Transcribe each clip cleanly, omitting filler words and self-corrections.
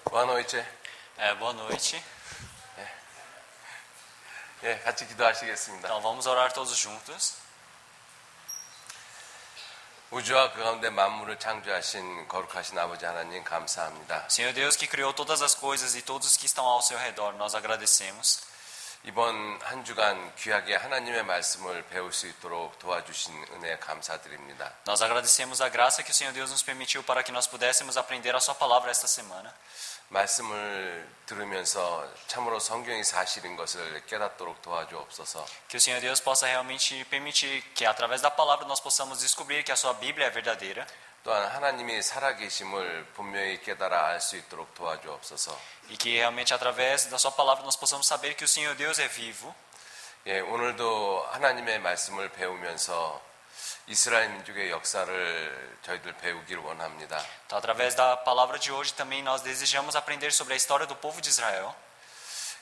Boa noite. Boa noite. 예, 같이 기도하시겠습니다. Então vamos orar todos juntos. 우주와 그 가운데 만물을 창조하신 거룩하신 아버지 하나님 감사합니다. Senhor Deus que criou todas as coisas e todos que estão ao seu redor, nós agradecemos. 이번 한 주간 귀하게 하나님의 말씀을 배울 수 있도록 도와주신 은혜 감사드립니다. Nós agradecemos a graça que o Senhor Deus nos permitiu para que nós pudéssemos aprender a sua palavra esta semana. 말씀을 들으면서 참으로 성경이 사실인 것을 깨닫도록 도와주옵소서. Que o Senhor Deus possa realmente permitir que através da palavra nós possamos descobrir que a sua Bíblia é verdadeira. 또한 하나님이 살아계심을 분명히 깨달아 알 수 있도록 도와주옵소서. E que realmente através da sua palavra nós possamos saber que o Senhor Deus é vivo. 예, 오늘도 하나님의 말씀을 배우면서 이스라엘 민족의 역사를 저희들 배우기를 원합니다. Então, através da palavra de hoje também nós desejamos aprender sobre a história do povo de Israel.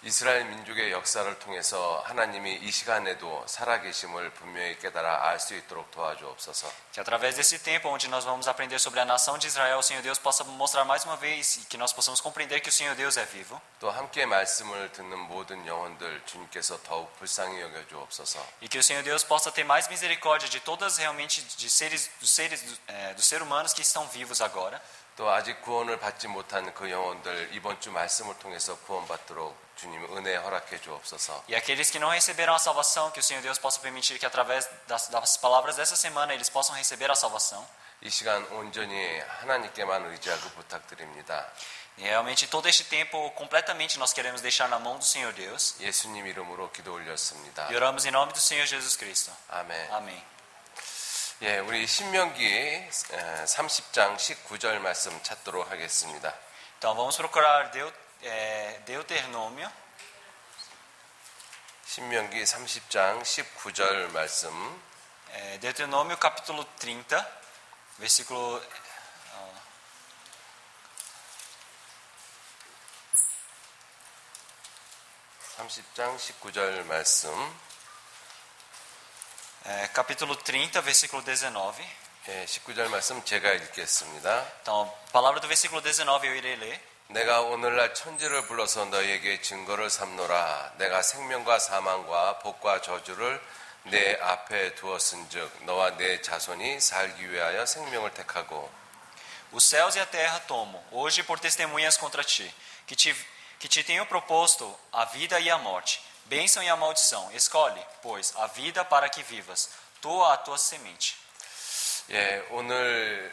이스라엘 민족의 역사를 통해서 하나님이 이 시간에도 살아계심을 분명히 깨달아 알 수 있도록 도와주옵소서. Que através desse tempo onde nós vamos aprender sobre a nação de Israel, o Senhor Deus possa mostrar mais uma vez e que nós possamos compreender que o Senhor Deus é vivo. 또 함께 말씀을 듣는 모든 영혼들 주님께서 더욱 불쌍히 여겨 주옵소서. E que o Senhor Deus possa ter mais misericórdia de todas realmente dos seres humanos que estão vivos agora. 또 아직 구원을 받지 못한 그 영혼들 이번 주 말씀을 통해서 구원받도록 주님 은혜 허락해 주옵소서. E aqueles que não receberam a salvação, que o Senhor Deus possa permitir que através das palavras dessa semana eles possam receber a salvação. 이 시간 온전히 하나님께만 의지하고 부탁드립니다. E realmente todo este tempo completamente nós queremos deixar na mão do Senhor Deus. 예수님 이름으로 기도 올렸습니다. E oramos em nome do Senhor Jesus Cristo. 아멘. Amém. 예, 우리 신명기 30장 19절 말씀 찾도록 하겠습니다. Então vamos procurar Deuteronômio. 신명기 30장 19절 말씀. Deuteronômio capítulo 30, versículo 30장 19절 말씀. capítulo 30, versículo 19. 예, 19절 말씀 제가 읽겠습니다. Então, a palavra do versículo 19 eu irei ler. 내가 오늘날 천지를 불러서 너희에게 증거를 삼노라. 내가 생명과 사망과 복과 저주를 내 앞에 두었은즉 너와 내 자손이 살기 위하여 생명을 택하고 Os céus e a terra tomo hoje por testemunhas contra ti, que te tenho proposto a vida e a morte, bênção e a maldição. Escolhe, pois, a vida para que vivas, tu a tua semente. 예, 오늘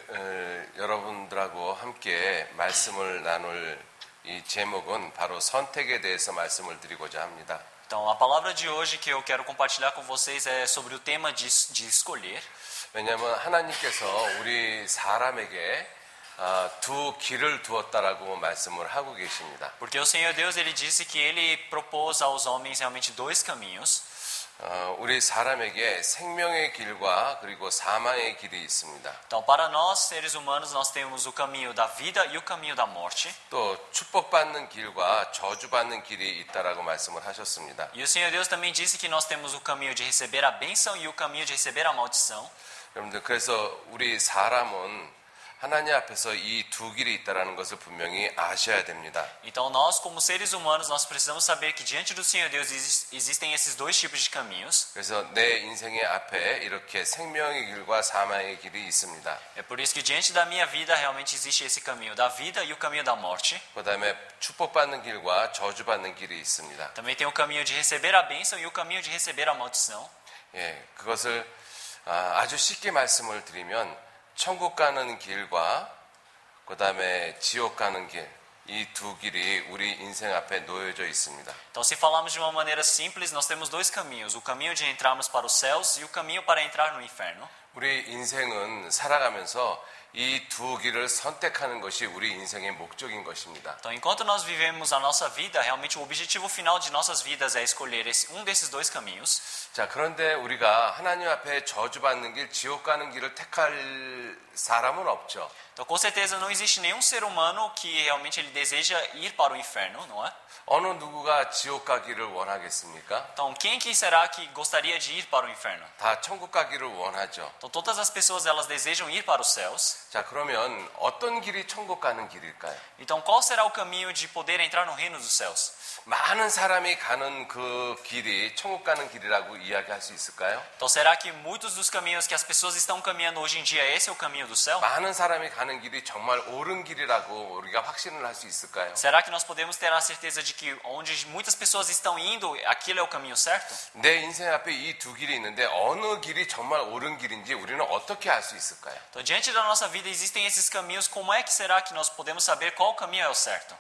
여러분들하고 함께 말씀을 나눌 이 제목은 바로 선택에 대해서 말씀을 드리고자 합니다. Então, a palavra de hoje que eu quero compartilhar com vocês é sobre o tema de escolher. 왜냐하면 하나님께서 우리 사람에게 두 길을 두었다라고 말씀을 하고 계십니다. Porque o Senhor Deus ele disse que ele propôs aos homens realmente dois caminhos. 우리 사람에게 생명의 길과 그리고 사망의 길이 있습니다. Então, para nós seres humanos nós temos o caminho da vida e o caminho da morte. 또 축복받는 길과 저주받는 길이 있다라고 말씀을 하셨습니다. E o Senhor Deus também disse que nós temos o caminho de receber a bênção e o caminho de receber a maldição. 여러분들 그래서 우리 사람은 하나님 앞에서 이 두 길이 있다라는 것을 분명히 아셔야 됩니다. Então nós como seres humanos nós precisamos saber que diante do Senhor Deus existem esses dois tipos de caminhos. 그래서 내 인생의 앞에 이렇게 생명의 길과 사망의 길이 있습니다. É por isso que diante da minha vida realmente existe esse caminho da vida e o caminho da morte. 그다음에 축복받는 길과 저주받는 길이 있습니다. Também tem o caminho de receber a bênção e o caminho de receber a maldição. 예, 그것을 아주 쉽게 말씀을 드리면 천국 가는 길과 그다음에 지옥 가는 길, 이 두 길이 우리 인생 앞에 놓여져 있습니다. Então, se falarmos de uma maneira simples, nós temos dois caminhos: o caminho de entrarmos para os céus e o caminho para entrar no inferno. 우리 인생은 살아가면서 이 두 길을 선택하는 것이 우리 인생의 목적인 것입니다. Então, enquanto nós vivemos a nossa vida, realmente o objetivo final de nossas vidas é escolher um desses dois caminhos. 자, 그런데 우리가 하나님 앞에 저주받는 길, 지옥 가는 길을 택할 사람은 없죠. Então, com certeza, não existe nenhum ser humano que realmente ele deseja ir para o inferno, não é? 어느 누구가 지옥 가기를 원하겠습니까? Então, quem que será que gostaria de ir para o inferno? 다 천국 가기를 원하죠. Então, todas as pessoas elas desejam ir para os céus. 자, 그러면 어떤 길이 천국 가는 길일까요? Então, qual será o caminho de poder entrar no reino dos céus? 많은 사람이 가는 그 길이 천국 가는 길이라고 이야기할 수 있을까요? Então, será que muitos dos caminhos que as pessoas estão caminhando hoje em dia, esse é o caminho do céu? 많은 사람이 가는 길이 정말 옳은 길이라고 우리가 확신을 할 수 있을까요? Será que nós podemos ter a certeza de que onde muitas pessoas estão indo, aquilo é o caminho certo? 내 인생 앞에 이 두 길이 있는데 어느 길이 정말 옳은 길인지 우리는 어떻게 알 수 있을까요? Então, diante da nossa vida existem esses caminhos, como é que será que nós podemos saber qual caminho é o certo?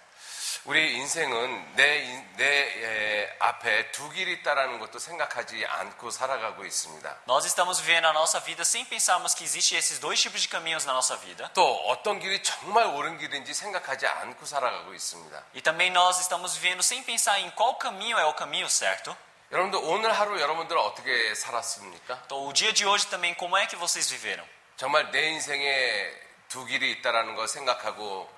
우리 인생은 내 앞에 두 길이 있다라는 것도 생각하지 않고 살아가고 있습니다. Nós estamos vivendo a nossa vida sem pensarmos que existem esses dois tipos de caminhos na nossa vida. 또 어떤 길이 정말 옳은 길인지 생각하지 않고 살아가고 있습니다. E também nós estamos vivendo sem pensar em qual caminho é o caminho certo. 여러분들 오늘 하루 여러분들은 어떻게 살았습니까? Então, o dia de hoje também, como é que vocês viveram? 정말 내 인생에 두 길이 있다라는 거 생각하고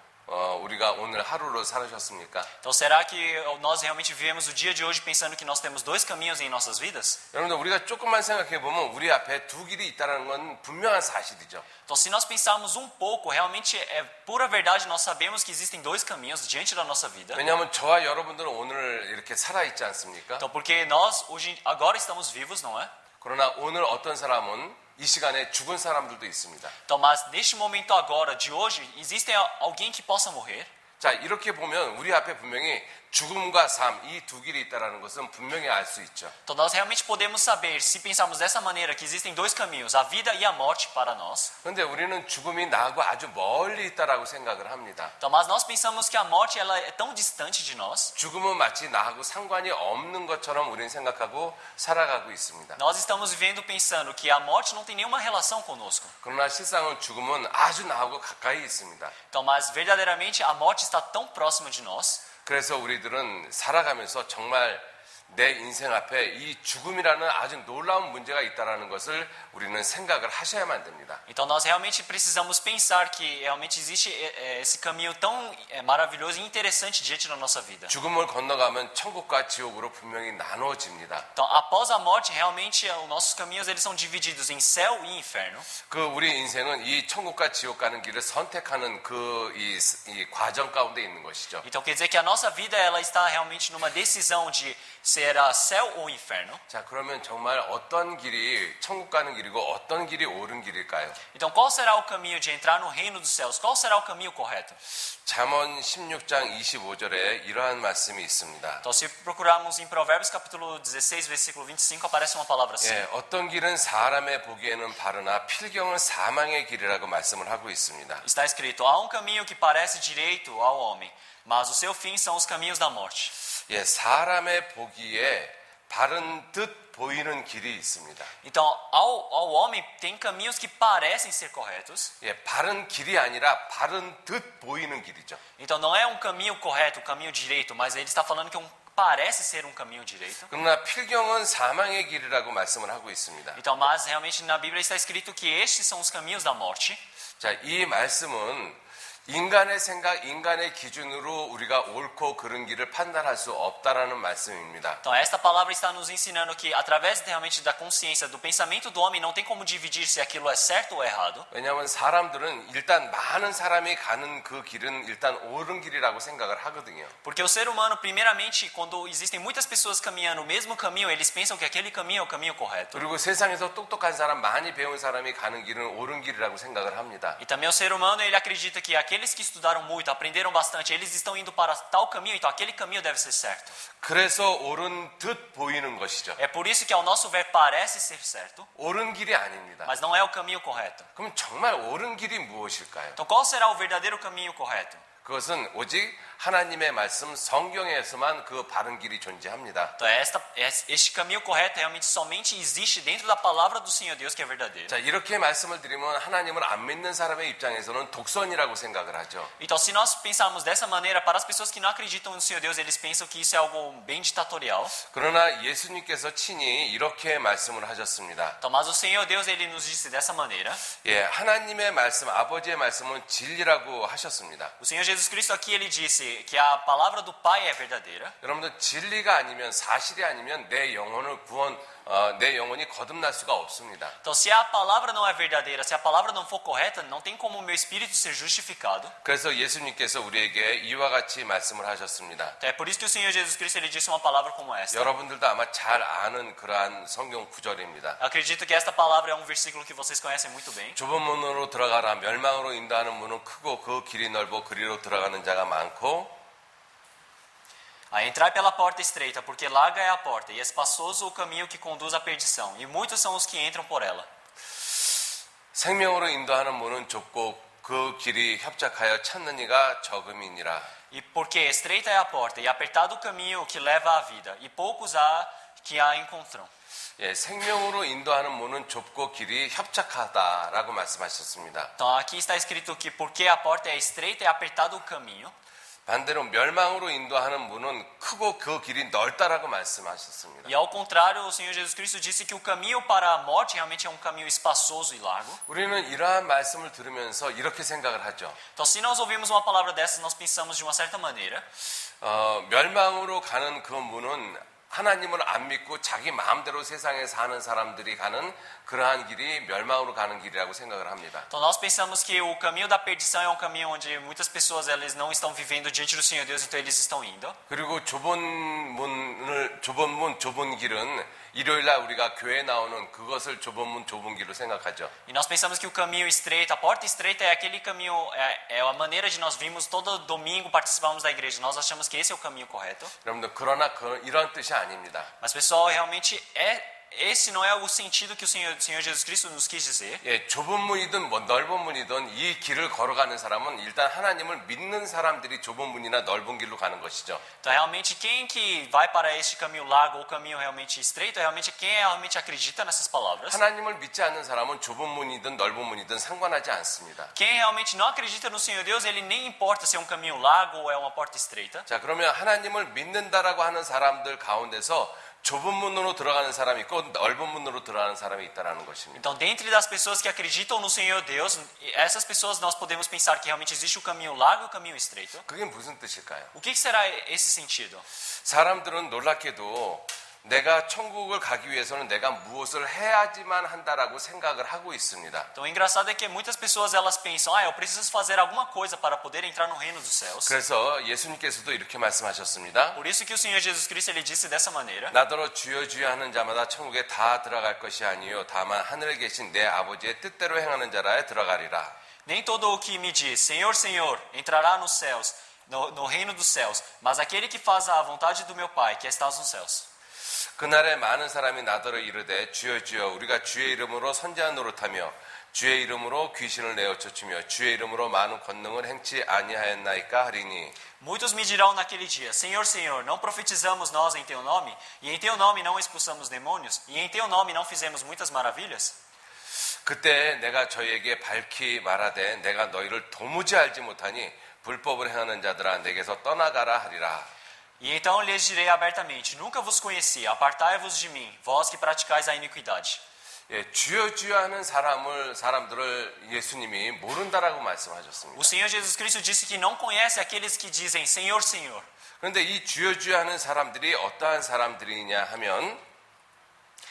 우리가 오늘 하루를 살으셨습니까? Então, será que nós realmente vivemos o dia de hoje pensando que nós temos dois caminhos em nossas vidas? 여러분들 우리가 조금만 생각해 보면 우리 앞에 두 길이 있다는 건 분명한 사실이죠. Então, se nós pensarmos um pouco, realmente é pura verdade, nós sabemos que existem dois caminhos diante da nossa vida. 왜냐하면 저와 여러분들은 오늘 이렇게 살아 있지 않습니까? Então, porque nós hoje, agora estamos vivos, não é? 그러나 오늘 어떤 사람은 이 시간에 죽은 사람들도 있습니다. Então, mas neste momento agora, de hoje, existe alguém que possa morrer. 자, 이렇게 보면 우리 앞에 분명히 죽음과 삶, 이 두 길이 있다는 것은 분명히 알 수 있죠. Então, nós realmente podemos saber, se pensarmos dessa maneira, que existem dois caminhos, a vida e a morte para nós. 그런데 우리는 죽음이 나하고 아주 멀리 있다라고 생각을 합니다. Então, mas nós pensamos que a morte ela é tão distante de nós. 죽음은 마치 나하고 상관이 없는 것처럼 우리는 생각하고 살아가고 있습니다. Nós estamos vivendo pensando que a morte não tem nenhuma relação conosco. 그러나 실상은 죽음은 아주 나하고 가까이 있습니다. Então, mas verdadeiramente a morte está tão próxima de nós. 그래서 우리들은 살아가면서 정말 내 인생 앞에 이 죽음이라는 아주 놀라운 문제가 있다는 것을 우리는 생각을 하셔야만 됩니다. Então nós realmente precisamos pensar que realmente existe esse caminho tão maravilhoso e interessante diante da nossa vida. 죽음을 건너가면 천국과 지옥으로 분명히 나누어집니다. Então após a morte realmente os nossos caminhos eles são divididos em céu e inferno. 그 우리 인생은 이 천국과 지옥 가는 길을 선택하는 이 과정 가운데 있는 것이죠. Então quer dizer que a nossa vida ela está realmente numa decisão de será céu ou inferno. 자, 그러면 정말 어떤 길이 천국 가는 길이고 어떤 길이 옳은 길일까요? Então qual será o caminho de entrar no reino dos céus? Qual será o caminho correto? 잠언 16장 25절에 이러한 말씀이 있습니다. Então se procurarmos em Provérbios capítulo 16 versículo 25 aparece uma palavra assim. 예, 어떤 길은 사람의 보기에는 바르나 필경은 사망의 길이라고 말씀을 하고 있습니다. Está escrito: há um caminho que parece direito ao homem, mas o seu fim são os caminhos da morte. 예, 사람의 보기에 바른 듯 보이는 길이 있습니다. Então, ao homem tem caminhos que parecem ser corretos. 예, 바른 길이 아니라 바른 듯 보이는 길이죠. Então, não é um caminho correto, um caminho direito, mas ele está falando que parece ser um caminho direito. 그러나 필경은 사망의 길이라고 말씀을 하고 있습니다. Então, mas realmente na Bíblia está escrito que estes são os caminhos da morte. 자, 이 말씀은 인간의 생각, 인간의 기준으로 우리가 옳고 그른 길을 판단할 수 없다라는 말씀입니다. Então, esta palavra está nos ensinando que através realmente da consciência, do pensamento do homem, não tem como dividir se aquilo é certo ou errado. 왜냐하면 사람들은 일단 많은 사람이 가는 그 길은 일단 옳은 길이라고 생각을 하거든요. Porque o ser humano, primeiramente, quando existem muitas pessoas caminhando o mesmo caminho, eles pensam que aquele caminho é o caminho correto. 그리고 세상에서 똑똑한 사람, 많이 배운 사람이 가는 길은 옳은 길이라고 생각을 합니다. E também o ser humano, ele acredita que aqueles que estudaram muito, aprenderam bastante, eles estão indo para tal caminho, então aquele caminho deve ser certo. 그래서 옳은 듯 보이는 것이죠. É por isso que ao nosso ver parece ser certo, 옳은 길이 아닙니다. mas não é o caminho correto. 그럼 정말 옳은 길이 무엇일까요? Então qual será o verdadeiro caminho correto? 그것은 오직 하나님의 말씀 성경에서만 그 바른 길이 존재합니다. Então, este caminho correto realmente somente existe dentro da palavra do Senhor Deus que é verdadeira. 자, 이렇게 말씀을 드리면 하나님을 안 믿는 사람의 입장에서는 독선이라고 생각을 하죠. Então, se nós pensarmos dessa maneira, para as pessoas que não acreditam no Senhor Deus, eles pensam que isso é algo bem ditatorial. 그러나 예수님께서 친히 이렇게 말씀을 하셨습니다. Então, mas o Senhor Deus, ele nos disse dessa maneira. 예, 하나님의 말씀, 아버지의 말씀은 진리라고 하셨습니다. O Senhor Jesus Cristo aqui, ele disse que a palavra do Pai é verdadeira. 여러분들 진리가 아니면 사실이 아니면 내 영혼을 내 영혼이 거듭날 수가 없습니다. Então, se a palavra não é verdadeira, se a palavra não for correta, não tem como o meu espírito ser justificado. 그래서 예수님께서 우리에게 이와 같이 말씀을 하셨습니다. Então, é por isso que o Senhor Jesus Cristo, ele disse uma palavra como esta. 여러분들도 아마 잘 아는 그러한 성경 구절입니다. Eu acredito que esta palavra é um versículo que vocês conhecem muito bem. 좁은 문으로 들어가라. 멸망으로 인도하는 문은 크고 그 길이 넓어 그리로 들어가는 자가 많고 Entrai pela porta estreita, porque larga é a porta, e espaçoso o caminho que conduz à perdição, e muitos são os que entram por ela. 생명으로 인도하는 문은 좁고 그 길이 협착하여 찾는 이가 적음이니라. E porque estreita é a porta, e apertado o caminho que leva à vida, e poucos há que a encontram. 예, 생명으로 인도하는 문은 좁고 길이 협착하다라고 말씀하셨습니다. Então aqui está escrito que porque a porta é estreita e apertado o caminho, 반대로 멸망으로 인도하는 문은 크고 그 길이 넓다라고 말씀하셨습니다. e ao contrário, o Senhor Jesus Cristo disse que o caminho para a morte realmente é um caminho espaçoso e largo. 우리는 이러한 말씀을 들으면서 이렇게 생각을 하죠. Então, se nós ouvimos uma palavra dessas, nós pensamos de uma certa maneira. 멸망으로 가는 그 문은 하나님을 안 믿고 자기 마음대로 세상에 사는 사람들이 가는 그러한 길이 멸망으로 가는 길이라고 생각을 합니다. Então nós pensamos que o caminho da perdição é um caminho onde muitas pessoas elas não estão vivendo diante do Senhor Deus, então eles estão indo. 그리고 좁은 길은 일요일 날 우리가 교회에 나오는 그것을 좁은 문 좁은 길로 생각하죠. E nós pensamos que o caminho estreito, a porta estreita é aquele caminho, é a maneira de nós vimos todo domingo participamos da igreja. Nós achamos que esse é o caminho correto. 여러분들 그러나 이런 뜻이 아닙니다. Mas pessoal, realmente esse não é o sentido que o Senhor Jesus Cristo nos quis dizer. 예, 좁은 문이든 넓은 문이든 이 길을 걸어가는 사람은 일단 하나님을 믿는 사람들이 좁은 문이나 넓은 길로 가는 것이죠. Então realmente quem que vai para este caminho largo ou caminho realmente estreito é realmente quem realmente acredita nessas palavras. 하나님을 믿지 않는 사람은 좁은 문이든 넓은 문이든 상관하지 않습니다. Quem realmente não acredita no Senhor Deus, ele nem importa se é um caminho largo ou é uma porta estreita. 자, 그러면 하나님을 믿는다라고 하는 사람들 가운데서 좁은 문으로 들어가는 사람이 있고 넓은 문으로 들어가는 사람이 있다라는 것입니다. Então, dentre das pessoas que acreditam no Senhor Deus, essas pessoas nós podemos pensar que realmente existe o caminho largo e o caminho estreito. 그게 무슨 뜻일까요? O que será esse sentido? 사람들은 놀랍게도 내가 천국을 가기 위해서는 내가 무엇을 해야지만 한다라고 생각을 하고 있습니다. Então, o engraçado é que muitas pessoas elas pensam, eu preciso fazer alguma coisa para poder entrar no reino dos céus. 그래서 예수님께서도 이렇게 말씀하셨습니다. Por isso que o Senhor Jesus Cristo ele disse dessa maneira. 나더러 주여 주여 하는 자마다 천국에 다 들어갈 것이 아니요 다만 하늘에 계신 내 아버지의 뜻대로 행하는 자라에 들어가리라. Nem todo o que me diz, Senhor, Senhor, entrará nos céus, no reino dos céus, mas aquele que faz a vontade do meu Pai, que está nos céus. 그날에 많은 사람이 나더러 이르되 주여 주여 우리가 주의 이름으로 선지한 노릇하며 주의 이름으로 귀신을 내어 쫓으며 주의 이름으로 많은 권능을 행치 아니하였나이까 하리니 Muitos me dirão naquele dia, Senhor, Senhor, não profetizamos nós em Teu nome? E em Teu nome não expulsamos demônios? E em Teu nome não fizemos muitas maravilhas? 그때 내가 저희에게 밝히 말하되 내가 너희를 도무지 알지 못하니 불법을 행하는 자들아 내게서 떠나가라 하리라. E então lhes direi abertamente, nunca vos conheci, apartai-vos de mim, vós que praticais a iniquidade. 예, 주여 주여 하는 사람들을 예수님이 모른다라고 말씀하셨습니다. O Senhor Jesus Cristo disse que não conhece aqueles que dizem, Senhor, Senhor. 그런데 이 주여 주여 하는 사람들이 어떠한 사람들이냐 하면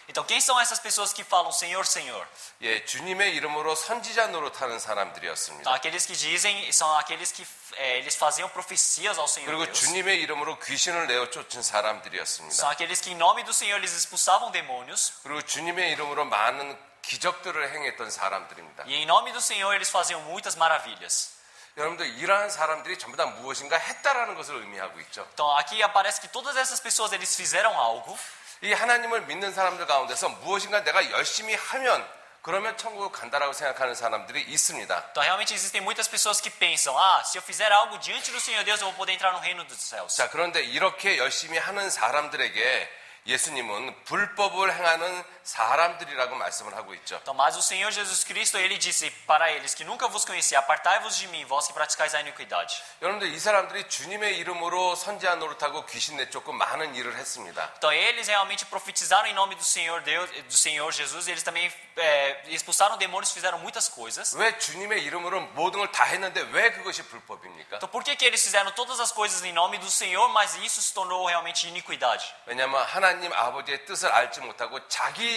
Então, quem são essas pessoas que falam Senhor, Senhor? 예, 주님의 이름으로 선지자 노릇하는 사람들이었습니다. Então, aqueles que dizem são aqueles que eles faziam profecias ao Senhor 그리고 Deus. 주님의 이름으로 귀신을 내어 쫓은 사람들이었습니다. São aqueles que em nome do Senhor eles expulsavam demônios. 그리고 주님의 이름으로 많은 기적들을 행했던 사람들입니다. E em nome do Senhor eles faziam muitas maravilhas. 여러분들 이러한 사람들이 전부 다 무엇인가 했다라는 것을 의미하고 있죠. Então, aqui aparece que todas essas pessoas eles fizeram algo. 이 하나님을 믿는 사람들 가운데서 무엇인가 내가 열심히 하면 그러면 천국을 간다라고 생각하는 사람들이 있습니다. Então, realmente existem muitas pessoas que pensam: ah, se eu fizer algo diante do Senhor Deus, eu vou poder entrar no reino dos céus. 자, 그런데 이렇게 열심히 하는 사람들에게 예수님은 불법을 행하는 사람들이라고 말씀을 하고 있죠. Então, mas o Senhor Jesus Cristo, ele disse para eles que nunca vos conheci: apartai-vos de mim, vós que praticais a iniquidade. 여러분들 이 사람들이 주님의 이름으로 선지자 노릇하고 귀신 내쫓고 많은 일을 했습니다. Então, eles realmente profetizaram em nome do Senhor Deus, do Senhor Jesus. Eles também expulsaram demônios, fizeram muitas coisas. 왜 주님의 이름으로 모든 걸 다 했는데 왜 그것이 불법입니까? Então, por que eles fizeram todas as coisas em nome do Senhor, mas isso se tornou realmente iniquidade? 왜냐하면 하나님 아버지의 뜻을 알지 못하고 자기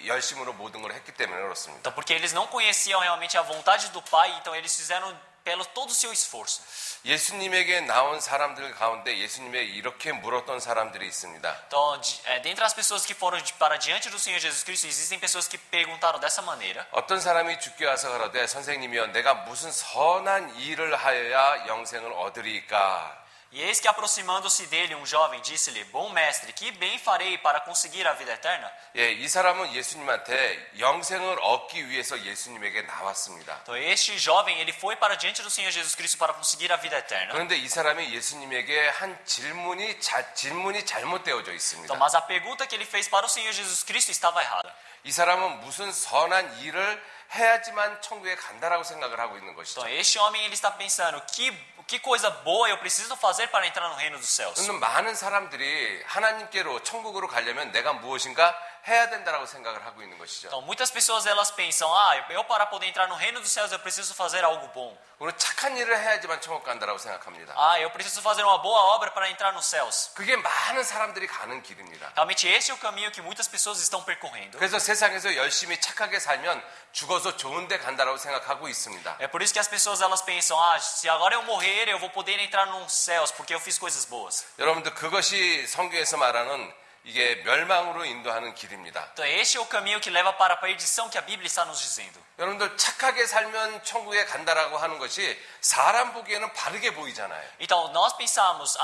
열심으로 모든 걸 했기 때문에 그렇습니다. Então, porque eles não conheciam realmente a vontade do Pai, então eles fizeram pelo todo o seu esforço. 예수님에게 나온 사람들 가운데 예수님에게 이렇게 물었던 사람들이 있습니다. Então, dentre as pessoas que foram para diante do Senhor Jesus Cristo, existem pessoas que perguntaram dessa maneira. 어떤 사람이 죽게 와서 가로되 선생님이여 내가 무슨 선한 일을 하여야 영생을 얻으리까? E eis que aproximando-se dele um jovem disse-lhe: bom mestre, que bem farei para conseguir a vida eterna? 예, 이 사람은 예수님한테 영생을 얻기 위해서 예수님에게 나왔습니다. Então, este jovem, ele foi para diante do Senhor Jesus Cristo para conseguir a vida eterna. 그런데 이 사람이 예수님에게 한 질문이 잘못되어져 Então, 있습니다. mas a pergunta que ele fez para o Senhor Jesus Cristo estava errada. 이 사람은 무슨 선한 일을 해야지만 천국에 간다라고 생각을 하고 있는 것이죠. Então, este homem, ele está pensando: que coisa boa eu preciso fazer para entrar no reino dos céus. 그러면 많은 사람들이 하나님께로 천국으로 가려면 내가 무엇인가 해야 된다라고 생각을 하고 있는 것이죠. Então, muitas pessoas elas pensam: ah, eu para poder entrar no reino dos céus eu preciso fazer algo bom. 그리고 착한 일을 해야지만 천국 간다라고 생각합니다. Ah, eu preciso fazer uma boa obra para entrar nos céus. 그게 많은 사람들이 가는 길입니다. Realmente esse é o caminho que muitas pessoas estão percorrendo. 그래서 세상에서 열심히 착하게 살면 죽어서 좋은 데 간다라고 생각하고 있습니다. É por isso que as pessoas elas pensam: ah, se agora eu morrer eu vou poder entrar nos céus porque eu fiz coisas boas. 여러분들 그것이 성경에서 말하는 이게 멸망으로 인도하는 길입니다. Então este é o caminho que leva para a perdição que a Bíblia está nos dizendo. 여러분들 착하게 살면 천국에 간다라고 하는 것이 사람 보기에는 바르게 보이잖아요. Então nós pensamos: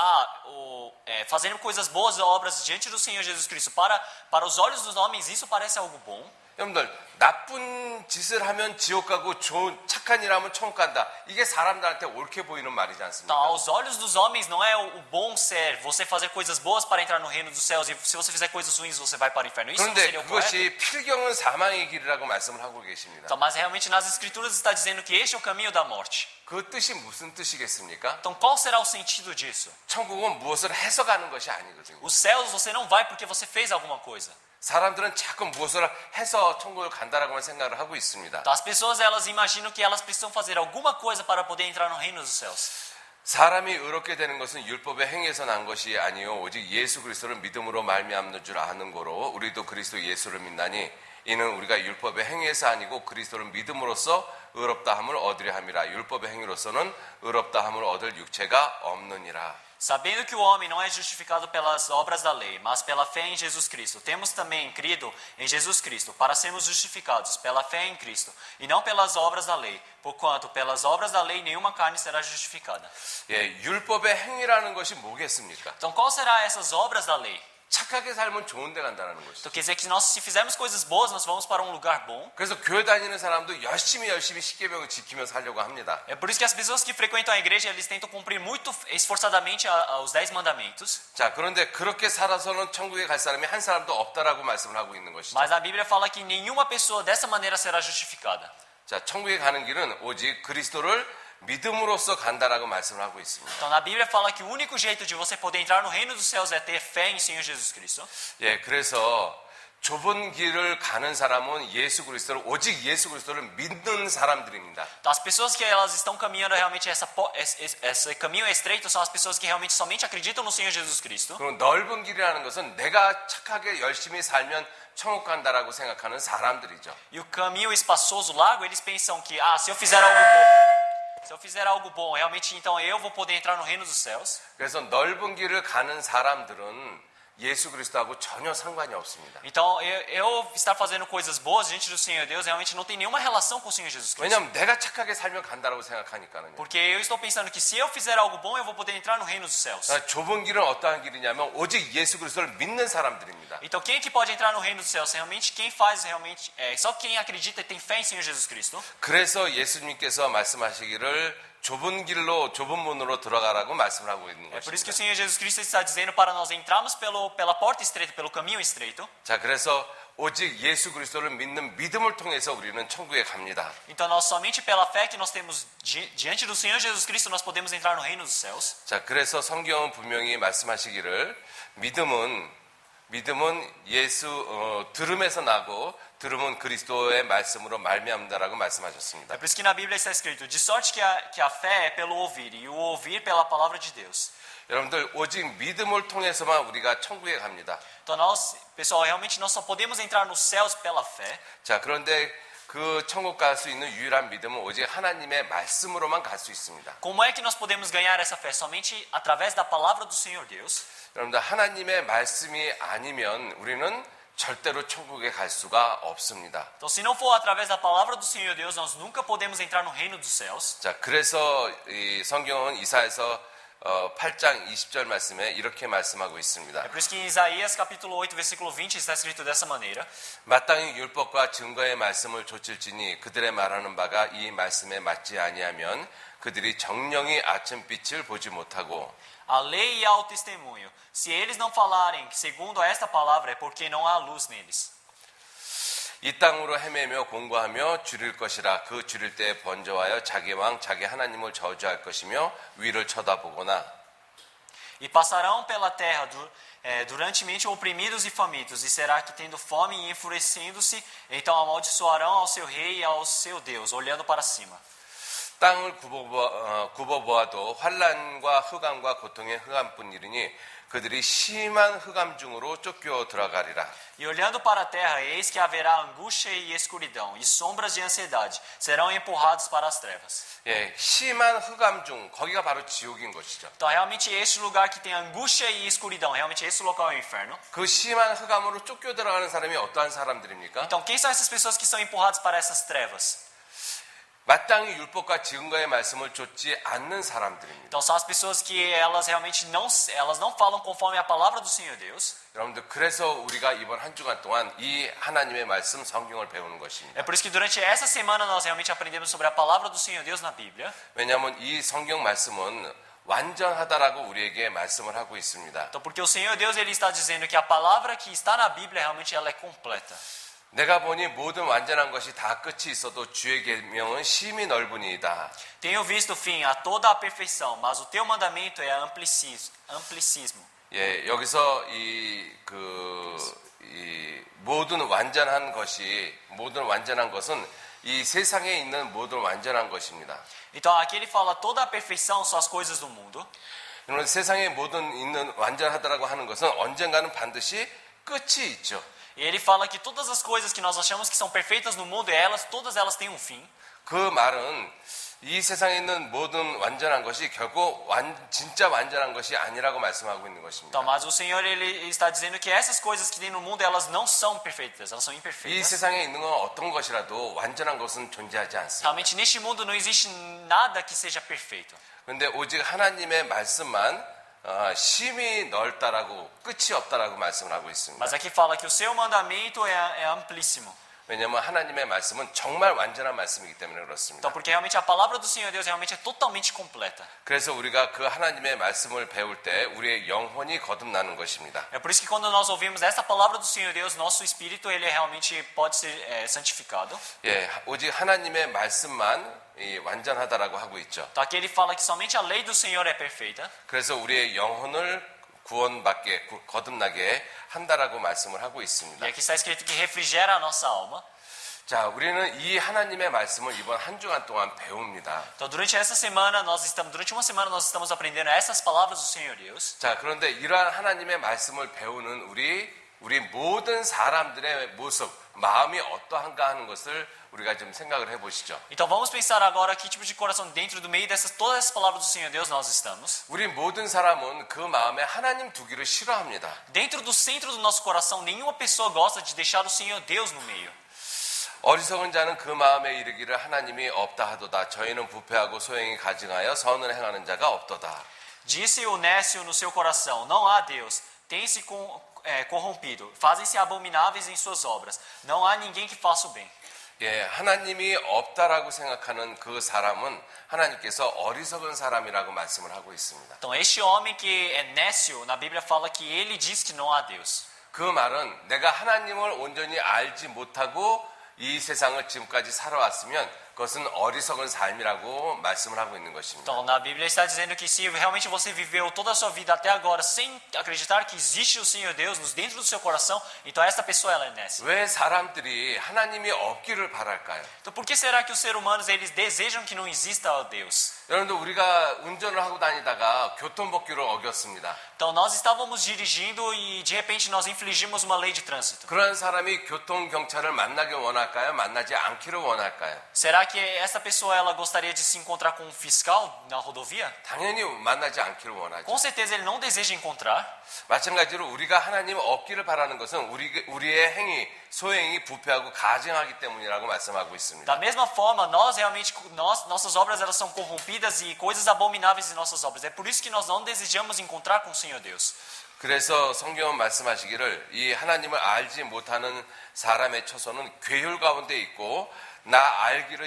fazendo coisas boas, obras diante do Senhor Jesus Cristo, para os olhos dos homens isso parece algo bom. 여러분들 나쁜 짓을 하면 지옥 가고 좋은 착한 일 하면 천국 간다. 이게 사람들한테 옳게 보이는 말이지 않습니까? Então, aos olhos dos homens não é o bom ser você fazer coisas boas para entrar no reino dos céus, e se você fizer coisas ruins você vai para o inferno. Isso não 그런데 seria o correto. 그것이 필경은 사망의 길이라고 말씀을 하고 계십니다. Então, mas realmente nas escrituras está dizendo que este é o caminho da morte. 그 뜻이 무슨 뜻이겠습니까? Então qual será o sentido disso? 천국은 무엇을 해서 가는 것이 아니거든요. Os céus você não vai porque você fez alguma coisa. 사람들은 자꾸 무엇을 해서 천국을 간다라고만 생각을 하고 있습니다. Então, as pessoas elas imaginam que elas precisam fazer alguma coisa para poder entrar no reino dos céus. 사람이 의롭게 되는 것은 율법의 행위에서 난 것이 아니요 오직 예수 그리스도를 믿음으로 말미암는 줄 아는 거로 우리도 그리스도 예수를 믿나니 이는 우리가 율법의 행위에서 아니고 그리스도를 믿음으로써 의롭다 함을 얻으려 함이라. 율법의 행위로서는 의롭다 함을 얻을 육체가 없느니라. Sabendo que o homem não é justificado pelas obras da lei, mas pela fé em Jesus Cristo, temos também crido em Jesus Cristo para sermos justificados pela fé em Cristo e não pelas obras da lei, porquanto pelas obras da lei nenhuma carne será justificada. 예, 율법의 행위라는 것이 뭐겠습니까? Então qual será essas obras da lei? 착하게 살면 좋은 데 간다는 것이죠. Então quer dizer que nós, se fizermos coisas boas, nós vamos para um lugar bom. 그래서 교회 다니는 사람도 열심히 십계명을 지키며 살려고 합니다. É por isso que as pessoas que frequentam a igreja, eles tentam cumprir muito esforçadamente os 10 mandamentos. 자, 그런데 그렇게 살아서는 천국에 갈 사람이 한 사람도 없다라고 말씀을 하고 있는 것이죠. Mas a Bíblia fala que nenhuma pessoa dessa maneira será justificada. 자, 천국에 가는 길은 오직 그리스도를 믿음으로써 간다라고 말씀을 하고 있습니다. Então na Bíblia fala que o único jeito de você poder entrar no reino dos céus é ter fé em Senhor Jesus Cristo. 예, 그래서 좁은 길을 가는 사람은 오직 예수 그리스도를 믿는 사람들입니다. Então as pessoas que elas estão caminhando realmente esse caminho estreito são as pessoas que realmente somente acreditam no Senhor Jesus Cristo. 그리고 넓은 길이라는 것은 내가 착하게 열심히 살면 천국 간다라고 생각하는 사람들이죠. E o caminho espaçoso, largo, eles pensam que se eu fizer algo bom, realmente então eu vou poder entrar no reino dos céus. 그래서 넓은 길을 가는 사람들은 예수 그리스도하고 전혀 상관이 없습니다. Então, eu estar fazendo coisas boas diante do Senhor Deus realmente não tem nenhuma relação com o Senhor Jesus Cristo. 왜냐하면 내가 착하게 살면 간다라고 생각하니까요. Porque eu estou pensando que se eu fizer algo bom, eu vou poder entrar no reino dos céus. 좁은 길은 어떠한 길이냐면 오직 예수 그리스도를 믿는 사람들입니다. Então, quem é que pode entrar no reino dos céus? Realmente, quem faz realmente só quem acredita e tem fé em Senhor Jesus Cristo. 그래서 예수님께서 말씀하시기를 좁은 길로 좁은 문으로 들어가라고 말씀을 하고 있는 É por isso que o 것입니다. Senhor Jesus Cristo está dizendo para nós entrarmos pela porta estreita, pelo caminho estreito. 자, 그래서 오직 예수 그리스도를 믿는 믿음을 통해서 우리는 천국에 갑니다. Então, nós somente pela fé que nós temos diante do Senhor Jesus Cristo nós podemos entrar no reino dos céus. 자, 그래서 성경은 분명히 말씀하시기를 믿음은 예수 들음에서 나고 들음은 그리스도의 말씀으로 말미암다라고 말씀하셨습니다. É por isso que na Bíblia está escrito, de sorte que a fé é pelo ouvir e o ouvir pela palavra de Deus. 여러분들 오직 믿음을 통해서만 우리가 천국에 갑니다. Então nós, pessoal, realmente nós só podemos entrar nos céus pela fé. 자, 그런데 그 천국 갈 수 있는 유일한 믿음은 오직 하나님의 말씀으로만 갈 수 있습니다. Como é que nós podemos ganhar essa fé? Somente através da palavra do Senhor Deus. 여러분들 하나님의 말씀이 아니면 우리는 절대로 천국에 갈 수가 없습니다. Então, se não for através da palavra do Senhor Deus, nós nunca podemos entrar no reino dos céus. 자, 그래서 이 성경은 이사야서 8장 20절 말씀에 이렇게 말씀하고 있습니다. É por isso que em Isaías capítulo 8, versículo 20 está escrito dessa maneira. 마땅히 율법과 증거의 말씀을 좇을지니 그들의 말하는 바가 이 말씀에 맞지 아니하면 그들이 정령이 아침빛을 보지 못하고 A lei e ao testemunho. Se eles não falarem segundo esta palavra, é porque não há luz neles. 이 땅으로 헤매며 공고하며 줄일 것이라 그 줄일 때에 번져와여 자기 왕 자기 하나님을 저주할 것이며 위를 쳐다보거나 E passarão pela terra durantemente oprimidos e famintos, e será que tendo fome e enfurecendo-se, então amaldiçoarão ao seu rei e ao seu Deus, olhando para cima. 땅을 굽어보아도 환난과 흑암과 고통의 흑암뿐이니 그들이 심한 흑암 중으로 쫓겨 들어가리라. E olhando para a terra, eis que haverá angústia e escuridão, e sombras de ansiedade, serão empurrados para as trevas. 예, 심한 흑암 중 거기가 바로 지옥인 것이죠. Então, realmente, este lugar que tem angústia e escuridão, realmente, esse local é o inferno. 그 심한 흑암으로 쫓겨 들어가는 사람이 어떠한 사람들입니까? Então, quem são essas pessoas que são empurradas para essas trevas? 마땅히 율법과 증거의 말씀을 좇지 않는 사람들입니다. Então, são as pessoas que elas realmente não falam conforme a palavra do Senhor Deus. 여러분들 그래서 우리가 이번 한 주간 동안 이 하나님의 말씀 성경을 배우는 것입니다. É por isso que durante essa semana nós realmente aprendemos sobre a palavra do Senhor Deus na Bíblia. 왜냐하면 이 성경 말씀은 완전하다라고 우리에게 말씀을 하고 있습니다. Então, porque o Senhor Deus ele está dizendo que a palavra que está na Bíblia realmente ela é completa. 내가 보니 모든 완전한 것이 다 끝이 있어도 주의 계명은 심히 넓으니이다. Tenho visto fim a toda a perfeição, mas o teu mandamento é amplicismo. 예, 여기서 모든 완전한 것은 이 세상에 있는 모든 완전한 것입니다. Então aqui ele fala toda a perfeição são as coisas do mundo. 여러분 세상에 모든 있는 완전하다라고 하는 것은 언젠가는 반드시 끝이 있죠. E ele fala que todas as coisas que nós achamos que são perfeitas no mundo, todas elas têm um fim. 그 말은 이 세상에 있는 모든 완전한 것이 결국 진짜 완전한 것이 아니라고 말씀하고 있는 것입니다. Então, mas o Senhor ele está dizendo que essas coisas que tem no mundo, elas não são perfeitas, elas são 이 imperfeitas. 세상에 있는 건 어떤 것이라도 완전한 것은 존재하지 않습니다. Realmente neste mundo não existe nada que seja perfeito. 그런데 오직 하나님의 말씀만 심히 넓다라고 끝이 없다라고 말씀을 하고 있습니다. Mas aqui fala que o seu mandamento é amplíssimo. 왜냐하면 하나님의 말씀은 정말 완전한 말씀이기 때문에 그렇습니다. Então, porque realmente a palavra do Senhor Deus realmente é totalmente completa. 그래서 우리가 그 하나님의 말씀을 배울 때 우리의 영혼이 거듭나는 것입니다. É por isso que quando nós ouvimos essa palavra do Senhor Deus, nosso espírito ele realmente pode ser santificado. 예, 오직 하나님의 말씀만 완전하다라고 하고 있죠. Então aqui ele fala que somente a lei do Senhor é perfeita. 그래서 우리의 영혼을 구원받게 거듭나게 한다라고 말씀을 하고 E 있습니다. aqui está escrito que refrigera a nossa alma. 자, 우리는 이 하나님의 말씀을 이번 한 주간 동안 배웁니다. Então durante uma semana nós estamos aprendendo essas palavras do Senhor Deus. 자, 그런데 이러한 하나님의 말씀을 배우는 우리 모든 사람들의 모습, 마음이 어떠한가 하는 것을 우리가 좀 생각을 해보시죠. Então vamos pensar agora que tipo de coração dentro do meio dessas todas essas palavras do Senhor Deus nós estamos. 우리 모든 사람은 그 마음에 하나님 두기를 싫어합니다. Dentro do centro do nosso coração, nenhuma pessoa gosta de deixar o Senhor Deus no meio. 어리석은 자는 그 마음에 이르기를 하나님이 없다 하도다. 저희는 부패하고 소행이 가증하여 선을 행하는 자가 없도다. Disse o nécio no seu coração: não há Deus, tem-se corrompido, fazem-se abomináveis em suas obras. Não há ninguém que faça o bem. 예, 하나님이 없다라고 생각하는 그 사람은 하나님께서 어리석은 사람이라고 말씀을 하고 있습니다. Então este homem que é nécio, na Bíblia fala que ele diz que não há Deus. 그 말은 내가 하나님을 온전히 알지 못하고 이 세상을 지금까지 살아왔으면 그것은 어리석은 삶이라고 말씀을 하고 있는 것입니다. Então na Bíblia está dizendo que se realmente você viveu toda a sua vida até agora sem acreditar que existe o Senhor Deus dentro do seu coração, então essa pessoa ela é nécia. 왜 사람들이 하나님이 없기를 바랄까요? Então por que será que os seres humanos eles desejam que não exista Deus? 여러분들 우리가 운전을 하고 다니다가 교통법규를 어겼습니다. Então nós estávamos dirigindo e de repente nós infligimos uma lei de trânsito. 그런 사람이 교통경찰을 만나길 원할까요? 만나지 않기를 원할까요? Será que essa pessoa ela gostaria de se encontrar com um fiscal na rodovia? 당연히 만나지 않기를 원하죠. Com certeza ele não deseja encontrar. 마찬가지로 우리가 하나님 없기를 바라는 것은 우리의 행위, 소행이 부패하고 가증하기 때문이라고 말씀하고 있습니다. Da mesma forma, nós realmente nossas obras elas são corrompidas e coisas abomináveis em nossas obras. É por isso que nós não desejamos encontrar com o Senhor Deus. 그래서 성경은 말씀하시기를 이 하나님을 알지 못하는 사람의 처소는 괴율 가운데 있고 나 알기를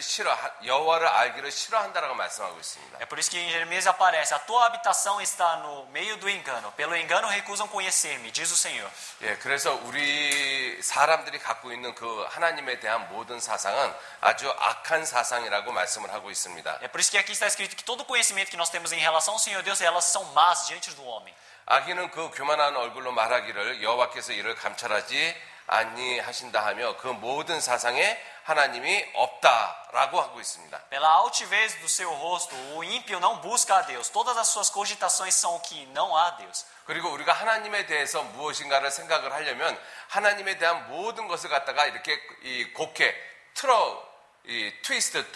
여호와를 알기를 싫어한다라고 말씀하고 있습니다. É por isso que em Jeremias aparece: a tua habitação está no meio do engano. Pelo engano recusam conhecer-me, diz o Senhor. 예, 그래서 우리 사람들이 갖고 있는 그 하나님에 대한 모든 사상은 아주 악한 사상이라고 말씀을 하고 있습니다. É por isso que aqui está escrito que todo conhecimento que nós temos em relação ao Senhor Deus, elas são más diante do homem. 악인은 그 교만한 얼굴로 말하기를 여호와께서 이를 감찰하지 아니하신다 하며 그 모든 사상에 하나님이 없다라고 하고 있습니다. Pela altivez do seu rosto, o ímpio não busca a Deus. Todas as suas cogitações são o que não há Deus. 그리고 우리가 하나님에 대해서 무엇인가를 생각을 하려면 하나님에 대한 모든 것을 갖다가 이렇게 이 곡해 이 트위스트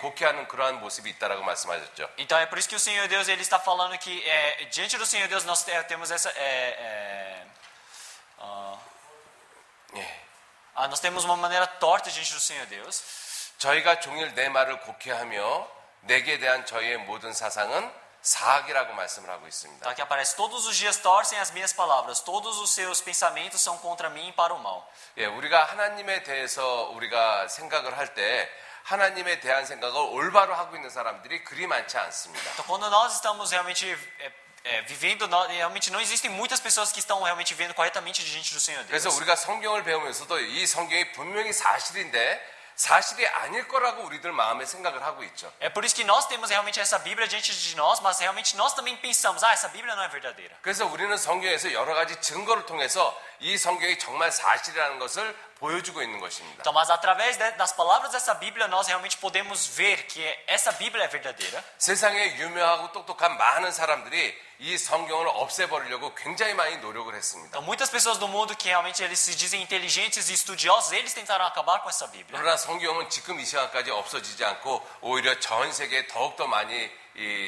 곡해하는 그러한 모습이 있다라고 말씀하셨죠. Então é por isso que o Senhor Deus ele está falando que diante do Senhor Deus nós temos essa nós temos uma maneira torta diante do Senhor Deus. 저희가 종일 내 말을 곡해하며 내게 대한 저희의 모든 사상은 사악이라고 말씀을 하고 있습니다. Então aqui aparece: todos os dias torcem as minhas palavras, todos os seus pensamentos são contra mim para o mal. 예, 우리가 하나님에 대해서 우리가 생각을 할 때 하나님에 대한 생각을 올바로 하고 있는 사람들이 그리 많지 않습니다. Então quando nós estamos realmente vivendo, realmente não existem muitas pessoas que estão realmente vivendo corretamente diante do Senhor Deus. 그래서 우리가 성경을 배우면서도 이 성경이 분명히 사실인데 사실이 아닐 거라고 우리들 마음에 생각을 하고 있죠. É por isso que nós temos realmente essa Bíblia diante de nós, mas realmente nós também pensamos: essa Bíblia não é verdadeira. 그래서 우리는 성경에서 여러 가지 증거를 통해서 이 성경이 정말 사실이라는 것을 보여주고 있는 것입니다. Então, mas através das palavras dessa Bíblia nós realmente podemos ver que essa Bíblia é verdadeira. 세상에 유명하고 똑똑한 많은 사람들이 이 성경을 없애버리려고 굉장히 많이 노력을 했습니다. Então, muitas pessoas do mundo que realmente eles se dizem inteligentes e estudiosos, eles tentaram acabar com essa Bíblia. 그러나 성경은 지금 이 시간까지 없어지지 않고 오히려 전 세계에 더욱더 많이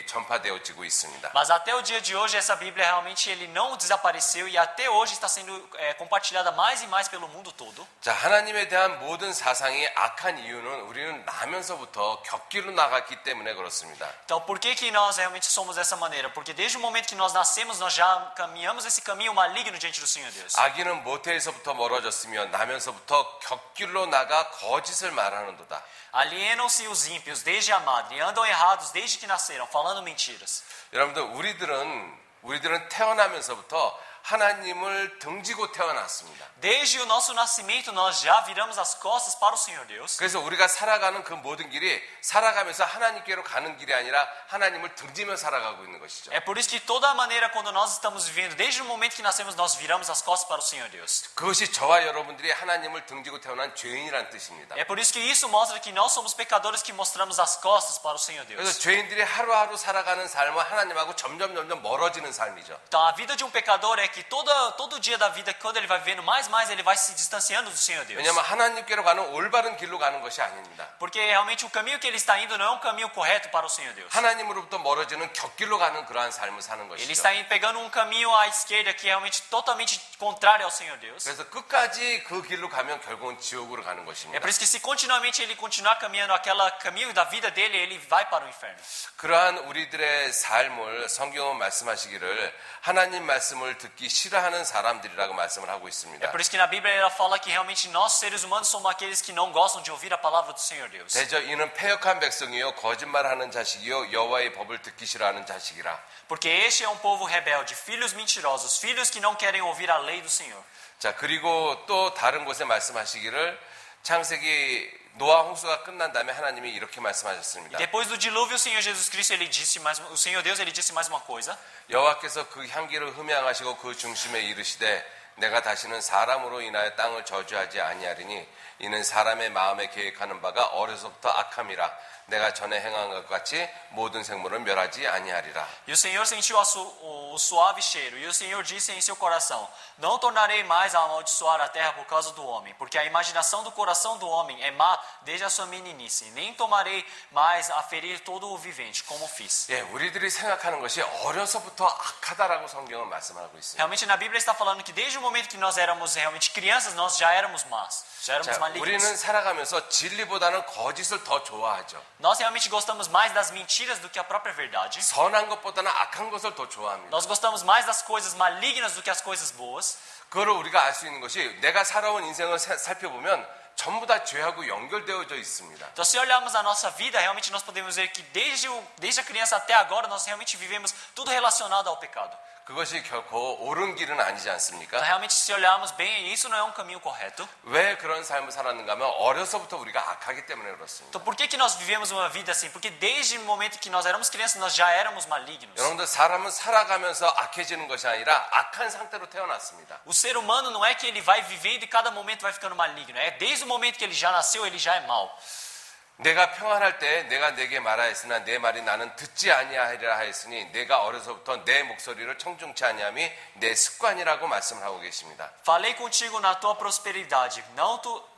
전파되어지고 있습니다. Mas até o dia de hoje essa Bíblia realmente ele não desapareceu e até hoje está sendo compartilhada mais e mais pelo mundo todo. 자, 하나님에 대한 모든 사상이 악한 이유는 우리는 나면서부터 격기로 나갔기 때문에 그렇습니다. Então, por que nós realmente somos dessa maneira? Porque desde o momento que nós nascemos, nós já caminhamos esse caminho maligno diante do Senhor Deus. 악인은 모태에서부터 멀어졌으며 나면서부터 격길로 나가 거짓을 말하는도다. Alienam-se os ímpios desde a madre, andam errados desde que nasceram, falando mentiras. 여러분들 우리들은 태어나면서부터 하나님을 등지고 태어났습니다. Desde o nosso nascimento nós já viramos as costas para o Senhor Deus. 그래서 우리가 살아가는 그 모든 길이 살아가면서 하나님께로 가는 길이 아니라 하나님을 등지며 살아가고 있는 것이죠. É por isso que toda maneira quando nós estamos vivendo, desde o momento que nascemos, nós viramos as costas para o Senhor Deus. 그것이 저와 여러분들이 하나님을 등지고 태어난 죄인이란 뜻입니다. É por isso que isso mostra que nós somos pecadores que mostramos as costas para o Senhor 그래서 Deus. 죄인들이 하루하루 살아가는 삶은 하나님하고 점점 멀어지는 삶이죠. Então a vida de um pecador é que todo dia da vida, quando ele vai vivendo mais, ele vai se distanciando do Senhor Deus. 왜냐하면 하나님께로 가는 올바른 길로 가는 것이 아닙니다. Porque realmente o caminho que ele está indo não é um caminho correto para o Senhor Deus. 하나님으로부터 멀어지는 격길로 가는 그러한 삶을 사는 Ele 것이죠. está indo, pegando um caminho à esquerda que é realmente totalmente contrário ao Senhor Deus. 그래서 끝까지 그 길로 가면 결국은 지옥으로 가는 É 것입니다. por isso que se continuamente ele continuar caminhando aquele caminho da vida dele, ele vai para o inferno. 그러한 우리들의 삶을 성경은 말씀하시기를 하나님 말씀을 듣기 싫어하는 사람들이라고 말씀을 하고 É 있습니다. por isso que na Bíblia ela fala que realmente nós seres humanos somos aqueles que não gostam de ouvir a palavra do Senhor Deus. 대저 이는 패역한 백성이요 거짓말하는 자식이요 여호와의 법을 듣기 싫어하는 자식이라. Porque este é um povo rebelde, filhos mentirosos, filhos que não querem ouvir a lei do Senhor. 자, 그리고 또 다른 곳에 말씀하시기를 창세기 노아 홍수가 끝난 다음에 하나님이 이렇게 말씀하셨습니다. Depois do dilúvio, o Senhor Jesus Cristo ele disse mais, o Senhor Deus ele disse mais uma coisa. 여호와께서 그 향기를 흠양하시고 그 중심에 이르시되 내가 다시는 사람으로 인하여 땅을 저주하지 아니하리니 이는 사람의 마음에 계획하는 바가 어려서부터 악함이라. 내가 전에 행한 것 같이 모든 생물을 멸하지 아니하리라. E o Senhor sentiu o suave cheiro, e o Senhor disse em seu coração: Não tornarei mais a amaldiçoar a terra por causa do homem, porque a imaginação do coração do homem é má desde a sua meninice. Nem tomarei mais a ferir todo o vivente, como fiz. 예, 우리들이 생각하는 것이 어려서부터 악하다라고 성경은 말씀하고 있습니다. Realmente na Bíblia está falando que desde o momento que nós éramos realmente crianças, nós já éramos más, já éramos 자, malignos. 우리는 살아가면서 진리보다는 거짓을 더 좋아하죠. Nós realmente gostamos mais das mentiras do que a própria verdade. 선한 것보다는 악한 것을 더 좋아합니다. Nós gostamos mais das coisas malignas do que as coisas boas. 그걸 우리가 알 수 있는 것이 내가 살아온 인생을 살펴보면 전부 다 죄하고 연결되어져 있습니다. Então, se olharmos a nossa vida, realmente nós podemos ver que desde a criança até agora, nós realmente vivemos tudo relacionado ao pecado. 그것이 결코 옳은 길은 아니지 Então, 않습니까? realmente, se olharmos bem, isso não é um caminho correto. 왜 그런 삶을 살았는가 하면 어려서부터 우리가 악하기 때문에 그렇습니다. Então, por que nós vivemos uma vida assim? Porque desde o momento que nós éramos crianças, nós já éramos malignos. 여러분들 사람은 살아가면서 악해지는 것이 아니라 악한 상태로 태어났습니다. O ser humano não é que ele vai vivendo e cada momento vai ficando maligno. É desde o momento que ele já nasceu, ele já é mau. 내가 평안할 때 내가 내게 말하였으나 내 말이 나는 듣지 아니하리라 하였으니 내가 어려서부터 내 목소리를 청중치 아니함이 내 습관이라고 말씀을 하고 계십니다. Falei contigo na tua prosperidade,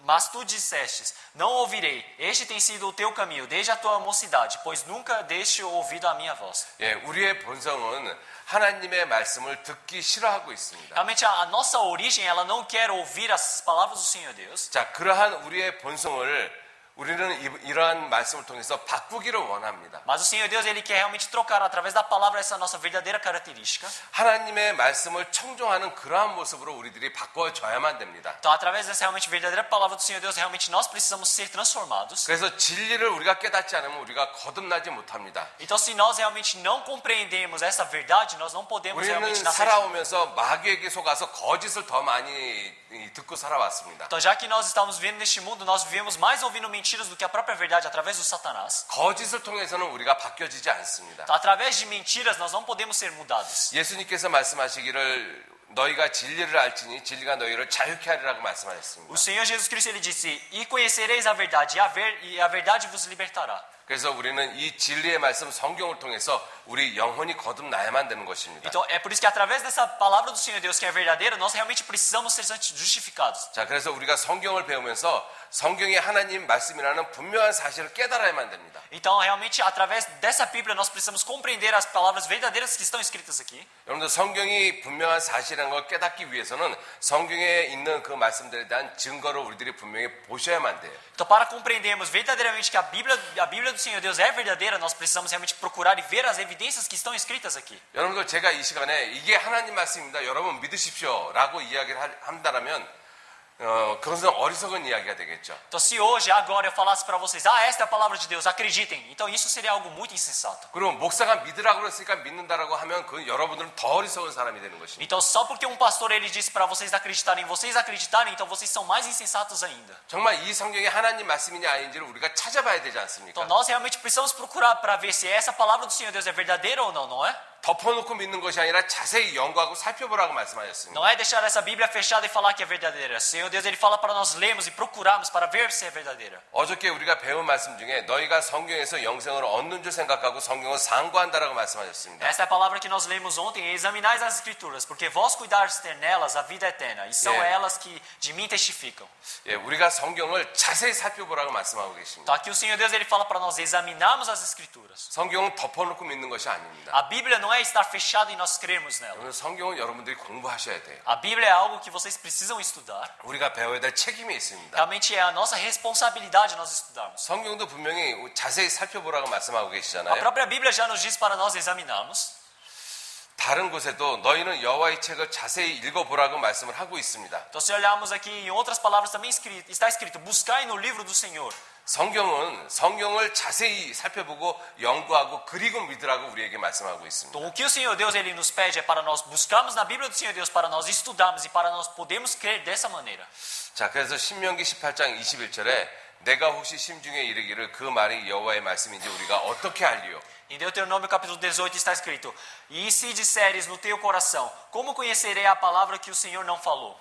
mas tu dissestes, não ouvirei. Este tem sido o teu caminho desde a tua mocidade, pois nunca deste ouvido a minha voz. 예, 우리의 본성은 하나님의 말씀을 듣기 싫어하고 있습니다. Realmente a nossa origem, ela não quer ouvir as palavras do Senhor Deus. 자, 그러한 우리의 본성을 우리는 이러한 말씀을 통해서 바꾸기를 원합니다. Mas o Senhor Deus, ele quer realmente trocar através da palavra essa nossa verdadeira característica. 하나님의 말씀을 청종하는 그러한 모습으로 우리들이 바꿔져야만 됩니다. Então, através dessa realmente verdadeira palavra do Senhor Deus, realmente nós precisamos ser transformados. 그래서 진리를 우리가 깨닫지 않으면 우리가 거듭나지 못합니다. Então, se nós realmente não compreendemos essa verdade, nós não podemos 우리는 realmente nascer de novo. 살아오면서 마귀에게 속아서 거짓을 더 많이 듣고 살아왔습니다. Então, já que nós estamos vivendo neste mundo, nós vivemos mais ouvindo mentiras do que a própria verdade através do Satanás. 거짓을 통해서는 우리가 바뀌어지지 않습니다. Então, através de mentiras, nós não podemos ser mudados. 예수님께서 말씀하시기를 너희가 진리를 알지니 진리가 너희를 자유케 하리라고 말씀하셨습니다. O Senhor Jesus Cristo, ele disse, e conhecereis a verdade, e a verdade vos libertará. 그래서 우리는 이 진리의 말씀 성경을 통해서 우리 영혼이 거듭나야만 되는 것입니다. Então, é por isso que através dessa palavra do Senhor Deus, que é verdadeira, nós realmente precisamos ser justificados. 자, 그래서 우리가 성경을 배우면서 성경이 하나님 말씀이라는 분명한 사실을 깨달아야만 됩니다. Então, realmente, através dessa Bíblia, nós precisamos compreender as palavras verdadeiras que estão escritas aqui. 여러분들 성경이 분명한 사실이라는 걸 깨닫기 위해서는 성경에 있는 그 말씀들에 대한 증거를 우리들이 분명히 보셔야만 돼요. Então, para compreendermos verdadeiramente que a Bíblia do Senhor Deus é verdadeira, nós precisamos realmente procurar e ver as evidências que estão escritas aqui. 여러분들 제가 이 시간에 이게 하나님 말씀입니다. 여러분 믿으십시오. 라고 이야기를 한다면 그것은 어리석은 이야기가 되겠죠. Então, se hoje, agora, eu falasse para vocês, esta é a palavra de Deus, acreditem. Então, isso seria algo muito insensato. 그럼 목사가 믿으라고 그랬으니까 믿는다라고 하면 그 여러분들은 더 어리석은 사람이 되는 것입니다. Então, só porque um pastor ele disse para vocês acreditarem, então vocês são mais insensatos ainda. 정말 이 성경이 하나님 말씀이냐 아닌지를 우리가 찾아봐야 되지 않습니까? Então, nós realmente precisamos procurar para ver se essa palavra do Senhor Deus é verdadeira ou não, não é? 덮어놓고 믿는 것이 아니라 자세히 연구하고 살펴보라고 말씀하셨습니다. Não é deixar essa Bíblia fechada e falar que é verdadeira. Senhor Deus, Ele fala para nós lermos e procurarmos para ver se é verdadeira. 어저께 우리가 배운 말씀 중에 너희가 성경에서 영생을 얻는 줄 생각하고 성경을 상고한다라고 말씀하셨습니다. Esta é a palavra que nós lemos ontem. Examinais as Escrituras, porque vós cuidares ter nelas a vida eterna. E são elas que de mim testificam. 예, 우리가 성경을 자세히 살펴보라고 말씀하고 계십니다. Então aqui o Senhor Deus ele fala para nós examinarmos as Escrituras. 성경은 덮어놓고 믿는 것이 아닙니다. A Bíblia não é estar fechada e nós crermos nela. 여러분, 성경은 여러분들이 공부하셔야 돼요. A Bíblia é algo que vocês precisam estudar. 우리가 배워야 될 책임이 있습니다. Realmente é a nossa responsabilidade nós estudarmos. 성경도 분명히 자세히 살펴보라고 말씀하고 A 계시잖아요. própria Bíblia já nos diz para nós examinarmos. 다른 곳에도 너희는 여호와의 책을 자세히 읽어보라고 말씀을 하고 있습니다. Então se olharmos aqui em outras palavras também está escrito: buscai no livro do Senhor. 성경은 성경을 자세히 살펴보고 연구하고 그리고 믿으라고 우리에게 말씀하고 있습니다. Então o que o Senhor Deus ele nos pede é para nós buscarmos na Bíblia do Senhor Deus para nós estudarmos e para nós podermos crer dessa maneira. 자, 그래서 신명기 18장 21절에 내가 혹시 심중에 이르기를 그 말이 여호와의 말씀인지 우리가 어떻게 알리요? Em Deuteronômio capítulo 18 está escrito: E se disseres no teu coração, como conhecerei a palavra que o Senhor não falou?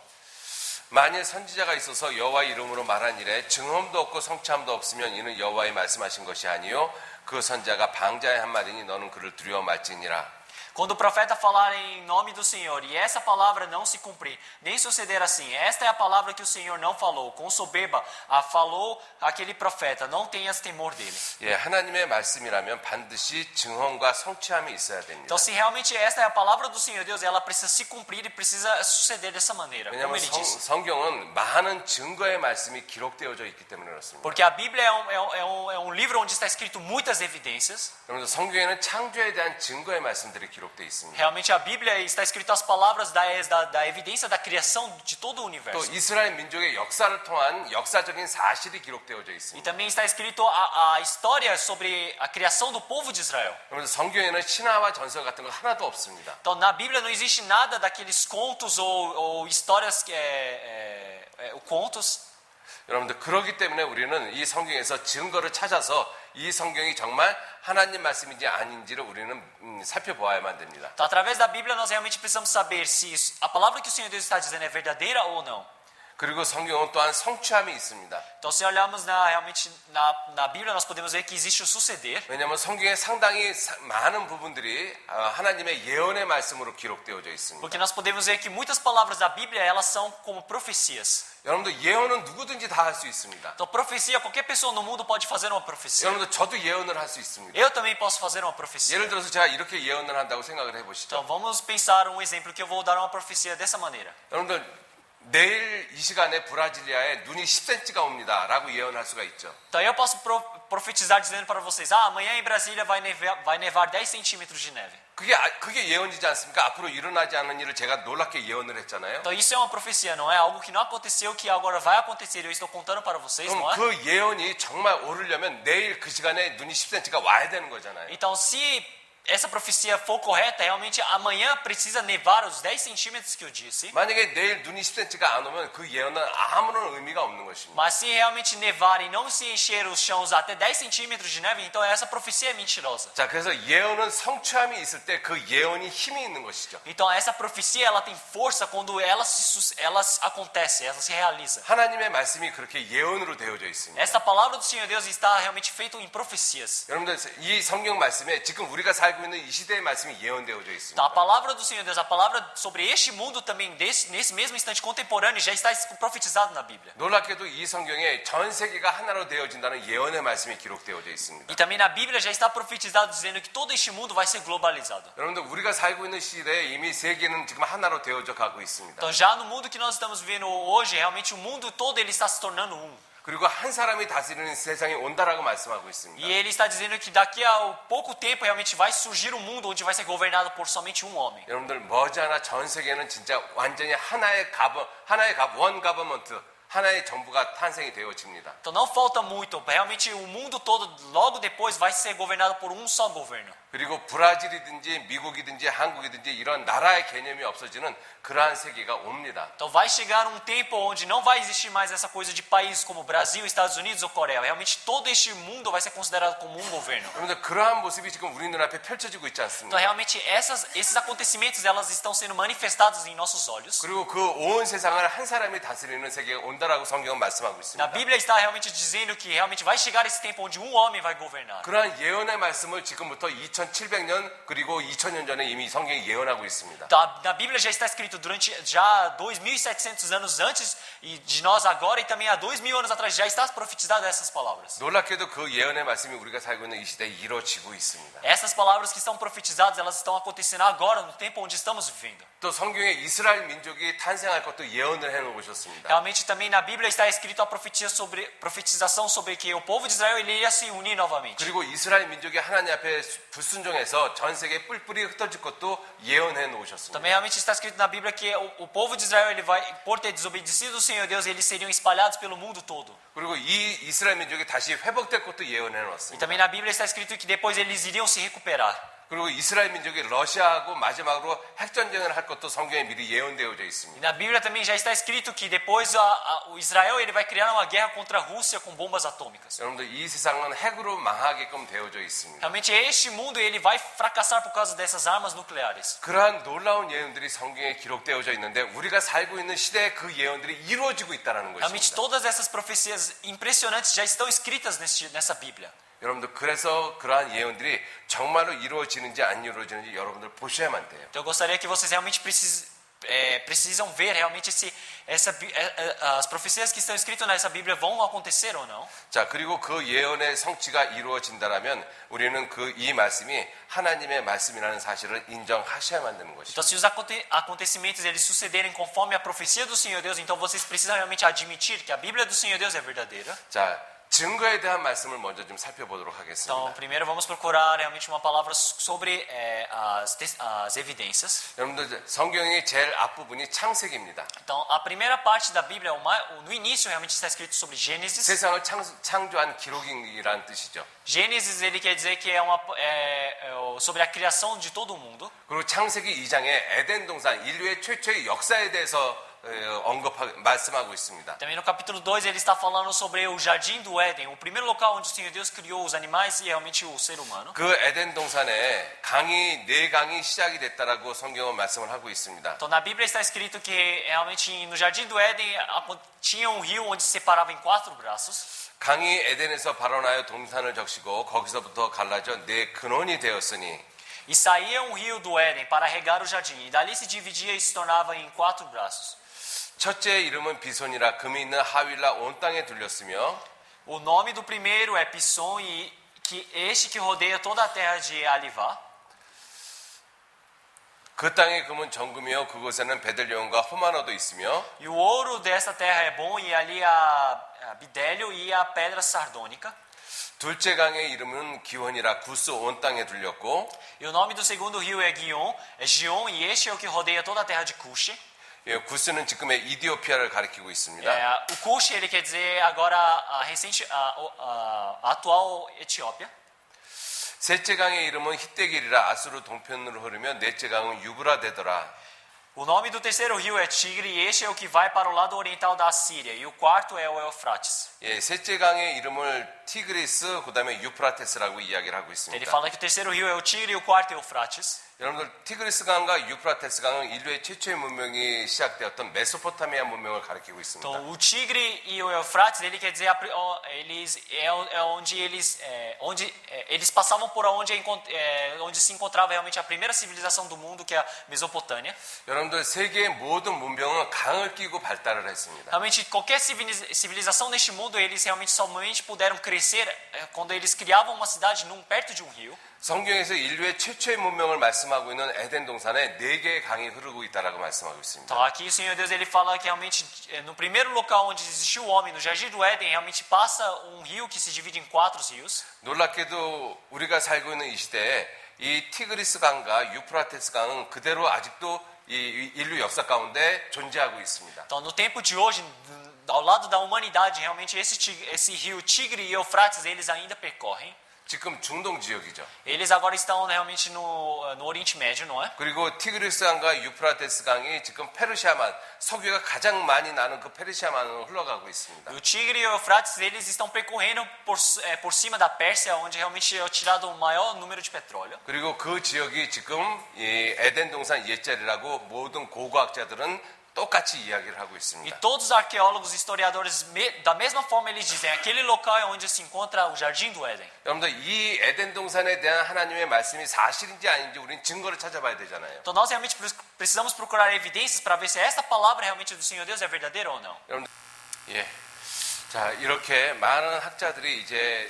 만일 선지자가 있어서 여호와의 이름으로 말한 일에 증언도 없고 성취함도 없으면 이는 여호와의 말씀하신 것이 아니요 그 선지자가 방자의 한 말이니 너는 그를 두려워 말지니라. Quando o profeta falar em nome do Senhor e essa palavra não se cumprir, nem suceder assim, esta é a palavra que o Senhor não falou, com soberba falou aquele profeta, não tenhas temor dele. 예, 하나님의 말씀이라면 반드시 증언과 성취함이 있어야 됩니다. Então, se realmente esta é a palavra do Senhor Deus, ela precisa se cumprir e precisa suceder dessa maneira, como 왜냐하면 ele disse. 성경은 많은 증거의 말씀이 기록되어져 있기 때문에 그렇습니다. Porque a Bíblia é um livro onde está escrito muitas evidências. 그러면서 성경에는 창조에 대한 증거의 말씀들이 기록되어 있습니다. Realmente a Bíblia está escrito as palavras da evidência da criação de todo o 또 universo. 이스라엘 민족의 역사를 통한 역사적인 사실이 기록되어져 E 있습니다. também está escrito a história sobre a criação do povo de Israel. 그러면서 성경에는 신화와 전설 같은 거 하나도 없습니다. Então na Bíblia não existe nada daqueles contos ou histórias contos. 여러분들 그렇기 때문에 우리는 이 성경에서 증거를 찾아서 이 성경이 정말 하나님 말씀인지 아닌지를 우리는 살펴보아야만 됩니다. Então através da Bíblia nós realmente precisamos saber se a palavra que o Senhor Deus está dizendo é verdadeira ou não. 그리고 성경은 또한 성취함이 있습니다. Então se olharmos realmente na Bíblia nós podemos ver que existe o suceder. 왜냐하면 성경에 상당히 많은 부분들이 하나님의 예언의 말씀으로 기록되어져 있습니다. Porque nós podemos ver que muitas palavras da Bíblia elas são como profecias. 여러분들 예언은 누구든지 다 할 수 있습니다. Então profecia, qualquer pessoa no mundo pode fazer uma profecia. 여러분들 저도 예언을 할 수 있습니다. Eu também posso fazer uma profecia. 예를 들어서 제가 이렇게 예언을 한다고 생각을 해보시죠. Então vamos pensar um exemplo que eu vou dar uma profecia dessa maneira. 여러분들 내일 이 시간에 브라질리아에 눈이 10cm가 옵니다 라고 예언할 수가 있죠. Então eu posso profetizar dizendo para vocês: amanhã em Brasília vai nevar 10 centímetros de neve. 그게 예언이지 않습니까? 앞으로 일어나지 않은 일을 제가 놀랍게 예언을 했잖아요. Então isso é uma profecia, não é algo que não aconteceu que agora vai acontecer. Eu estou contando para vocês, não 그럼 é? 그 예언이 정말 오르려면 내일 그 시간에 눈이 10cm가 와야 되는 거잖아요. Então se essa profecia for correta, realmente amanhã precisa nevar os 10 centímetros que eu disse. 만약에 내일 눈이 10cm가 안 오면 그 예언은 아무런 의미가 없는 것입니다. Mas se realmente nevar e não se encher os chãos até 10 centímetros de neve, então essa profecia é mentirosa. 자, 그래서 예언은 성취함이 있을 때 그 예언이 힘이 있는 것이죠. Então essa profecia ela tem força quando ela acontece, ela se realiza. 하나님의 말씀이 그렇게 예언으로 되어져 있습니다. Essa palavra do Senhor Deus está realmente feita em profecias. 여러분들 이 성경 말씀에 지금 우리가 살고 있는 이 시대의 말씀이 예언되어져 있습니다. Então a palavra do Senhor Deus, a palavra sobre este mundo também, nesse mesmo instante contemporâneo, já está profetizado na Bíblia. 놀랍게도 이 성경에 전 세계가 하나로 되어진다는 예언의 말씀이 기록되어져 있습니다. E também na Bíblia já está profetizado dizendo que todo este mundo vai ser globalizado. 여러분들 우리가 살고 있는 시대에 이미 세계는 지금 하나로 되어져 가고 있습니다. Então já no mundo que nós estamos vivendo hoje, realmente o mundo todo ele está se tornando um. 그리고 한 사람이 다스리는 세상이 온다라고 말씀하고 있습니다. E ele está dizendo que daqui a pouco tempo realmente vai surgir um mundo onde vai ser governado por somente um homem. 여러분들 머지않아 전 세계는 진짜 완전히 하나의 원 가버먼트 하나의 정부가 탄생이 되어집니다. Então não falta muito, realmente o mundo todo logo depois vai ser governado por um só governo. 그리고 브라질이든지 미국이든지 한국이든지 이런 나라의 개념이 없어지는 그러한 세계가 옵니다. Então vai chegar um tempo onde não vai existir mais essa coisa de países como Brasil, Estados Unidos ou Coreia. Realmente todo este mundo vai ser considerado como um governo. 여러분들 그러한 모습이 지금 우리 눈앞에 펼쳐지고 있지 Então 않습니까? realmente esses acontecimentos elas estão sendo manifestados em nossos olhos. 그리고 그 온 세상을 한 사람이 다스리는 세계가 온다라고 성경은 말씀하고 Na 있습니다. Bíblia está realmente dizendo que realmente vai chegar esse tempo onde um homem vai governar. 그러한 예언의 말씀을 지금부터 2700년 그리고 2000년 전에 이미 성경이 예언하고 있습니다. Na Bíblia já está escrito durante já 2.700 anos antes e de nós agora e também há 2.000 anos atrás já está profetizado essas palavras. 놀랍게도 그 예언의 말씀이 우리가 살고 있는 이 시대에 이루어지고 있습니다. Essas palavras que estão profetizadas, elas estão acontecendo agora no tempo onde estamos vivendo. 또 성경에 이스라엘 민족이 탄생할 것도 예언을 해놓으셨습니다. Realmente também na Bíblia está escrito a profetização sobre que o povo de Israel ele iria se unir novamente. 그리고 이스라엘 민족이 하나님 앞에 불순종해서 전 세계에 뿔뿔이 흩어질 것도 예언해 놓으셨습니다. Também realmente está escrito na Bíblia que o povo de Israel ele vai por ter desobedecido o Senhor Deus, eles seriam espalhados pelo mundo todo. 그리고 이 이스라엘 민족이 다시 회복될 것도 예언해 E 놓았습니다. também na Bíblia está escrito que depois eles iriam se recuperar. 그리고 이스라엘 민족이 러시아하고 마지막으로 핵전쟁을 할 것도 성경에 미리 예언되어져 E 있습니다. na Bíblia também já está escrito que depois o Israel ele vai criar uma guerra contra a Rússia com bombas atômicas. 여러분들 이 세상은 핵으로 망하게끔 되어져 있습니다. Realmente este mundo ele vai fracassar por causa dessas armas nucleares. 그러한 놀라운 예언들이 성경에 기록되어져 있는데 우리가 살고 있는 시대에 그 예언들이 이루어지고 있다는 Realmente 것입니다. todas essas profecias impressionantes já estão escritas nessa Bíblia. 여러분들 그래서 그러한 예언들이 정말로 이루어지는지 안 이루어지는지 여러분들 보셔야만 돼요. Então eu gostaria que vocês realmente precisam ver realmente se as profecias que estão escritas nessa Bíblia vão acontecer ou não. 자, 그리고 그 예언의 성취가 이루어진다라면 우리는 그 이 말씀이 하나님의 말씀이라는 사실을 인정하셔야만 되는 Então 것입니다. se os acontecimentos eles sucederem conforme a profecia do Senhor Deus, então vocês precisam realmente admitir que a Bíblia do Senhor Deus é verdadeira. 자, 증거에 대한 말씀을 먼저 좀 살펴보도록 Então, 하겠습니다. primeiro vamos procurar realmente uma palavra sobre as evidências. 여러분들 성경의 제일 앞부분이 창세기입니다. Então, a primeira parte da Bíblia, no início realmente está escrito sobre Gênesis. 세상을 창조한 기록이라는 뜻이죠. Gênesis ele quer dizer que sobre a criação de todo o mundo. 그리고 창세기 2장에 에덴 동산 인류의 최초의 역사에 대해서 말씀하고 있습니다. Também no capítulo 2 ele está falando sobre o jardim do Éden, o primeiro local onde o Senhor Deus criou os animais e realmente o ser humano. 그 에덴 동산에 네 강이 시작이 됐다라고 성경은 말씀을 하고 있습니다. Então na Bíblia está escrito que realmente no jardim do Éden tinha um rio onde se separava em 4 braços. 강이 에덴에서 발원하여 동산을 적시고 거기서부터 갈라져 네 근원이 되었으니 E saía um rio do Éden para regar o jardim, e dali se dividia e se tornava em 4 braços. 첫째 이름은 비손이라 금이 있는 하윌라 온 땅에 둘렸으며 O nome do primeiro é Pisson, e que rodeia toda a terra de Alivá. 그 땅의 금은 정금이요 그곳에는 베들레온과 호마노도 있으며 E o ouro desta terra é bom, e ali há bidélio e a pedra sardônica. 둘째 강의 이름은 기혼이라 구스 온 땅에 둘렸고 E o nome do segundo rio é Gion, e este é o que rodeia toda a terra de Cush. 예, 구스는 지금의 이디오피아를 가리키고 있습니다. O Cush ele quer dizer agora a atual Etiópia. 셋째 강의 이름은 히데길이라 아수르 동편으로 흐르며 넷째 강은 유브라 되더라. O nome do terceiro rio é Tigre, e este é o que vai para o lado oriental da Síria, e o quarto é o Eufrates. 예, 셋째 강의 이름을 티그리스 그다음에 유프라테스라고 이야기를 하고 Ele 있습니다. fala que o terceiro rio é o Tigre e o quarto é o Eufrates. 여러분들 티그리스 강과 유프라테스 강은 인류의 최초의 문명이 시작되었던 메소포타미아 문명을 가리키고 있습니다. Então, o Tigre e o Eufrates, ele quer dizer onde eles passavam por onde se encontrava realmente a primeira civilização do mundo, que é a Mesopotâmia. 여러분들 세계의 모든 문명은 강을 끼고 발달을 했습니다. Realmente qualquer civilização neste mundo, eles realmente somente puderam crescer quando eles criavam uma cidade perto de um rio. 성경에서 인류의 최초의 문명을 말씀하고 있는 에덴 동산에 4개의 강이 흐르고 있다라고 말씀하고 있습니다. Então, aqui o Senhor Deus ele fala que realmente no primeiro local onde existiu o homem, no jardim do Éden, realmente passa um rio que se divide em 4 rios. 놀랍게도 우리가 살고 있는 이 시대에 이 티그리스 강과 유프라테스 강은 그대로 아직도 이 인류 역사 가운데 존재하고 있습니다. Então, no tempo de hoje, ao lado da humanidade, realmente esse rio Tigre e Eufrates, eles ainda percorrem. 지금 중동 지역이죠. Eles agora estão realmente no Oriente Médio, não é? 그리고 티그리스 강과 유프라테스 강이 지금 페르시아만, 석유가 가장 많이 나는 그 페르시아만으로 흘러가고 있습니다. E o Tigre e o Eufrates, eles estão percorrendo por cima da Pérsia, onde realmente é tirado o maior número de petróleo. 그리고 그 지역이 지금 이 에덴 동산 옛자리라고 모든 고고학자들은 똑같이 이야기를 하고 E 있습니다. todos os arqueólogos e historiadores, da mesma forma, eles dizem, aquele local é onde se encontra o Jardim do Éden. 여러분들 이 에덴 동산에 대한 하나님의 말씀이 사실인지 아닌지 우리는 증거를 찾아봐야 되잖아요. Então nós realmente precisamos procurar evidências para ver se esta palavra realmente do Senhor Deus é verdadeira ou não. 여러분들, 예. 자, 이렇게 많은 학자들이 이제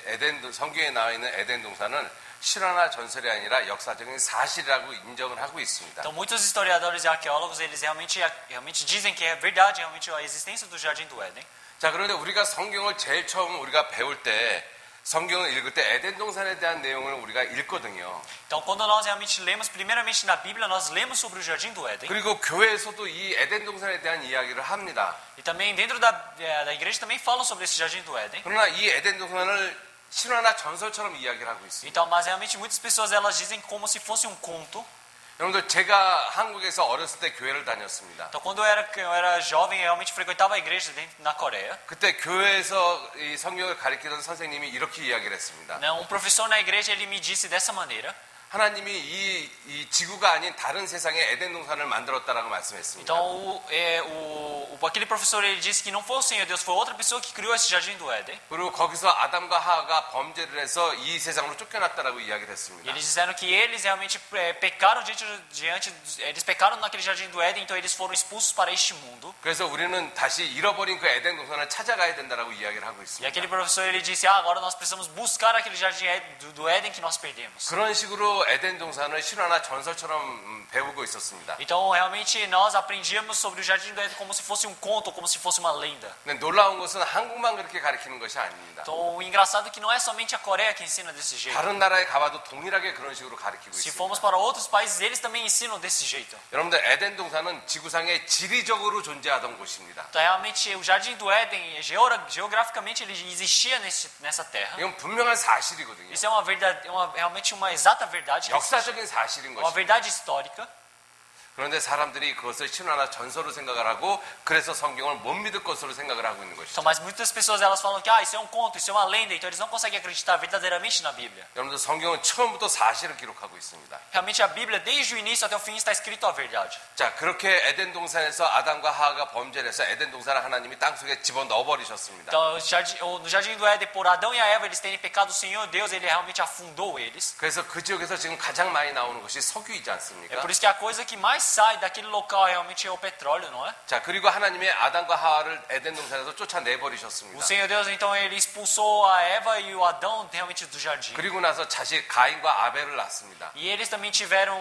성경에 나와 있는 에덴 동산을 실화나 전설이 아니라 역사적인 사실이라고 인정을 하고 있습니다. Então muitos historiadores e arqueólogos, eles realmente dizem que é verdade realmente a existência do Jardim do Éden. 자, 그런데 우리가 성경을 제일 처음 우리가 배울 때 성경을 읽을 때 에덴 동산에 대한 내용을 우리가 읽거든요. Então quando nós realmente lemos, primeiramente na Bíblia, nós lemos sobre o Jardim do Éden. 그리고 교회에서도 이 에덴 동산에 대한 이야기를 합니다. E também dentro da igreja também falam sobre esse Jardim do Éden. 그러나 이 에덴 동산을 신화나 전설처럼 이야기를 하고 있습니다. Então, mas realmente muitas pessoas elas dizem como se fosse um conto. 여러분들 제가 한국에서 어렸을 때 교회를 다녔습니다. Então quando eu era jovem, eu realmente frequentava a igreja na Coreia. 그때 교회에서 이 성경을 가르치던 선생님이 이렇게 이야기를 했습니다. Um professor na igreja ele me disse dessa maneira. 하나님이 이 지구가 아닌 다른 세상에 에덴 동산을 만들었다라고 말씀했습니다. Então aquele professor ele disse que não foi o Senhor Deus, foi outra pessoa que criou esse Jardim do Éden. 그리고 거기서 아담과 하와가 범죄를 해서 이 세상으로 쫓겨났다라고 이야기를 E 했습니다. eles disseram que eles realmente pecaram eles pecaram naquele Jardim do Éden, então eles foram expulsos para este mundo. 그래서 우리는 다시 잃어버린 그 에덴 동산을 찾아가야 된다라고 이야기를 하고 E 있습니다. aquele professor ele disse: agora nós precisamos buscar aquele Jardim do Éden que nós perdemos. 그런 식으로 에덴 동산을 신화나 전설처럼 배우고 있었습니다. Então realmente nós aprendíamos sobre o Jardim do Éden como se fosse um conto, como se fosse uma lenda. 근데 놀라운 것은 한국만 그렇게 가르치는 것이 아닙니다. Então o engraçado é que não é somente a Coreia que ensina desse jeito. 다른 나라에 가봐도 동일하게 그런 식으로 가르치고 Se 있습니다. formos para outros países, eles também ensinam desse jeito. 여러분들 에덴 동산은 지구상에 지리적으로 존재하던 곳입니다. Então realmente o Jardim do Éden, geograficamente ele existia nessa terra. 이건 분명한 사실이거든요. Isso é uma verdade, realmente uma exata verdade. 역사적인 사실인 Uma 것입니다. verdade histórica. 그런데 사람들이 그것을 신화나 전설로 생각을 하고 그래서 성경을 못 믿을 것으로 생각을 하고 있는 것이죠. Então, mas muitas pessoas elas falam que isso é um conto, isso é uma lenda, então eles não conseguem acreditar verdadeiramente na Bíblia. 여러분들 성경은 처음부터 사실을 기록하고 있습니다. Realmente a Bíblia, desde o início até o fim, está escrito a verdade. 자, 그렇게 에덴 동산에서 아담과 하와가 범죄를 해서 에덴 동산을 하나님이 땅속에 집어넣어 버리셨습니다. Então, no Jardim do Éden, por Adão e a Eva, eles terem pecado, o Senhor Deus, ele realmente afundou eles. 그래서 그 지역에서 지금 가장 많이 나오는 것이 석유이지 É 않습니까? por isso que a coisa que mais sai daquele local realmente é o petróleo, não é? 자, 그리고 하나님이 아담과 하와를 에덴 동산에서 쫓아내 O 버리셨습니다. Senhor Deus, então, ele expulsou a Eva e o Adão realmente do jardim. 그리고 나서 자식 가인과 아벨을 낳습니다. E eles também tiveram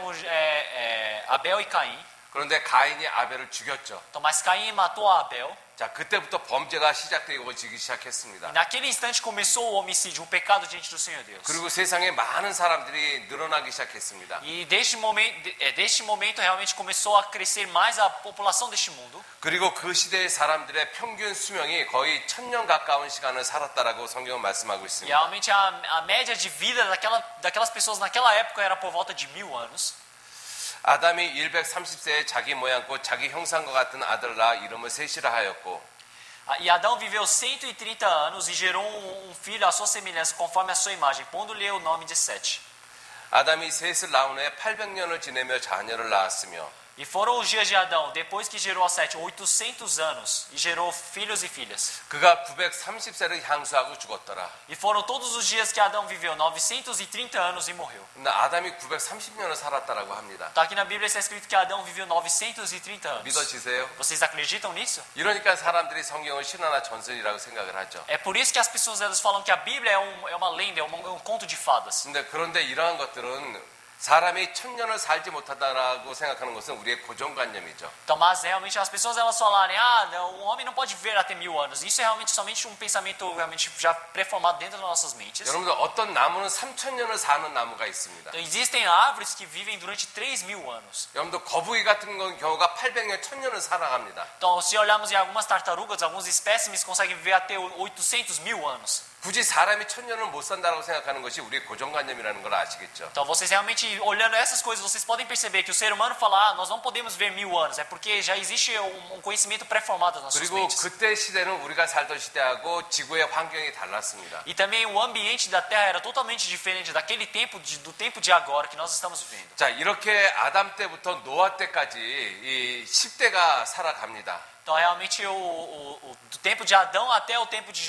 Abel e Caim. 그런데 가인이 아벨을 죽였죠. Então, mas Caim matou a Abel. 자, 그때부터 범죄가 시작되기 시작했습니다. E naquele instante começou o homicídio, o pecado diante do Senhor Deus. 그리고 세상에 많은 사람들이 늘어나기 시작했습니다. E deste momento realmente começou a crescer mais a população deste mundo. 그리고 그 시대의 사람들의 평균 수명이 거의 1000년 가까운 시간을 살았다라고 성경은 말씀하고 E 있습니다. realmente a média de vida daquelas pessoas naquela época era por volta de 1000 anos. 아담이 130세에 자기 모양과 자기 형상과 같은 아들을 낳아 이름을 셋이라 하였고 E Adão viveu 130 anos e gerou um filho à sua semelhança, conforme a sua imagem, pondo-lhe o nome de Sete. 아담이 셋을 낳은 후에 800년을 지내며 자녀를 낳았으며 E foram os dias de Adão, depois que gerou a Sete, 800 anos, e gerou filhos e filhas. 그가 930세를 향수하고 죽었더라. E foram todos os dias que Adão viveu, 930 anos e morreu. 근데 아담이 930년을 살았다라고 합니다. Está aqui na Bíblia está escrito que Adão viveu 930 anos. 믿어지세요? Vocês acreditam nisso? 이러니까 사람들이 성경을 신화나 전설이라고 생각을 하죠. É por isso que as pessoas elas falam que a Bíblia é uma lenda, é um conto de fadas. 그런데 이러한 것들은 사람이 천년을 살지 못하다라고 생각하는 것은 우리의 고정관념이죠. Então, mas realmente as pessoas elas falarem, o homem não pode viver até 1000 anos. Isso é realmente somente um pensamento realmente já pré-formado dentro das nossas mentes. 여러분들 어떤 나무는 3000년을 사는 나무가 있습니다. Então, existem árvores que vivem durante 3000 anos. 여러분들 거북이 같은 경우가 800년, 1000년을 살아갑니다. Então, se olharmos em algumas tartarugas, alguns espécimes conseguem viver até 800 mil anos. 굳이 사람이 1000년을 못 산다고 생각하는 것이 우리의 고정관념이라는 걸 아시겠죠? Então, vocês realmente, olhando essas coisas, vocês podem perceber que o ser humano fala, nós não podemos ver 1000 anos. É porque já existe um conhecimento pré-formado nas nossas 그리고 mentes. 그때 시대는 우리가 살던 시대하고 지구의 환경이 달랐습니다. E também o ambiente da Terra era totalmente diferente daquele tempo, do tempo de agora que nós estamos vivendo. 자, 이렇게 아담 때부터 노아 때까지 이 10대가 살아갑니다. Então, realmente, do tempo de Adão até o tempo de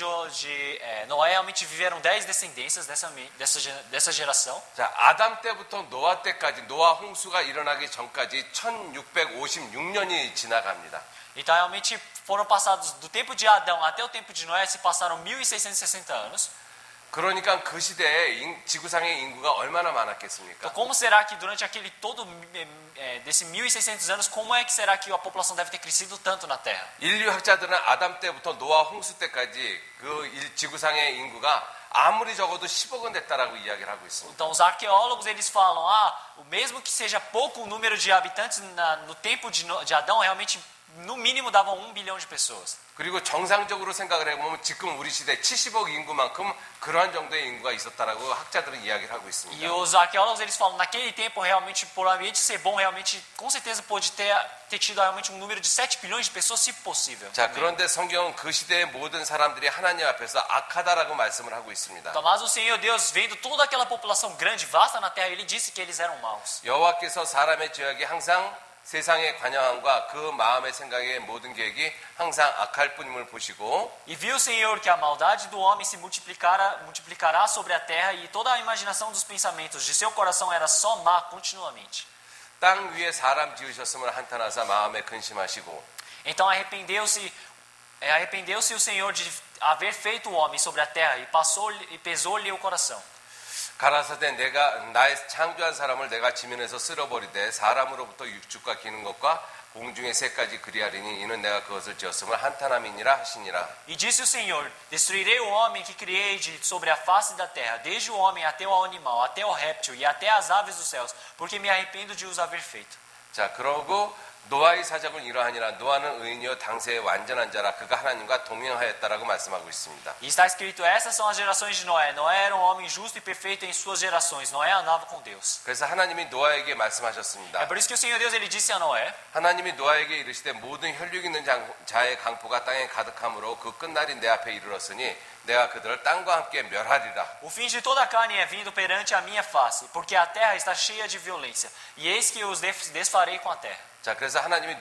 Noé, realmente viveram 10 descendências dessa geração. 자, 아담 때부터 노아 때까지, 노아 홍수가 일어나기 전까지 1656년이 지나갑니다. Então, realmente, foram passados do tempo de Adão até o tempo de Noé, se passaram 1660 anos. 그러니까 그 시대에 지구상의 인구가 얼마나 많았겠습니까? Então, como será que durante aquele todo desse 1600 anos, como é que será que a população deve ter crescido tanto na Terra? 인류학자들은 아담 때부터 노아 홍수 때까지 그 지구상의 인구가 아무리 적어도 10억은 됐다라고 이야기를 하고 있습니다. Então, os arqueólogos eles falam, mesmo que seja pouco o número de habitantes no tempo de Adão, realmente no mínimo davam 1 bilhão de pessoas. 그리고 정상적으로 생각을 해보면 지금 우리 시대 70억 인구만큼 그러한 정도의 인구가 있었다라고 학자들은 이야기를 하고 있습니다. E os arqueólogos eles falam, naquele tempo realmente, por o ambiente ser bom, realmente com certeza pode ter tido realmente um número de 7 bilhões de pessoas, se possível. 자, 그런데 성경은 그 시대의 모든 사람들이 하나님 앞에서 악하다라고 말씀을 하고 있습니다. Então, mas o Senhor Deus, vendo toda aquela população grande, vasta na terra, ele disse que eles eram maus. 여호와께서 사람의 죄악이 항상 세상의 관여함과 그 마음의 생각의 모든 계획이 항상 악할 뿐임을 보시고 E viu o Senhor que a maldade do homem se multiplicará sobre a terra e toda a imaginação dos pensamentos de seu coração era só má continuamente. 땅 위에 사람 지으셨음을 한탄하사 마음에 근심하시고 Então arrependeu-se o Senhor de haver feito o homem sobre a terra e pesou-lhe o coração. 가라사대 내가 나의 창조한 사람을 내가 지면에서 쓸어버리되 사람으로부터 육축과 기는 것과 공중의 새까지 그리하리니 이는 내가 그것을 지었음을 한탄함이니라 하시니라. E disse o Senhor: Destruirei o homem que criei sobre a face da terra, desde o homem até o animal, até o réptil e até as aves dos céus, porque me arrependo de os haver feito. 자, 그러고 노아의 사적은 이러하니라. 노아는 의인이요 당세의 완전한 자라. 그가 하나님과 동행하였다라고 말씀하고 있습니다. E está escrito: Essas são as gerações de Noé. Noé era um homem justo e perfeito em suas gerações. Noé andava com Deus. 그래서 하나님이 노아에게 말씀하셨습니다. É por isso que o Senhor Deus ele disse a Noé: 하나님이 노아에게 이르시되 모든 혈육 있는 자의 강포가 땅에 가득함으로 그 끝날이 내 앞에 이르렀으니 내가 그들을 땅과 함께 멸하리라. O fim de toda a carne é vindo perante a minha face, porque a terra está cheia de violência. E eis que os desfarei com a terra. 자, 그래서 하나님이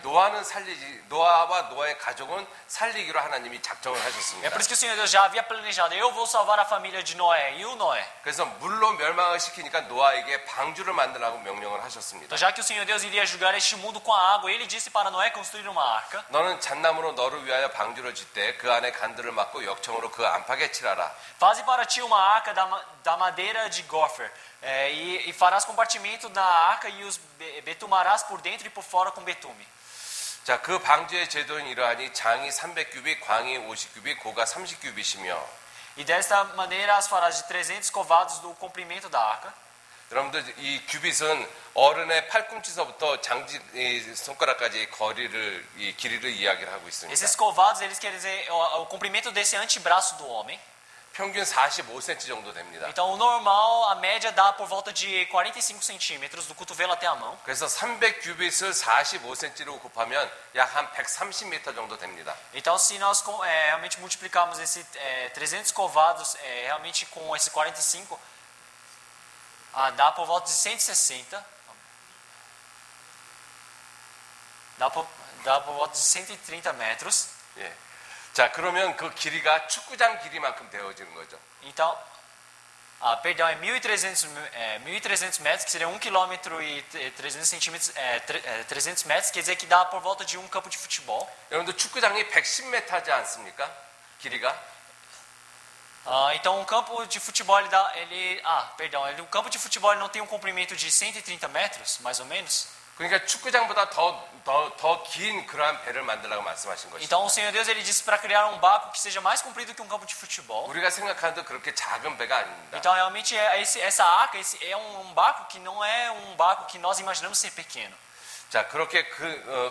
노아와 노아의 가족은 살리기로 하나님이 작정을 É 하셨습니다. por isso que o Senhor Deus já havia planejado: eu vou salvar a família de Noé e o Noé. 그래서 물로 멸망을 시키니까 노아에게 방주를 만들라고 명령을 하셨습니다. Então, já que o Senhor Deus iria julgar este mundo com a água, ele disse para Noé construir uma arca. 너는 잣나무로 너를 위하여 방주를 짓되 그 안에 간들을 막고 역청으로 그 안팎에 칠하라. Faze para ti uma arca da madeira de gopher, e farás compartimento na arca e os betumarás por dentro e por fora com betume. 자, 그 방주의 제도는 이러하니 장이 300규빗, 광이 50규빗, 고가 30규빗이며 E desta maneira as farás de 300 covados do comprimento da arca. 여러분들 이 규빗은 어른의 팔꿈치서부터 장지 손가락까지 거리를 이 길이를 이야기를 하고 있습니다. Esses covados eles querem dizer o comprimento desse antebraço do homem. 평균 45cm 정도 됩니다. Então o normal, a média dá por volta de 45 centímetros do cotovelo até a mão. 그래서 300규빗을 45cm로 곱하면 약 한 130m 정도 됩니다. Então se nós realmente multiplicarmos esse 300 covados realmente com esse 45, dá por volta de 160. Dá por volta de 130 metros. 예. 자, 그러면 그 길이가 축구장 길이만큼 되어지는 거죠. Então, perdão, é 1.300 metros, que seria 1 km e 300 centímetros, 300 metros, quer dizer que dá por volta de um campo de futebol. 여러분들 축구장이 110m지 않습니까? 길이가? Então, um campo de futebol, o campo de futebol ele não tem um comprimento de 130 metros, mais ou menos? 그러니까 축구장보다 더 긴 그러한 배를 만들라고 말씀하신 것이죠. Então, o Senhor Deus ele disse para criar um barco que seja mais comprido que um campo de futebol. 우리가 생각하는 그렇게 작은 배가 아닙니다. Então, realmente, essa arca é um barco que não é um barco que nós imaginamos ser pequeno. 자, 그렇게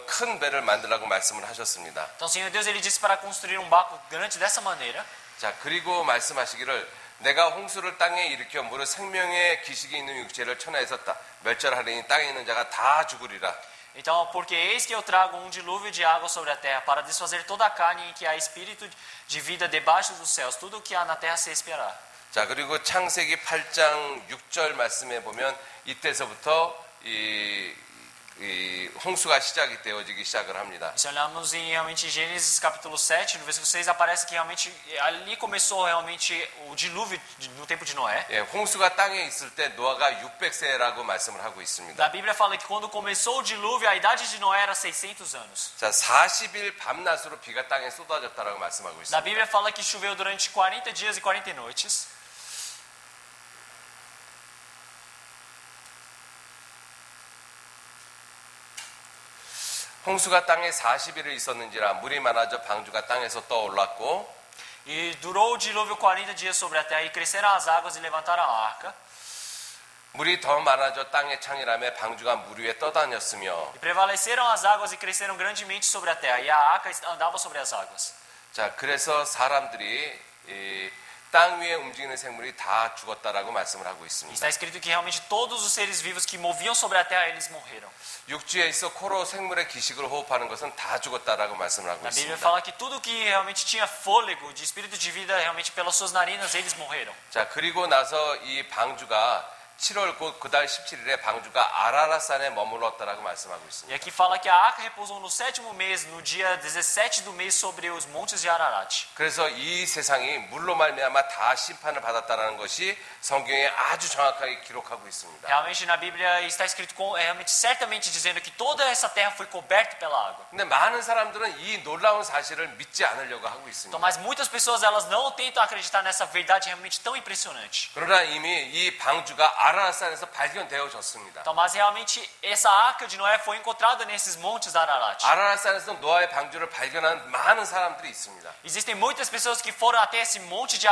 큰 배를 만들라고 말씀을 하셨습니다. Então, o Senhor Deus ele disse para construir um barco grande dessa maneira. 자, 그리고 말씀하시기를 내가 홍수를 땅에 일으켜 무릇 생명의 기식이 있는 육체를 천하에서 멸절하리니 땅에 있는 자가 다 죽으리라. Então, porque eis que eu trago um dilúvio de água sobre a terra para desfazer toda a carne em que há espírito de vida debaixo dos céus, tudo o que há na terra se expiará. 자, 그리고 창세기 8장 6절 말씀에 보면 이때서부터 이 홍수가 시작이 되어지기 시작을 합니다. Se olharmos em realmente Gênesis capítulo 7, no versículo 6 aparece que realmente ali começou realmente o dilúvio no tempo de Noé. 예, 홍수가 땅에 있을 때 노아가 600세라고 말씀을 하고 있습니다. Da Bíblia fala que quando começou o dilúvio, a idade de Noé era 600 anos. 자, 40일 밤낮으로 비가 땅에 쏟아졌다라고 말씀하고 Da 있습니다. Bíblia fala que choveu durante 40 dias e 40 noites. 홍수가 땅에 40일을 있었는지라 물이 많아져 방주가 땅에서 떠올랐고 E durou o dilúvio 40 dias sobre a terra e cresceram as águas e levantaram a arca. 물이 더 많아져 땅의 창이라며 방주가 물 위에 떠다녔으며 E prevaleceram as águas e cresceram grandemente sobre a terra e a arca andava sobre as águas. 자, 그래서 사람들이 땅 위에 움직이는 생물이 다 죽었다라고 말씀을 하고 있습니다. Está escrito que realmente todos os seres vivos que moviam sobre a terra, eles morreram. 육지에 있어 코로 생물의 기식을 호흡하는 것은 다 죽었다라고 말씀을 하고 A Bíblia 있습니다. fala que tudo que realmente tinha fôlego, de espírito de vida, realmente pelas suas narinas, eles morreram. 자, 그리고 나서 이 방주가 7월 곧 그달 17일에 방주가 아라랏산에 머물렀다라고 말씀하고 E 있습니다. aqui fala que a arca repousou no 7º mês, no dia 17 do mês, sobre os montes de Ararat. 그래서 이 세상이 물로 말미암아 다 심판을 받았다라는 것이 성경에 아주 정확하게 기록하고 있습니다. Realmente na Bíblia está escrito realmente certamente dizendo que toda essa terra foi coberta pela água. 근데 많은 사람들은 이 놀라운 사실을 믿지 않으려고 하고 Então, 있습니다. mas muitas pessoas elas não tentam acreditar nessa verdade realmente tão impressionante. 그러나 이미 이 방주가 아라랏산에서 발견되어졌습니다. Então, mas realmente essa arca de Noé foi encontrada nesses montes de Ararat. 아라랏산에서 노아의 방주를 발견한 많은 사람들이 있습니다. Existem muitas pessoas que foram até esse monte de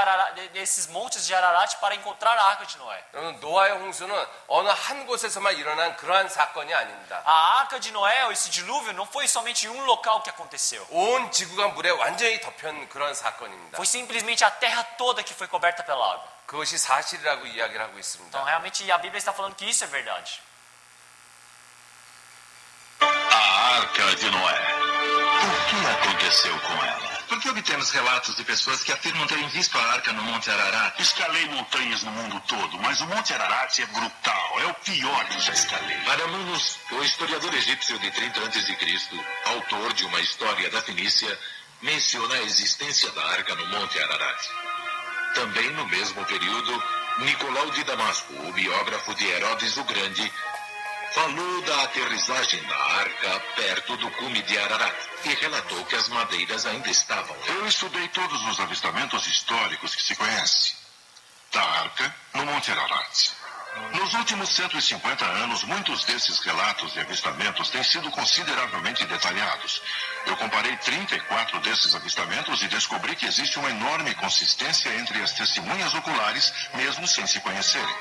esses montes de Ararat para encontrar a arca de Noé. 여러분, 노아의 홍수는 어느 한 곳에서만 일어난 그러한 sacon이 아닙니다. A arca de Noé, esse dilúvio, não foi somente em um local que aconteceu. 온 지구가 물에 완전히 덮인 그런 사건입니다. Foi simplesmente a terra toda que foi coberta pela água. 그것이 사실이라고 이야기를 하고 Então, 있습니다. realmente, a Bíblia está falando que isso é verdade. A Arca de Noé. O que aconteceu com ela? Porque obtemos relatos de pessoas que afirmam terem visto a arca no Monte Ararat. Escalei montanhas no mundo todo, mas o Monte Ararat é brutal. É o pior que já escalei. Maramanus, o historiador egípcio de 30 a.C., autor de uma história da Fenícia, menciona a existência da arca no Monte Ararat. Também no mesmo período, Nicolau de Damasco, o biógrafo de Herodes o Grande, falou da aterrissagem da arca perto do cume de Ararat e relatou que as madeiras ainda estavam lá. Eu estudei todos os avistamentos históricos que se conhece da Arca no Monte Ararat. Nos últimos 150 anos, muitos desses relatos de avistamentos têm sido consideravelmente detalhados. Eu comparei 34 desses avistamentos e descobri que existe uma enorme consistência entre as testemunhas oculares, mesmo sem se conhecerem.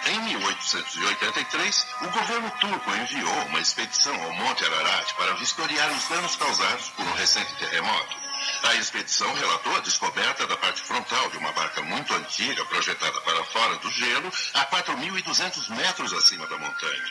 Em 1883, o governo turco enviou uma expedição ao Monte Ararat para vistoriar os danos causados por um recente terremoto. A expedição relatou a descoberta da parte frontal de uma barca muito antiga projetada para fora do gelo a 4.200 metros acima da montanha.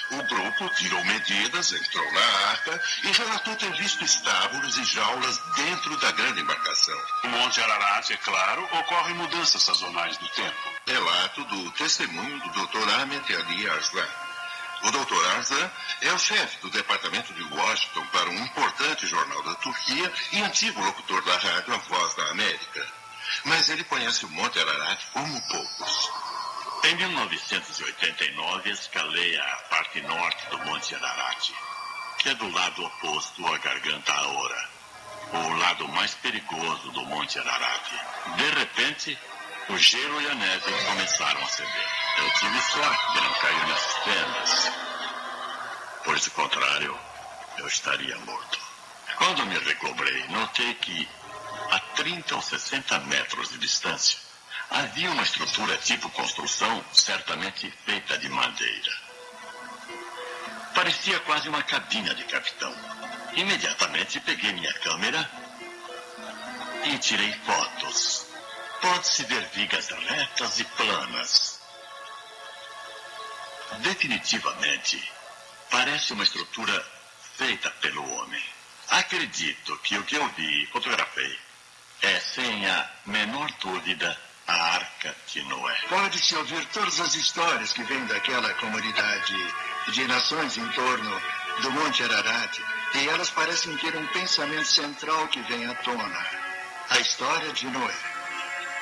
O grupo tirou medidas, entrou na arca e relatou ter visto estábulos e jaulas dentro da grande embarcação. No Monte Ararat, é claro, ocorrem mudanças sazonais do tempo. Relato do testemunho do Dr. Ahmet Ali Arslan. O Dr. Arslan é o chefe do departamento de Washington para um importante jornal da Turquia e antigo locutor da rádio A Voz da América. Mas ele conhece o Monte Ararat como poucos. Em 1989, escalei a parte norte do Monte Ararat, que é do lado oposto à Garganta Aora. o lado mais perigoso do Monte Ararat. De repente, o gelo e a neve começaram a ceder. Eu tive sorte de não cair nas fendas. Por esse contrário, eu estaria morto. Quando me recobrei, notei que a 30 ou 60 metros de distância havia uma estrutura tipo construção certamente feita de madeira. Parecia quase uma cabina de capitão. Imediatamente peguei minha câmera e tirei fotos. Pode-se ver vigas retas e planas. Definitivamente, parece uma estrutura feita pelo homem. Acredito que o que eu vi e fotografei é, sem a menor dúvida, a Arca de Noé. Pode-se ouvir todas as histórias que vêm daquela comunidade de nações em torno do Monte Ararat, e elas parecem ter um pensamento central que vem à tona: a história de Noé.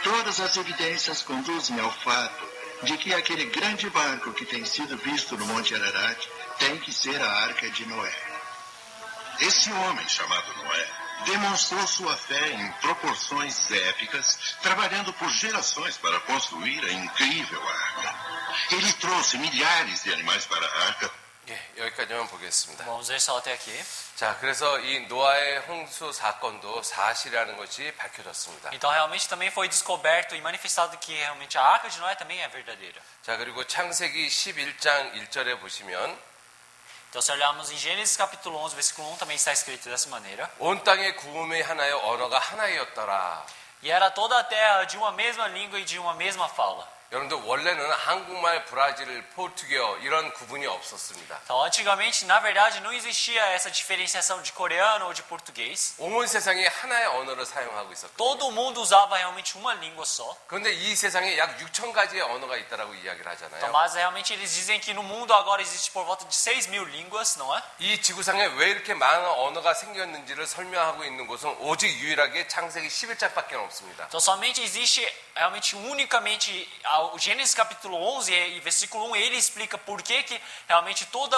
Todas as evidências conduzem ao fato de que aquele grande barco que tem sido visto no Monte Ararat tem que ser a Arca de Noé. Esse homem chamado Noé demonstrou sua fé em proporções épicas, trabalhando por gerações para construir a incrível arca. Ele trouxe milhares de animais para a arca. 예, 여기까지만 보겠습니다. Vamos ver só até aqui. 자, 그래서 이 노아의 홍수 사건도 사실이라는 것이 밝혀졌습니다. Então realmente também foi descoberto e manifestado que realmente a Arca de Noé também é verdadeira. 자, 그리고 창세기 11장 1절에 보시면 Então se olharmos em Gênesis capítulo 11, versículo 1, também está escrito dessa maneira. 온 땅의 구음의 하나여 언어가 하나였더라. E era toda a terra de uma mesma língua e de uma mesma fala. 여러분들 원래는 한국말, 브라질, 포르투기어 이런 구분이 없었습니다. Então antigamente, na verdade, não existia essa diferenciação de coreano ou de português. 온 세상이 하나의 언어를 사용하고 있었고 Todo mundo usava realmente uma língua só. 그런데 이 세상에 약 6천 가지의 언어가 있다라고 이야기를 Então, 하잖아요. mas realmente eles dizem que no mundo agora existe por volta de 6.000 línguas, não é? 이 지구상에 왜 이렇게 많은 언어가 생겼는지를 설명하고 있는 곳은 오직 유일하게 창세기 11장밖에 없습니다. Então somente existe realmente unicamente o Gênesis capítulo 11 e versículo 1, ele explica por que realmente todo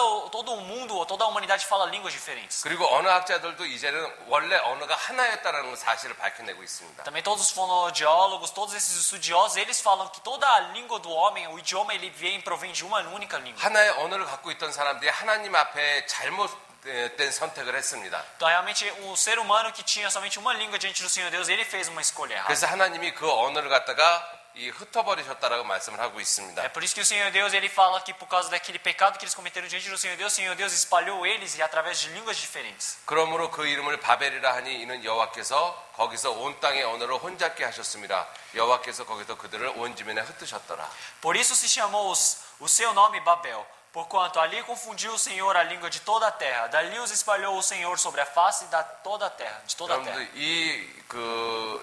o mundo ou toda a humanidade fala línguas diferentes. 그리고 언어학자들도 이제는 원래 언어가 하나였다라는 사실을 밝혀내고 있습니다. Também todos os fonoaudiólogos, todos esses estudiosos, eles falam que toda a língua do homem, o idioma, ele provém de uma única língua. 하나의 언어를 갖고 있던 사람들이 하나님 앞에 잘못된 선택을 했습니다. Então realmente o ser humano que tinha somente uma língua diante do Senhor Deus, ele fez uma escolha errada. 그래서 하나님이 그 언어를 갖다가 흩어버리셨다라고 말씀을 하고 있습니다. É por isso que o Senhor Deus ele fala que por causa daquele pecado que eles cometeram diante do Senhor Deus espalhou eles e através de línguas diferentes. 그러므로 그 이름을 바벨이라 하니 이는 여호와께서 거기서 온 땅의 언어를 혼잡게 하셨습니다. 여호와께서 거기서 그들을 온 지면에 흩으셨더라. Por isso se chamou o seu nome Babel, porquanto ali confundiu o Senhor a língua de toda a terra. Dali os espalhou o Senhor sobre a face de toda a terra. 여러분들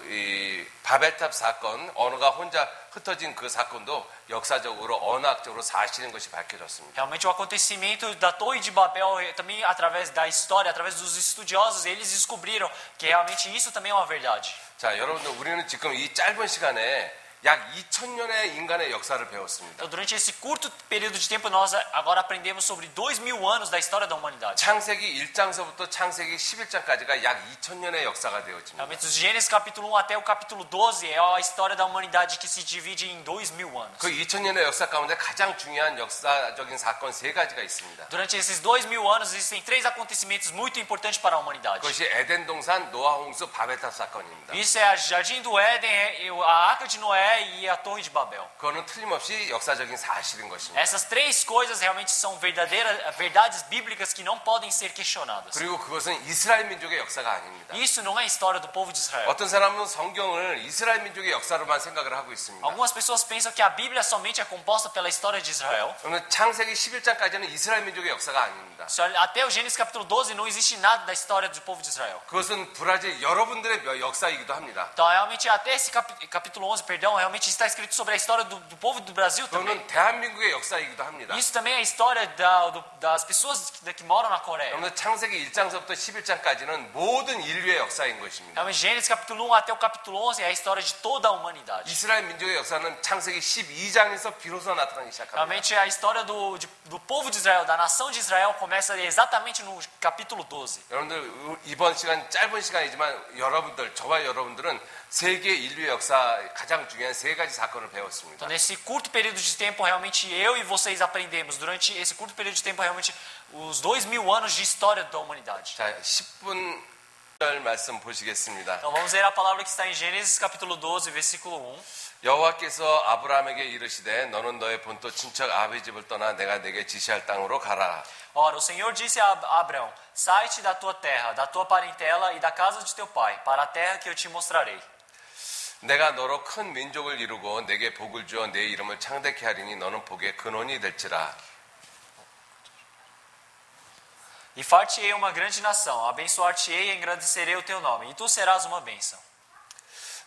이 바벨탑 사건, 언어가 혼자 흩어진 그 사건도 역사적으로 언어학적으로 사실인 것이 밝혀졌습니다. Realmente o acontecimento da Torre de Babel também através da história, através dos estudiosos, eles descobriram que realmente isso também é uma verdade. 자, 여러분들 우리는 지금 이 짧은 시간에 약 2000년의 인간의 역사를 배웠습니다. Então, durante esse curto período de tempo, nós agora aprendemos sobre 2000 anos da história da humanidade. 창세기 1장서부터 창세기 11장까지가 약 2000년의 역사가 되어집니다. Realmente, do Gênesis capítulo 1 até o capítulo 12 é a história da humanidade que se divide em 2000 anos. 그 2000년의 역사 가운데 가장 중요한 역사적인 사건 세 가지가 있습니다. Durante esses 2000 anos, existem três acontecimentos muito importantes para a humanidade. 그것이 에덴 동산, 노아 홍수, 바벨탑 사건입니다. Isso é o Jardim do Éden, a Arca de Noé e a Torre de Babel. 그거는 틀림없이 역사적인 사실인 것입니다. Essas três coisas realmente são verdades bíblicas que não podem ser questionadas. 그리고 그것은 이스라엘 민족의 역사가 아닙니다. Isso não é a história do povo de Israel. 어떤 사람은 성경을 이스라엘 민족의 역사로만 생각을 하고 있습니다. Algumas pessoas pensam que a Bíblia somente é composta pela história de Israel. 그러면 창세기 11장까지는 이스라엘 민족의 역사가 아닙니다. Até o Gênesis capítulo 12 não existe nada da história do povo de Israel. 그것은 브라질 여러분들의 역사이기도 합니다. Então realmente até esse capítulo 11, perdão, Não, realmente está escrito sobre a história do povo do Brasil também. 또는 대한민국의 역사이기도 합니다. Isso também é a história das pessoas que moram na Coreia. 여러분들 창세기 1장서부터 11장까지는 모든 인류의 역사인 것입니다. Realmente, Gênesis capítulo 1 até o capítulo 11 é a história de toda a humanidade. 이스라엘 민족의 역사는 창세기 12장에서 비로소 나타나기 시작합니다. Realmente, a história do povo de Israel, da nação de Israel, começa exatamente no capítulo 12. 여러분들 이번 시간 짧은 시간이지만 여러분들 저와 여러분들은 세계 인류의 역사 가장 중요한 세 가지 사건을 배웠습니다. Então, nesse curto período de tempo, realmente eu e vocês aprendemos, durante esse curto período de tempo, realmente os 2000 anos de história da humanidade. 자, 10분 말씀 보시겠습니다. Então vamos ver a palavra que está em Gênesis capítulo 12, versículo 1. 여호와께서 아브라함에게 이르시되 너는 너의 본토 친척 아비 집을 떠나 내가 내게 지시할 땅으로 가라. Ora, o Senhor disse a Abraão: Sai-te da tua terra, da tua parentela e da casa de teu pai, para a terra que eu te mostrarei. 내가 너로 큰 민족을 이루고 내게 복을 주어 내 이름을 창대케 하리니 너는 복의 근원이 될지라. E far-te-ei uma grande nação, abençoar-te-ei e engrandecerei o teu nome, e tu serás uma bênção.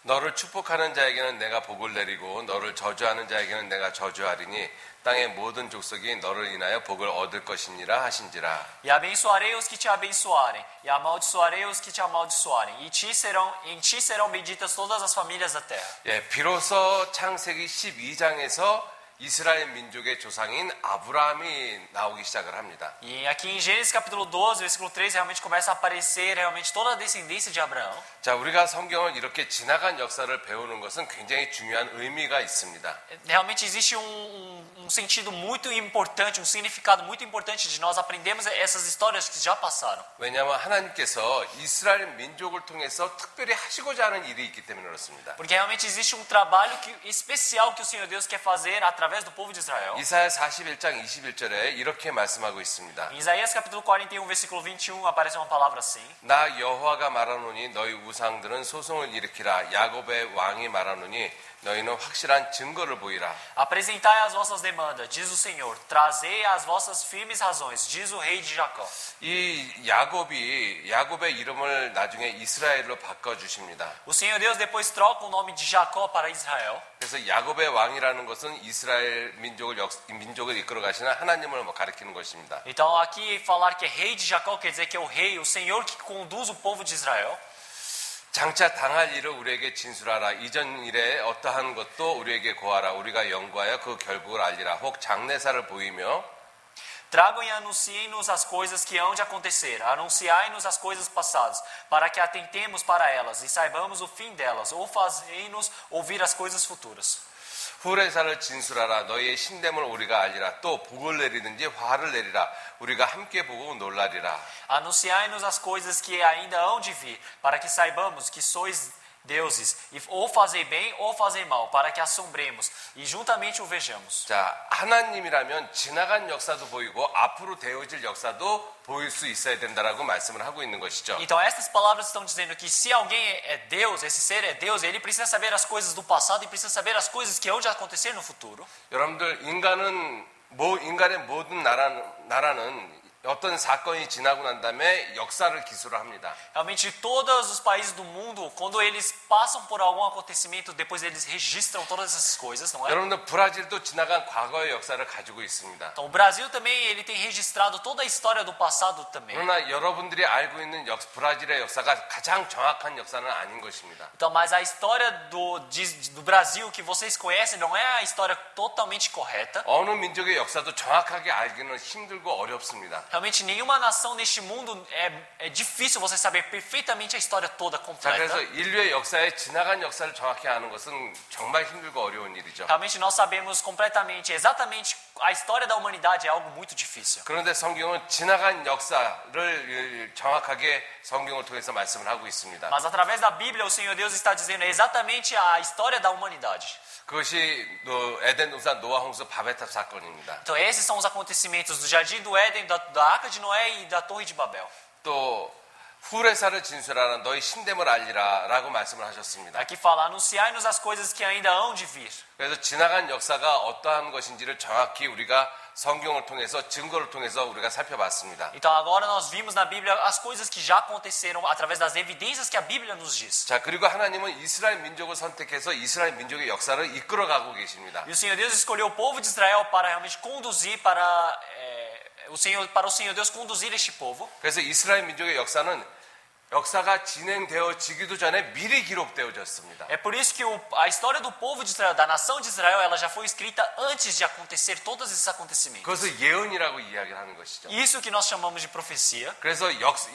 너를 축복하는 자에게는 내가 복을 내리고 너를 저주하는 자에게는 내가 저주하리니 땅의 모든 족속이 너를 인하여 복을 얻을 것이니라 하신지라. E abençoarei os que te abençoarem, e amaldiçoarei os que te amaldiçoarem, e em ti serão benditas todas as famílias da terra. 예, 비로소 창세기 12장에서 이스라엘 민족의 조상인 아브라함이 나오기 시작을 합니다. E aqui em Gênesis capítulo 12, versículo 3, realmente começa a aparecer realmente toda a descendência de Abraão. 자, 우리가 성경을 이렇게 지나간 역사를 배우는 것은 굉장히 중요한 의미가 있습니다. Realmente existe um sentido muito importante, um significado muito importante de nós aprendermos essas histórias que já passaram. 왜냐하면 하나님께서 이스라엘 민족을 통해서 특별히 하시고자 하는 일이 있기 때문에 그렇습니다. Porque realmente existe um trabalho especial que o Senhor Deus quer fazer através do povo de Israel. 이사야 41장 21절에 이렇게 말씀하고 있습니다. Em Isaías capítulo 41, versículo 21, aparece uma palavra assim. 나 여호와가 말하노니 너희 우상들은 소송을 일으키라. 야곱의 왕이 말하노니 너희는 확실한 증거를 보이라. Apresentai as vossas demandas, diz o Senhor. Trazei as vossas firmes razões, diz o rei de Jacó. 이 야곱의 이름을 나중에 이스라엘로 바꿔 주십니다. O Senhor Deus depois troca o nome de Jacó para Israel. 그래서 야곱의 왕이라는 것은 이스라엘 민족을 이끌어 가시는 하나님을 가리키는 것입니다. Então aqui falar que é rei de Jacó quer dizer que é o rei, o Senhor que conduz o povo de Israel. 장차 당할 일을 우리에게 진술하라. 이전 일에 어떠한 것도 우리에게 고하라. 우리가 연구하여 그 결국을 알리라. 혹 장래사를 보이며 Tragam e anunciem-nos as coisas que hão de acontecer. Anunciai-nos as coisas passadas, para que atentemos para elas e saibamos o fim delas, ou fazei-nos ouvir as coisas futuras. 후레사를 진술하라. 너희의 신됨을 우리가 알리라. 또 복을 내리든지 화를 내리라. 우리가 함께 보고 놀라리라. Anunciai-nos as coisas que ainda hão de vir, para que saibamos que sois deuses, e ou fazei bem ou fazei mal, para que assombremos e juntamente o vejamos. 자, 하나님이라면 지나간 역사도 보이고 앞으로 되어질 역사도 보일 수 있어야 된다라고 말씀을 하고 있는 것이죠. Então estas palavras estão dizendo que se alguém é Deus, esse ser é Deus, ele precisa saber as coisas do passado e precisa saber as coisas que hão de acontecer no futuro. 여러분들 인간의 모든 나라는 어떤 사건이 지나고 난 다음에 역사를 기술을 합니다. Realmente todos os países do mundo, quando eles passam por algum acontecimento, depois eles registram todas essas coisas, não é? 여러분들 브라질도 지나간 과거의 역사를 가지고 있습니다. Então o Brasil também ele tem registrado toda a história do passado também. 그러나 여러분들이 알고 있는 브라질의 역사가 가장 정확한 역사는 아닌 것입니다. Então, mas a história do Brasil que vocês conhecem não é a história totalmente correta. 어느 민족의 역사도 정확하게 알기는 힘들고 어렵습니다. Realmente nenhuma nação neste mundo é difícil você saber perfeitamente a história toda 자, completa. 그래서 인류의 역사에 지나간 역사를 정확히 아는 것은 정말 힘들고 어려운 일이죠. Realmente nós sabemos completamente, exatamente a história da humanidade é algo muito difícil. 그런데 성경은 지나간 역사를 정확하게 성경을 통해서 말씀을 하고 있습니다. Mas através da Bíblia o Senhor Deus está dizendo exatamente a história da humanidade. 그것이 에덴 동산 노아 홍수 바벨탑 사건입니다. Então esses são os acontecimentos do Jardim do Éden, da Arca de Noé e da Torre de Babel. 또 후레사를 진술하라 너희 신됨을 알리라 라고 말씀을 하셨습니다. Aqui fala, anunciai-nos as coisas que ainda hão de vir. 그래서 지나간 역사가 어떠한 것인지를 정확히 우리가 성경을 통해서 증거를 통해서 우리가 살펴봤습니다. Então agora nós vimos na Bíblia as coisas que já aconteceram através das evidências que a Bíblia nos diz. 자, 그리고 하나님은 이스라엘 민족을 선택해서 이스라엘 민족의 역사를 이끌어가고 계십니다. E o Senhor Deus escolheu o povo de Israel para realmente conduzir para o Senhor Deus conduzir este povo. 그래서 이스라엘 민족의 역사가 진행되어지기도 전에 미리 기록되어졌습니다. É por isso que a história do povo de Israel, da nação de Israel, ela já foi escrita antes de acontecer todos esses acontecimentos. 그것을 예언이라고 이야기하는 것이죠. Isso que nós chamamos de profecia. 그래서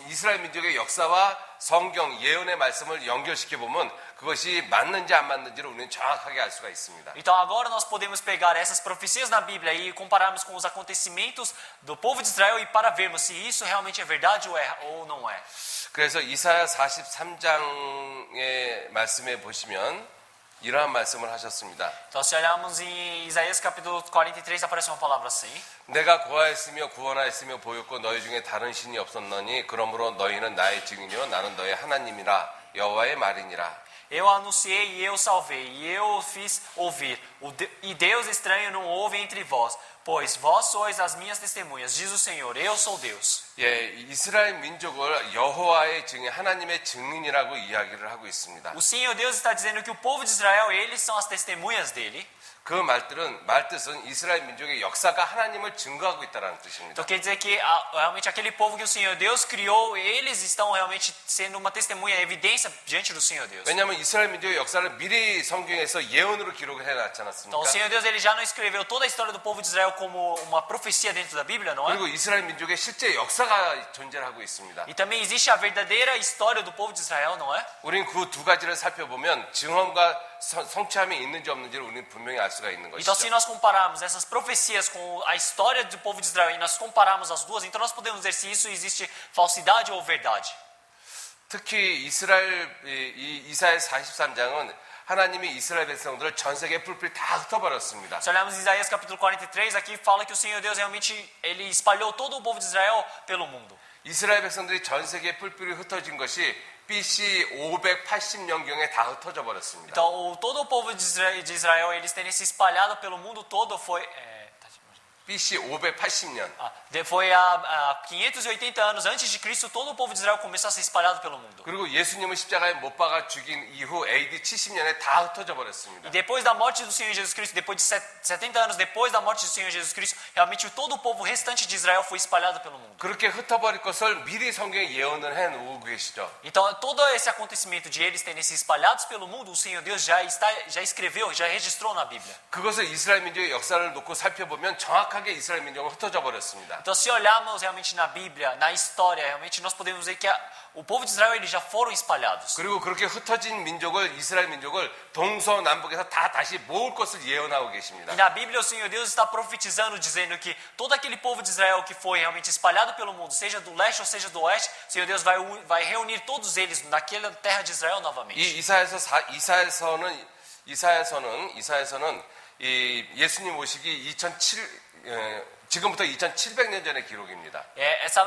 이스라엘 민족의 역사와 성경 예언의 말씀을 연결시켜 보면 그것이 맞는지 안 맞는지를 우리는 정확하게 알 수가 있습니다. Então agora nós podemos pegar essas profecias na Bíblia e compararmos com os acontecimentos do povo de Israel e para vermos se isso realmente é verdade ou não é. 그래서 이사야 43장의 말씀에 보시면 이러한 말씀을 하셨습니다. Então se olharmos em Isaías capítulo 43 aparece uma palavra assim. 내가 고하였으며 구원하였으며 보였고 너희 중에 다른 신이 없었노니 그러므로 너희는 나의 증인이요 나는 너희 하나님이라 여호와의 말이니라. Eu anunciei e eu salvei, e eu fiz ouvir. E Deus estranho não houve entre vós, pois vós sois as minhas testemunhas, diz o Senhor, eu sou Deus. 예, 이스라엘 민족을 여호와의 증인, 하나님의 증인이라고 이야기를 하고 있습니다. O Senhor Deus está dizendo que o povo de Israel, eles são as testemunhas dele. 그 말뜻은 이스라엘 민족의 역사가 하나님을 증거하고 있다는 뜻입니다. Então quer dizer que realmente aquele povo que o Senhor Deus criou, eles estão realmente sendo uma testemunha, evidência diante do Senhor Deus. 왜냐하면 이스라엘 민족의 역사를 미리 성경에서 예언으로 기록을 해놨지 않았습니까? Então o Senhor Deus ele já não escreveu toda a história do povo de Israel como uma profecia dentro da Bíblia, não é? 그리고 이스라엘 민족의 실제 역사가 존재하고 있습니다. E também existe a verdadeira história do povo de Israel, não é? 우린 그 두 가지를 살펴보면 증언과 성취함이 있는지 없는지를 우리는 분명히 알 수가 있는 Então, se 것이죠. nós compararmos essas profecias com a história do povo de Israel e nós compararmos as duas, então nós podemos dizer se isso existe falsidade ou verdade. 특히 이사야 43장은 하나님이 이스라엘 백성들을 전 세계 뿔뿔이 다 흩어버렸습니다. Se olharmos em Isaías capítulo 43, aqui fala que o Senhor Deus realmente ele espalhou todo o povo de Israel pelo mundo. 이스라엘 백성들이 전 세계에 뿔뿔이 흩어진 것이 BC 580년경에 다 흩어져 버렸습니다. Então, todo o povo de Israel eles terem se espalhado pelo mundo todo foi BC 580년. foi há 580 anos antes de Cristo, todo o povo de Israel começou a ser espalhado pelo mundo. 그리고 예수님을 십자가에 못 박아 죽인 이후 AD 70년에 다 흩어져 버렸습니다. E depois da morte do Senhor Jesus Cristo, depois de 70 anos depois da morte do Senhor Jesus Cristo, realmente todo o povo restante de Israel foi espalhado pelo mundo. 그렇게 흩어버릴 것을 미리 성경에 예언을 해 놓고 계시죠. Então, todo esse acontecimento de eles terem se espalhados pelo mundo, o Senhor Deus já escreveu, já registrou na Bíblia. 그것을 이스라엘 민족의 역사를 놓고 살펴보면 정확하게 이스라엘 민족은 흩어져 버렸습니다. Então, se olharmos realmente na Bíblia, na história, realmente nós podemos ver que o povo de Israel eles já foram espalhados. 그리고 그렇게 흩어진 민족을 이스라엘 민족을 동서남북에서 다시 모을 것을 예언하고 계십니다. E na Bíblia o Senhor Deus está profetizando, dizendo que todo aquele povo de Israel que foi realmente espalhado pelo mundo, seja do leste ou seja do oeste, o Senhor Deus vai reunir todos eles naquela terra de Israel novamente. 이 이사야서는 이 예수님 오시기 지금부터 2700년 전의 기록입니다.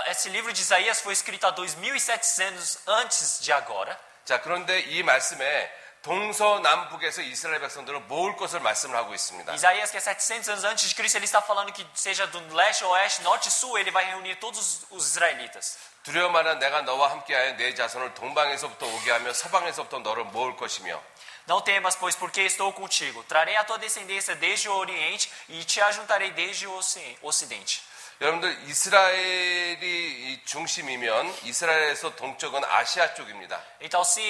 Esse livro de Isaías foi escrito há 2700 antes de agora. 자, 그런데 이 말씀에 동서남북에서 이스라엘 백성들을 모을 것을 말씀을 하고 있습니다. Isaías, que é 700 anos antes de Cristo, ele está falando que seja do leste, oeste, norte e sul, ele vai reunir todos os israelitas. 두려워 말하는 내가 너와 함께하여 내 자손을 동방에서부터 오게 하며 서방에서부터 너를 모을 것이며 Não temas, pois, porque estou contigo. Trarei a tua descendência desde o oriente e te ajuntarei desde o ocidente. 여러분들 이스라엘이 중심이면 이스라엘에서 동쪽은 아시아 쪽입니다. Então, se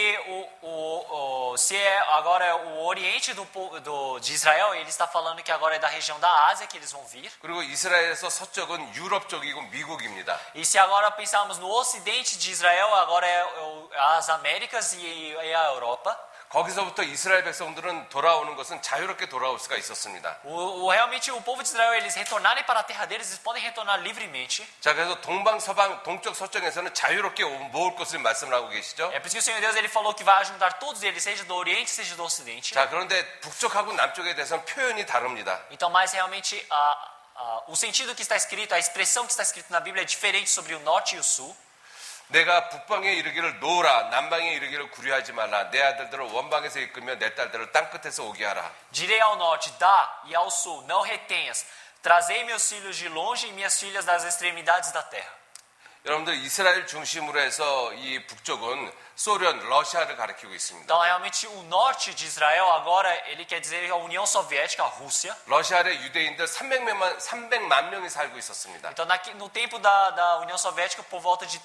é agora o oriente de Israel, ele está falando que agora é da região da Ásia que eles vão vir. 그리고 이스라엘에서 서쪽은 유럽 쪽이고 미국입니다. E se agora pensarmos no ocidente de Israel, agora é as Américas e a Europa. 거기서부터 이스라엘 백성들은 돌아오는 것은 자유롭게 돌아올 수가 있었습니다. Realmente o povo de Israel, eles retornarem para a terra deles, eles podem retornar livremente. 자, 그래서 동방, 서방, 동쪽, 서쪽에서는 자유롭게 모을 것을 말씀을 하고 계시죠. É por isso que o Senhor Deus ele falou que vai ajuntar todos eles, seja do oriente, seja do ocidente. 자, 그런데 북쪽하고 남쪽에 대해서는 표현이 다릅니다. Então, mas realmente o sentido que está escrito, a expressão que está escrita na Bíblia é diferente sobre o norte e o sul. 내가 북방에 이르기를 놓으라 남방에 이르기를 구려하지 말라 내 아들들을 원방에서 이끌며 내 딸들을 땅끝에서 오게 하라. Direi ao norte, dá, e ao sul, não retenhas. Trazei meus filhos de longe e minhas filhas das extremidades da terra. 여러분들 이스라엘 중심으로 해서 이 북쪽은 소련, 러시아를 가리키고 있습니다. Então, realmente, o norte de Israel agora, ele quer dizer a União Soviética, a Rússia. 러시아의 유대인들 300만 명이 살고 있었습니다. Então, no tempo da União Soviética, por volta de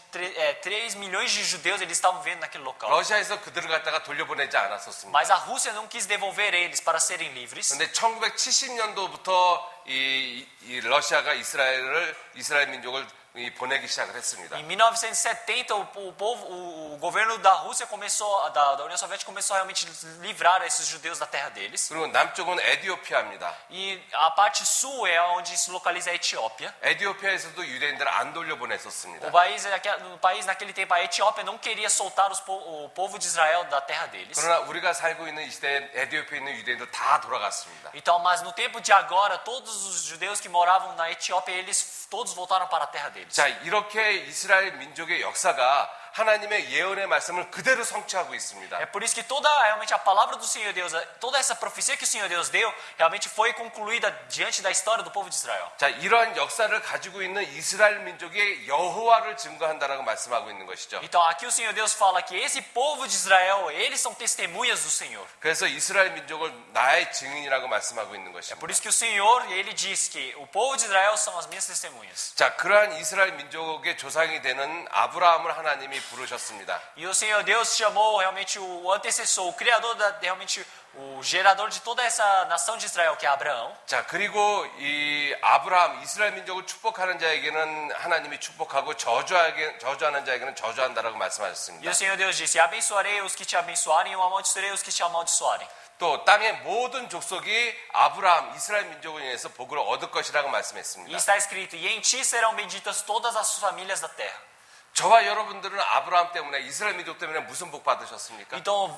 3 milhões de judeus, eles estavam vivendo naquele local. 러시아에서 그들을 갖다가 돌려보내지 않았었습니다. Mas a Rússia não quis devolver eles para serem livres. 그런데 1970년도부터 이 러시아가 이스라엘 민족을 보내기 시작을 했습니다. Em 1970, o governo da Rússia da União Soviética começou a realmente livrar esses judeus da terra deles. 그리고 남쪽은 에티오피아입니다. E a parte sul é onde se localiza a Etiópia. 에티오피아에서도 유대인들을 안 돌려보냈었습니다. No país naquele tempo, a Etiópia não queria soltar o povo de Israel da terra deles. 그러나 우리가 살고 있는 이 시대에 에티오피아에 있는 유대인들 다 돌아갔습니다. Então, mas no tempo de agora, todos os judeus que moravam na Etiópia, eles todos voltaram para a terra deles. 자, 이렇게 이스라엘 민족의 역사가 하나님의 예언의 말씀을 그대로 성취하고 있습니다. É por isso que realmente a palavra do Senhor Deus, toda essa profecia que o Senhor Deus deu, realmente foi concluída diante da história do povo de Israel. 자, 이러한 역사를 가지고 있는 이스라엘 민족이 여호와를 증거한다라고 말씀하고 있는 것이죠. Então, aqui o Senhor Deus fala que esse povo de Israel, eles são testemunhas do Senhor. 그래서 이스라엘 민족을 나의 증인이라고 말씀하고 있는 것입니다. Por isso que o Senhor, ele diz que o povo de Israel são as minhas testemunhas. 자, 그러한 이스라엘 민족의 조상이 되는 아브라함을 하나님이 부르셨습니다. E o Senhor Deus chamou realmente o antecessor, o criador, realmente o gerador de toda essa nação de Israel, que é Abraão. 자, 그리고 이 아브라함, 이스라엘 민족을 축복하는 자에게는 하나님이 축복하고 저주하는 자에게는 저주한다라고 E 말씀하셨습니다. o Senhor Deus disse, abençoarei os que te abençoarem e eu amaldiçoarei os que te amaldiçoarem. 또 땅의 모든 족속이 아브라함, 이스라엘 민족을 인해서 복을 얻을 것이라고 E 말씀했습니다. está escrito, e em ti serão benditas todas as famílias da terra. 저와 여러분들은 아브라함 때문에 이스라엘 민족 때문에 무슨 복 받으셨습니까? Então,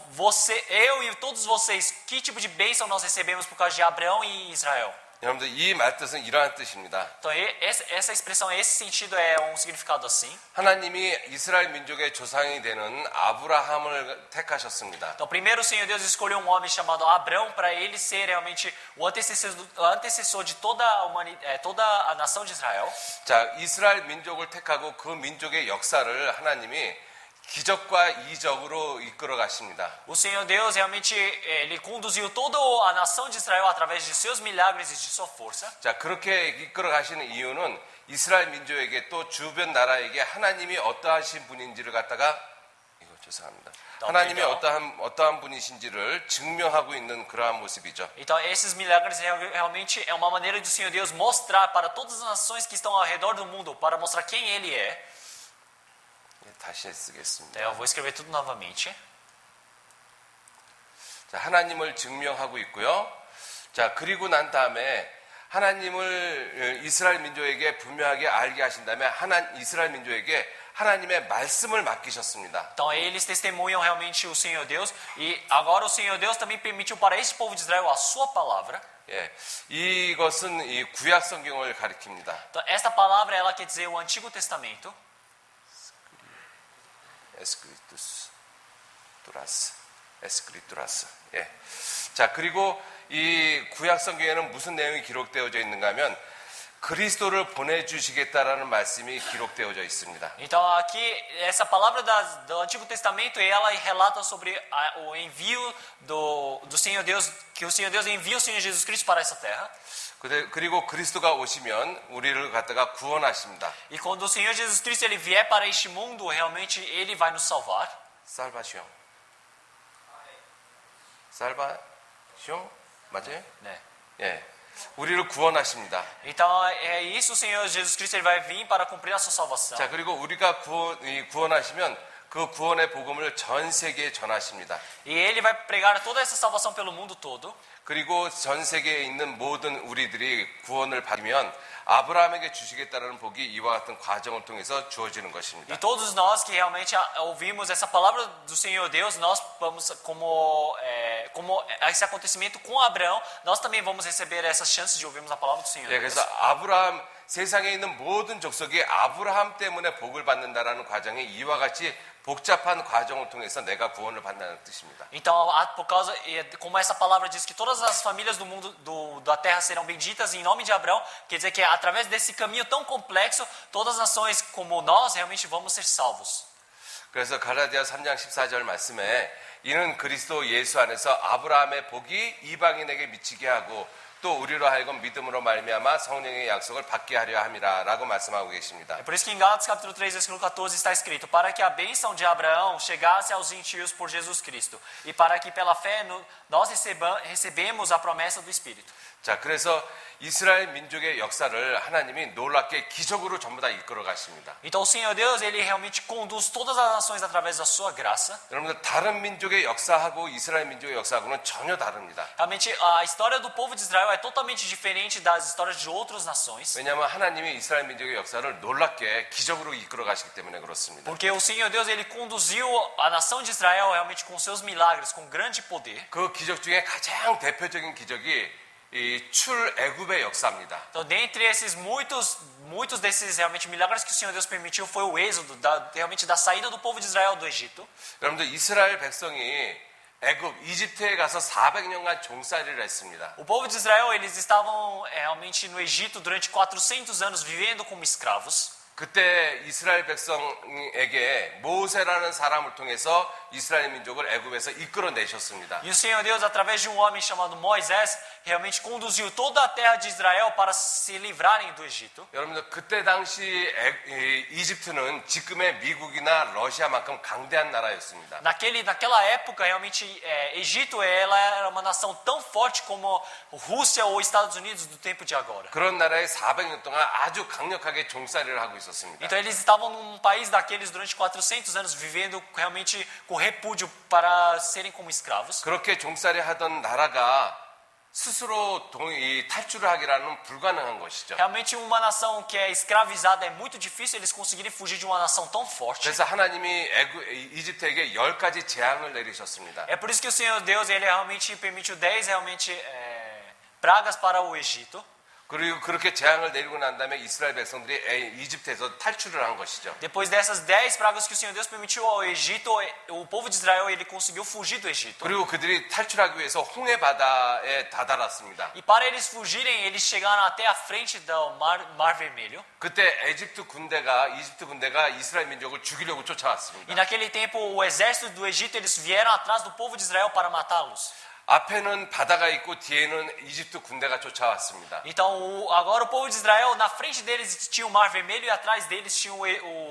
eu e todos vocês, que tipo de bênção nós recebemos por causa de Abraão e Israel? 여러분들 이 말뜻은 이러한 뜻입니다. Então, essa expressão, esse sentido é um significado assim. 하나님이 이스라엘 민족의 조상이 되는 아브라함을 택하셨습니다. Então, primeiro o Senhor Deus escolheu um homem chamado Abrão para ele ser realmente o antecessor de toda a nação de Israel. 자, 이스라엘 민족을 택하고 그 민족의 역사를 하나님이 기적과 이적으로 이끌어 가십니다. O Senhor Deus realmente ele conduziu toda a nação de Israel através de seus milagres e de sua força. 자, 그렇게 이끌어 가시는 이유는 이스라엘 민족에게 또 주변 나라에게 하나님이 어떠하신 분인지를 갖다가 죄송합니다. 하나님이 어떠한 분이신지를 증명하고 있는 그러한 모습이죠. Então, esses milagres realmente é uma maneira do Senhor Deus mostrar para todas as nações que estão ao redor do mundo, para mostrar quem ele é. 다시 쓰겠습니다. Eu vou escrever tudo novamente. 자, 하나님을 증명하고 있고요. 자, 그리고 난 다음에 하나님을 이스라엘 민족에게 분명하게 알게 하신 다음에 이스라엘 민족에게 하나님의 말씀을 맡기셨습니다. Então eles testemunham realmente o Senhor Deus e agora o Senhor Deus também permitiu para esse povo de Israel a sua palavra. 예, 이것은 이 구약 성경을 가리킵니다. Então esta palavra ela quer dizer o Antigo Testamento. 에스크리투라스. 예. 자, 그리고 이 구약 성경에는 무슨 내용이 기록되어져 있는가 하면 그리스도를 보내주시겠다라는 말씀이 기록되어져 있습니다. Então aqui essa palavra do Antigo Testamento ela relata sobre o envio do Senhor Deus, que o Senhor Deus envia o Senhor Jesus Cristo para essa terra. 그리고 그리스도가 오시면 우리를 갖다가 구원하십니다. E quando o Senhor Jesus Cristo ele vier para este mundo, realmente ele vai nos salvar. 살바시옹 맞아요? 네. 예, 우리를 구원하십니다. Então é isso, o Senhor Jesus Cristo ele vai vir para cumprir a sua salvação. 자, 그리고 우리가 구원하시면 그 구원의 복음을 전 세계에 전하십니다. E ele vai pregar toda essa salvação pelo mundo todo. 그리고 전 세계에 있는 모든 우리들이 구원을 받으면 아브라함에게 주시겠다는 복이 이와 같은 과정을 통해서 주어지는 것입니다. E todos nós que realmente ouvimos essa palavra do Senhor Deus, nós vamos como esse acontecimento com Abraão, nós também vamos receber essas chances de ouvirmos a palavra do Senhor 예, Deus. 그래서 아브라함 세상에 있는 모든 족속이 아브라함 때문에 복을 받는다라는 과정이 이와 같이 복잡한 과정을 통해서 내가 구원을 받는다는 뜻입니다. Então, por causa, como essa palavra diz que todas as famílias do mundo, da terra serão benditas em nome de Abraão, quer dizer que através desse caminho tão complexo, todas as nações como nós realmente vamos ser salvos. 그래서 갈라디아 3장 14절 말씀에 이는 그리스도 예수 안에서 아브라함의 복이 이방인에게 미치게 하고 또 우리로 하여금 믿음으로 말미암아 성령의 약속을 받게 하려 함이라라고 말씀하고 계십니다. É por isso que em Gálatas capítulo 3, versículo 14 está escrito: para que a bênção de Abraão chegasse aos gentios por Jesus Cristo, e para que pela fé nós recebemos a promessa do Espírito. 자, 그래서 이스라엘 민족의 역사를 하나님이 놀랍게 기적으로 전부 다 이끌어 가십니다. Então o Senhor Deus, ele realmente conduz todas as nações através da sua graça. 여러분들 다른 민족의 역사하고 이스라엘 민족의 역사하고는 전혀 다릅니다. Realmente a história do povo de Israel é totalmente diferente das histórias de outras nações. 왜냐하면 하나님이 이스라엘 민족의 역사를 놀랍게 기적으로 이끌어 가시기 때문에 그렇습니다. Porque o Senhor Deus, ele conduziu a nação de Israel realmente com seus milagres, com grande poder. 그 기적 중에 가장 대표적인 기적이 이 출애굽의 역사입니다. Então, dentre esses muitos desses realmente milagres que o Senhor Deus permitiu foi o êxodo, realmente da saída do povo de Israel do Egito. 여러분들 이스라엘 백성이 이집트에 가서 400년간 종살이를 했습니다. O povo de Israel, eles estavam realmente no Egito durante 400 anos vivendo como escravos. 그때 이스라엘 백성에게 모세라는 사람을 통해서 이스라엘 민족을 애굽에서 이끌어내셨습니다. E o Senhor Deus, através de um homem chamado Moisés, realmente conduziu toda a terra de Israel para se livrarem do Egito. 여러분들 그때 당시 이집트는 지금의 미국이나 러시아만큼 강대한 나라였습니다. Naquela época, realmente, Egito ela era uma nação tão forte como Rússia ou Estados Unidos do tempo de agora. 그런 나라에 400년 동안 아주 강력하게 종살이를 하고 있었습니다. Então eles estavam num país daqueles durante 400 anos vivendo realmente com repúdio para serem como escravos. 그렇게 종살이 하던 나라가 스스로 탈출을 하기라는 불가능한 것이죠. Realmente uma nação que é escravizada é muito difícil eles conseguirem fugir de uma nação tão forte. 그래서 하나님이 이집트에게 10가지 재앙을 내리셨습니다. É por isso que o Senhor Deus, ele realmente permitiu 10 pragas para o Egito. 그리고 그렇게 재앙을 내리고 난 다음에 이스라엘 백성들이 이집트에서 탈출을 한 것이죠. Depois dessas 10 pragas que o Senhor Deus permitiu ao Egito, o povo de Israel ele conseguiu fugir do Egito. 그리고 그들이 탈출하기 위해서 홍해 바다에 다다랐습니다. E para eles fugirem, eles chegaram até a frente do Mar Vermelho. 그때 이집트 군대가 이스라엘 민족을 죽이려고 쫓아왔습니다. E naquele tempo o exército do Egito eles vieram atrás do povo de Israel para matá-los. 앞에는 바다가 있고 뒤에는 이집트 군대가 쫓아왔습니다. Então agora o povo de Israel, na frente deles tinha o Mar Vermelho e atrás deles tinham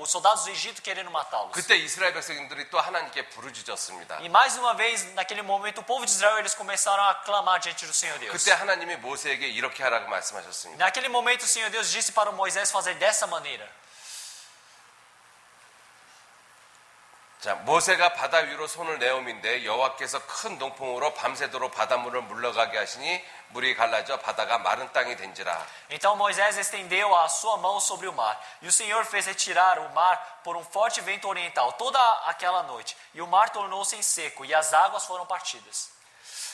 os soldados do Egito querendo matá-los. 그때 이스라엘 백성들이 또 하나님께 부르짖었습니다. E mais uma vez, naquele momento, o povo de Israel eles começaram a clamar diante do Senhor Deus. 그때 하나님이 모세에게 이렇게 하라고 말씀하셨습니다. Naquele momento, o Senhor Deus disse para Moisés fazer dessa maneira. 자, 모세가 바다 위로 손을 내어민데 여호와께서 큰 동풍으로 밤새도록 바닷물을 물러가게 하시니 물이 갈라져 바다가 마른 땅이 된지라. Então Moisés estendeu a sua mão sobre o mar, e o Senhor fez retirar o mar por um forte vento oriental toda aquela noite, e o mar tornou-se em seco, e as águas foram partidas.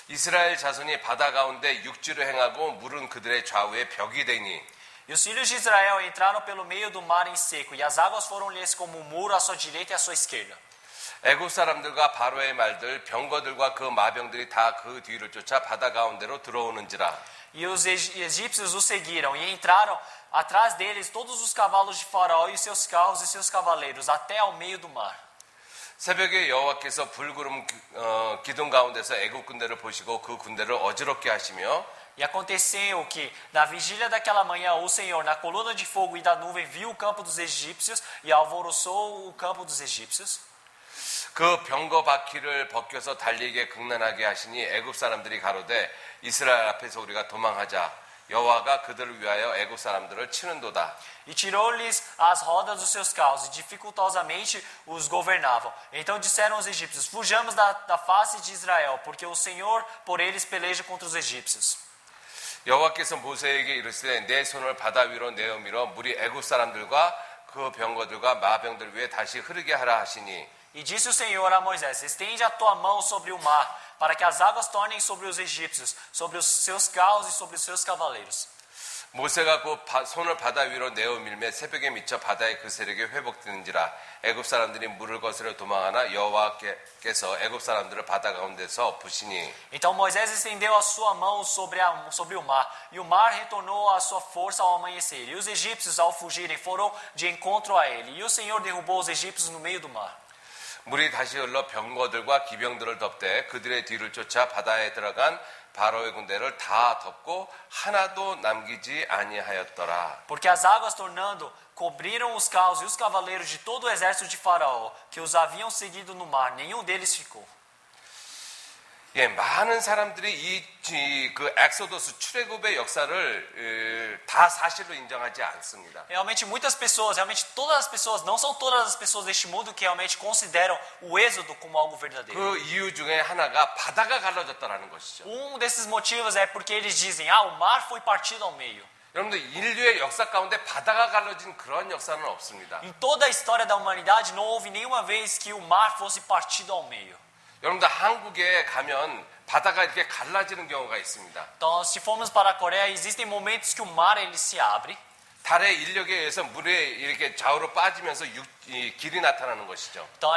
이스라엘 자손이 바다 가운데 육지로 행하고 물은 그들의 좌우에 벽이 되니 E os filhos de Israel entraram pelo meio do mar em seco, e as águas foram-lhes como um muro à sua direita e à sua esquerda. 애굽 사람들과 바로의 말들 병거들과 그 마병들이 다 그 뒤를 쫓아 바다 가운데로 들어오는지라. E os egípcios os seguiram e entraram atrás deles todos os cavalos de Faraó e seus carros e seus cavaleiros até ao meio do mar. 새벽에 여호와께서 불구름 기둥 가운데서 애굽 군대를 보시고 그 군대를 어지럽게 하시며 E aconteceu que, na vigília daquela manhã, o Senhor, na coluna de fogo e da nuvem, viu o campo dos egípcios e alvoroçou o campo dos egípcios. 그 병거 바퀴를 벗겨서 달리게 극난하게 하시니 애굽 사람들이 가로되 이스라엘 앞에서 우리가 도망하자 여호와가 그들을 위하여 애굽 사람들을 치는도다. E tirou-lhes as rodas dos seus carros e dificultosamente os governavam. Então disseram os egípcios: fujamos da face de Israel, porque o Senhor por eles peleja contra os egípcios. 여호와께서 모세에게 이르시되 내 손을 바다 위로 내어밀어 물이 애굽 사람들과 그 병거들과 마병들 위에 다시 흐르게 하라 하시니 E disse o Senhor a Moisés: estende a tua mão sobre o mar, para que as águas tornem sobre os egípcios, sobre os seus carros e sobre os seus cavaleiros. 모세가 그 손을 바다 위로 내어 밀매 새벽에 미쳐 바다의 그 세력이 회복되는지라 애굽 사람들이 물을 거스려 도망하나 여호와께서 애굽 사람들을 바다 가운데서 부시니 Então Moisés estendeu a sua mão sobre o mar, e o mar retornou à sua força ao amanhecer. E os egípcios, ao fugirem, foram de encontro a ele. E o Senhor derrubou os egípcios no meio do mar. 물이 다시 흘러 병거들과 기병들을 덮되 그들의 뒤를 쫓아 바다에 들어간 바로의 군대를 다 덮고 하나도 남기지 아니하였더라. Porque as águas, tornando, cobriram os carros e os cavaleiros de todo o exército de Faraó, que os haviam seguido no mar. Nenhum deles ficou. 예, 많은 사람들이 그 엑소더스 출애굽의 역사를 다 사실로 인정하지 않습니다. Realmente muitas pessoas, realmente todas as pessoas, não são todas as pessoas deste mundo que realmente consideram o êxodo como algo verdadeiro. 그 이유 중에 하나가 바다가 갈라졌다라는 것이죠. Desses motivos é porque eles dizem, o mar foi partido ao meio. 여러분들 인류의 역사 가운데 바다가 갈라진 그런 역사는 없습니다. Em toda a história da humanidade não houve nenhuma vez que o mar fosse partido ao meio. 여러분들 한국에 가면 바다가 이렇게 갈라지는 경우가 있습니다. Então, se formos para a Coreia, existem momentos que o mar ele se abre. 달의 인력에 의해서 물에 이렇게 좌우로 빠지면서 길이 나타나는 것이죠. Então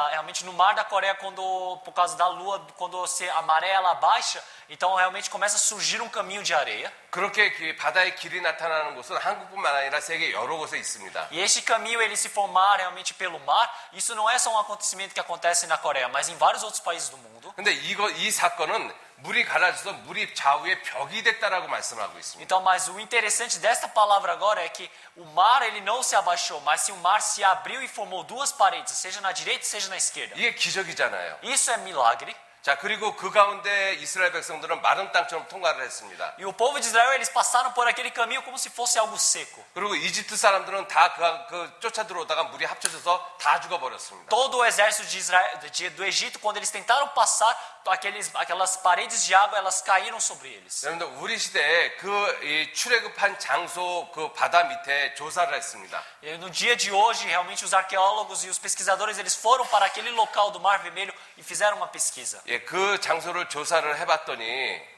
realmente no mar da Coreia, por causa da lua, quando a maré ela baixa, então realmente começa a surgir um caminho de areia. 그렇게 바다의 길이 나타나는 곳은 한국뿐만 아니라 세계 여러 곳에 있습니다. E este caminho ele se formar realmente pelo mar, isso não é só um acontecimento que acontece na Coreia, mas em vários outros países do mundo. 근데 이 사건은 물이 갈라져서 물이 좌우에 벽이 됐다라고 말씀하고 있습니다. Então, mas o interessante desta palavra agora é que o mar ele não se abaixou, mas sim o mar se abriu e formou duas paredes, seja na direita, seja na esquerda. 이게 기적이잖아요. Isso é milagre. 자, 그리고 그 가운데 이스라엘 백성들은 마른 땅처럼 통과를 했습니다. E o povo de Israel eles passaram por aquele caminho como se fosse algo seco. 그리고 이집트 사람들은 다 그 쫓아 들어오다가 물이 합쳐져서 다 죽어버렸습니다. Todo o exército de Israel, do Egito, quando eles tentaram passar, aquelas paredes de água elas caíram sobre eles. 여러분들 우리 시대에 이 출애굽한 장소 그 바다 밑에 조사를 했습니다. E no dia de hoje, realmente os arqueólogos e os pesquisadores eles foram para aquele local do Mar Vermelho e fizeram uma pesquisa. 예, 그 장소를 조사를 해봤더니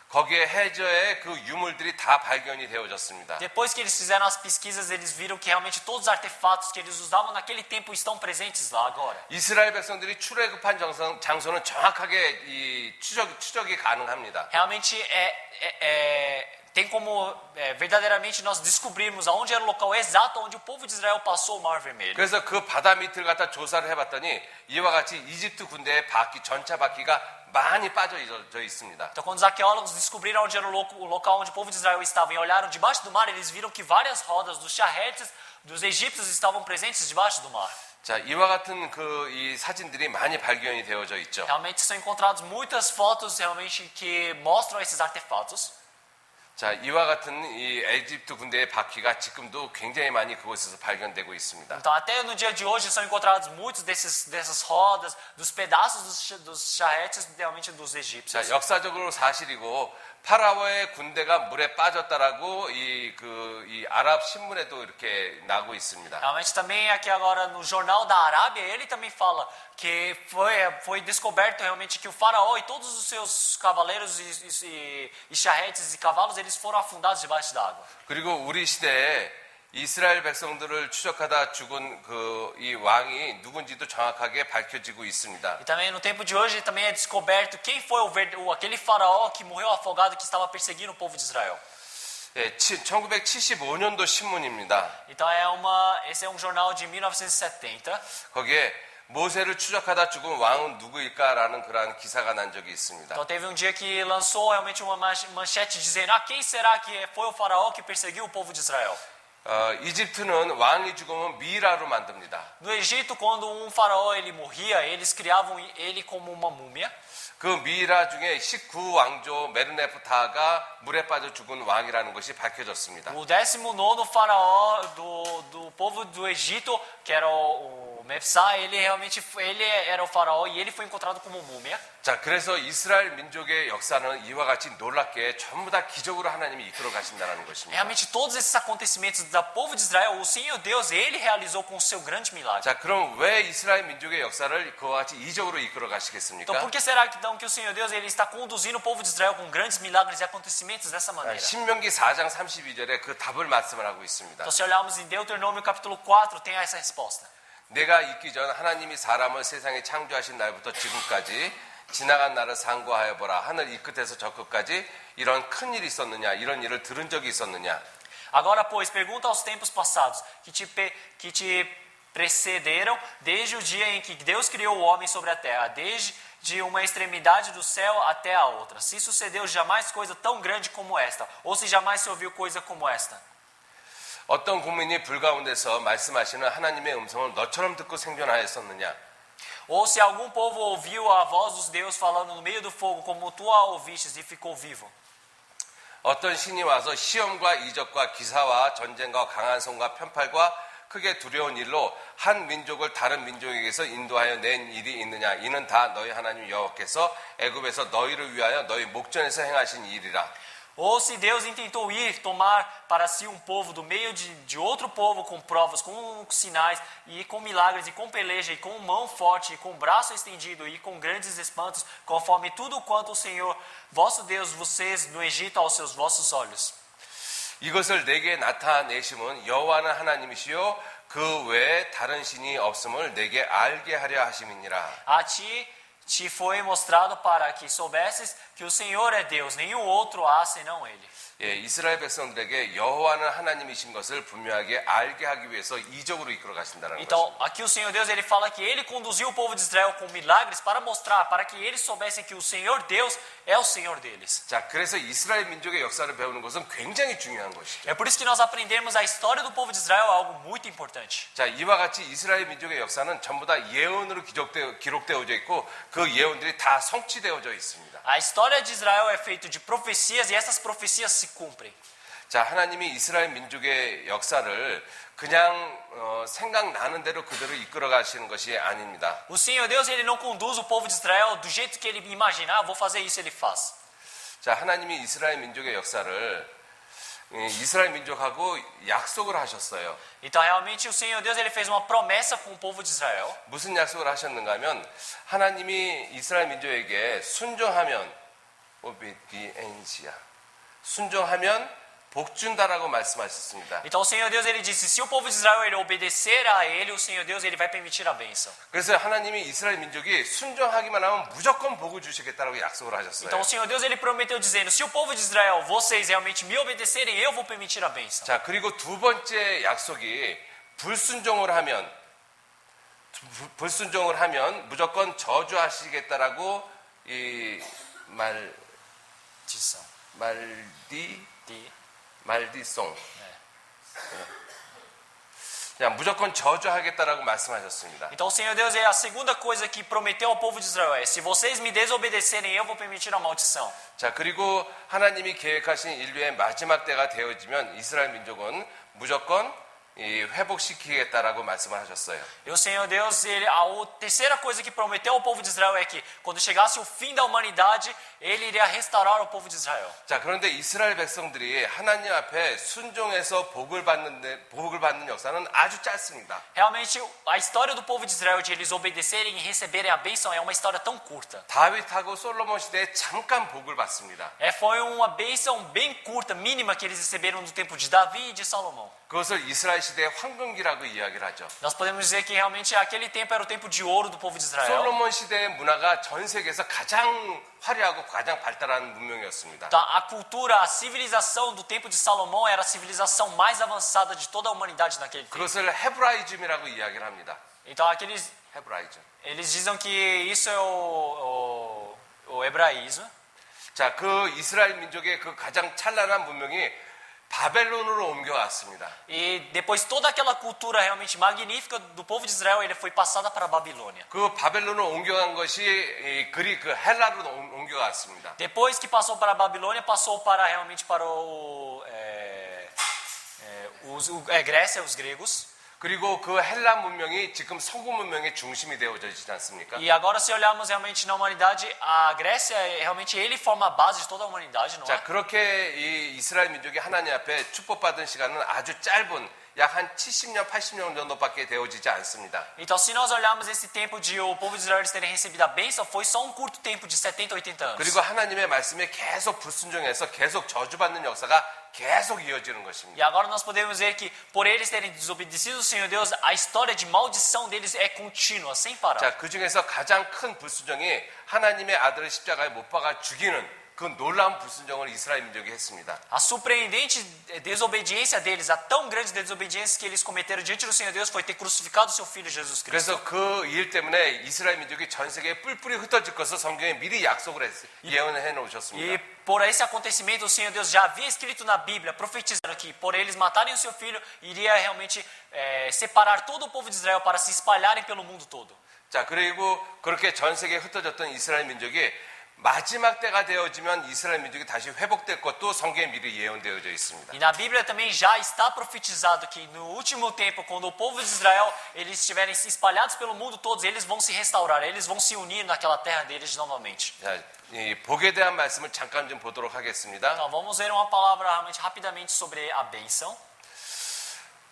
거기에 해저에 그 유물들이 다 발견이 되어졌습니다. Depois que eles fizeram as pesquisas, eles viram que realmente todos os artefatos que eles usavam naquele tempo estão presentes lá agora. 이스라엘 백성들이 출애굽한 장소는 정확하게 이 추적이 가능합니다. Realmente tem como verdadeiramente nós descobrirmos aonde era o local exato onde o povo de Israel passou o Mar Vermelho. 그래서 그 바다 밑을 갖다 조사를 해봤더니 이와 같이 이집트 군대의 전차 바퀴가 많이 빠져져 있습니다. Então, quando os arqueólogos descobriram onde era o local onde o povo de Israel estava e olharam debaixo do mar, eles viram que várias rodas dos charretes dos egípcios estavam presentes debaixo do mar. 자, 이와 같은 이 사진들이 많이 발견이 되어져 있죠. Realmente são encontradas muitas fotos realmente que mostram esses artefatos. 자, 이와 같은 이 에집트 군대의 바퀴가 지금도 굉장히 많이 그곳에서 발견되고 있습니다. Então, até no dia de hoje são encontrados muitos dessas rodas, dos pedaços dos charretes realmente dos egípcios. 자, 역사적으로 사실이고 파라오의 군대가 물에 빠졌다라고 이 아랍 신문에도 이렇게 나고 있습니다. Realmente também aqui agora no jornal da Arábia, ele também fala que foi descoberto realmente que o faraó e todos os seus cavaleiros e charretes e cavalos eles foram afundados debaixo d'água. 그리고 우리 시대에 이스라엘 백성들을 추적하다 죽은 이 왕이 누군지도 정확하게 밝혀지고 있습니다. E também no tempo de hoje também é descoberto quem foi aquele faraó que morreu afogado que estava perseguindo o povo de Israel. 예, 1975년도 신문입니다. Então esse é um jornal de 1970. 거기에 모세를 추적하다 죽은 왕은 누구일까라는 그러한 기사가 난 적이 있습니다. Então teve um dia que lançou realmente uma manchete dizendo: quem será que foi o faraó que perseguiu o povo de Israel? 이집트는 왕이 죽으면 미이라로 만듭니다. No Egito, quando um faraó ele morria, eles criavam ele como uma múmia. 그 미이라 중에 19왕조 메르네프타가 물에 빠져 죽은 왕이라는 것이 밝혀졌습니다. O 19º faraó do povo do Egito, que era o O Mepsá, ele realmente ele era o faraó e ele foi encontrado como múmia. 자, 그래서 이스라엘 민족의 역사는 이와 같이 놀랍게 전부 다 기적으로 하나님이 이끌어 가신다는 것입니다. Realmente todos esses acontecimentos do povo de Israel, o Senhor Deus, ele realizou com o seu grande milagre. 자, 그럼 왜 이스라엘 민족의 역사를 그와 같이 이적으로 이끌어 가시겠습니까? Então, por que será que, então, que o Senhor Deus ele está conduzindo o povo de Israel com grandes milagres e acontecimentos dessa maneira? 신명기 4장 32절에 그 답을 말씀을 하고 있습니다. Então, se olharmos em Deuteronômio capítulo 4, tem essa resposta. 내가 있기 전 하나님이 사람을 세상에 창조하신 날부터 지금까지 지나간 날을 상고하여 보라. 하늘 이 끝에서 저 끝까지 이런 큰 일이 있었느냐? 이런 일을 들은 적이 있었느냐? Agora, pois, pergunta aos tempos passados que te precederam desde o dia em que Deus criou o homem sobre a terra, desde uma extremidade do céu até a outra. Se sucedeu jamais coisa tão grande como esta, ou se jamais se ouviu coisa como esta. 어떤 국민이 불 가운데서 말씀하시는 하나님의 음성을 너처럼 듣고 생존하였었느냐? Ou se algum povo ouviu a voz dos deuses falando no meio do fogo, como tu a ouvistes e ficou vivo. 어떤 신이 와서 시험과 이적과 기사와 전쟁과 강한 손과 편팔과 크게 두려운 일로 한 민족을 다른 민족에게서 인도하여 낸 일이 있느냐? 이는 다 너희 하나님 여호와께서 애굽에서 너희를 위하여 너희 목전에서 행하신 일이라. Ou se Deus intentou ir tomar para si um povo do meio de outro povo com provas, com sinais, e com milagres, e com peleja, e com mão forte, e com braço estendido, e com grandes espantos, conforme tudo quanto o Senhor, vosso Deus, vocês no Egito aos seus vossos olhos. 이것을 내게 나타내심은 여호와는 하나님이시요 그 외에 다른 신이 없음을 내게 알게 하려 하심이니라. A ti foi mostrado para que soubesses que o Senhor é Deus, nenhum outro há senão Ele. 예, 이스라엘 백성들에게 여호와는 하나님이신 것을 분명하게 알게 하기 위해서 이적으로 이끌어 가신다는 Então, 것입니다. aqui o Senhor Deus ele fala que Ele conduziu o povo de Israel com milagres para mostrar, para que eles soubessem que o Senhor Deus é o Senhor deles. 자, 그래서 이스라엘 민족의 역사를 배우는 것은 굉장히 중요한 것이죠. É por isso que nós aprendemos a história do povo de Israel, algo muito importante. 자, 이와 같이 이스라엘 민족의 역사는 전부 다 예언으로 기록되어져 있고 그 예언들이 다 성취되어져 있습니다. A história de Israel é feita de profecias e essas profecias se cumprem. 자, 하나님이 이스라엘 민족의 역사를 그냥 생각나는 대로 그대로 이끌어 가시는 것이 아닙니다. O Senhor Deus ele não conduz o povo de Israel do jeito que ele imaginar, vou fazer isso, ele faz. 자, 하나님이 이스라엘 민족의 역사를 이스라엘 민족하고 약속을 하셨어요. Então realmente o Senhor Deus ele fez uma promessa com o povo de Israel. 무슨 약속을 하셨는가 하면 하나님이 이스라엘 민족에게 순종하면 오비디엔시아 순종하면 복 준다라고 말씀하셨습니다. Então o Senhor Deus ele disse, se o povo de Israel ele obedecer a ele, o Senhor Deus ele vai permitir a bênção. 그래서 하나님이 이스라엘 민족이 순종하기만 하면 무조건 복을 주시겠다라고 약속을 하셨어요. Então o Senhor Deus ele prometeu dizendo, se o povo de Israel, vocês realmente me obedecerem, eu vou permitir a bênção. 자, 그리고 두 번째 약속이 불순종을 하면 무조건 저주하시겠다라고 이 말디송. 그냥 무조건 저주하겠다라고 말씀하셨습니다. Então o Senhor Deus é a segunda coisa que prometeu ao povo de Israel é, se vocês me desobedecerem, eu vou permitir a maldição. 자, 그리고 하나님이 계획하신 인류의 마지막 때가 되어지면 이스라엘 민족은 무조건 회복시키겠다라고 말씀을 하셨어요. E o Senhor Deus, a terceira coisa que prometeu ao povo de Israel é que quando chegasse o fim da humanidade, ele iria restaurar o povo de Israel. 자, 그런데 이스라엘 백성들이 하나님 앞에 순종해서 복을 받는 역사는 아주 짧습니다. Realmente, a história do povo de Israel de eles obedecerem e receberem a bênção é uma história tão curta. 다윗하고 솔로몬 시대에 잠깐 복을 받습니다. Foi uma bênção bem curta, mínima que eles receberam no tempo de Davi e de Salomão. 그것을 이스라엘 시대의 황금기라고 이야기를 하죠. Nós podemos dizer que realmente aquele tempo era o tempo de ouro do povo de Israel. 솔로몬 시대의 문화가 전 세계에서 가장 화려하고 가장 발달한 문명이었습니다. Então, a cultura, a civilização do tempo de Salomão era a civilização mais avançada de toda a humanidade naquele tempo. 그것을 헤브라이즘이라고 이야기를 합니다. Então, 헤브라이즘. eles dizem que isso é o hebraísmo. 자, 그 이스라엘 민족의 그 가장 찬란한 문명이 바벨론으로 옮겨왔습니다. E depois toda aquela cultura realmente magnífica do povo de Israel, ele foi passada para a Babilônia. 그 바벨론으로 옮겨간 것이 그 헬라로 옮겨갔습니다. Depois que passou para a Babilônia, passou para realmente para Grécia, os gregos. 그리고 그 헬라 문명이 지금 서구 문명의 중심이 되어져 있지 않습니까? E agora, se olharmos realmente na humanidade, a Grécia, realmente ele forma a base de toda a humanidade, não é? 자, 그렇게 이 이스라엘 민족이 하나님 앞에 축복받은 시간은 아주 짧은 약 한 70년, 80년 정도밖에 되어지지 않습니다. Então, se nós olharmos esse tempo de o povo de Israel eles terem recebido a bênção, foi só um curto tempo de 70, 80 anos. 그리고 하나님의 말씀에 계속 불순종해서 계속 저주받는 역사가 계속 이어지는 E 것입니다. agora nós podemos ver que, por eles terem desobedecido o Senhor Deus, a história de maldição deles é contínua, sem parar. 자, 그 중에서 가장 큰 불순종이 하나님의 아들을 십자가에 못 박아 죽이는 그 놀라운 불순종을 이스라엘 민족이 했습니다. A surpreendente desobediência deles, a tão grande desobediência que eles cometeram diante do Senhor Deus foi ter crucificado o seu filho Jesus Cristo. 그래서 그 일 때문에 이스라엘 민족이 전 세계에 뿔뿔이 흩어질 것을 성경에 미리 약속을 예언해 놓으셨습니다. E por esse acontecimento, o Senhor Deus já havia escrito na Bíblia, profetizando que por eles matarem o seu filho, iria realmente separar todo o povo de Israel para se espalharem pelo mundo todo. 자, 그리고 그렇게 전 세계에 흩어졌던 이스라엘 민족이 마지막 때가 되어지면 이스라엘 민족이 다시 회복될 것도 성경에 미리 예언되어져 있습니다. E na Bíblia também já está profetizado que no último tempo, quando o povo de Israel eles estiverem se espalhados pelo mundo todo, eles vão se restaurar, eles vão se unir naquela terra deles novamente. 자, 이 복에 대한 말씀을 잠깐 좀 보도록 하겠습니다. Então vamos ver uma palavra realmente rapidamente sobre a bênção.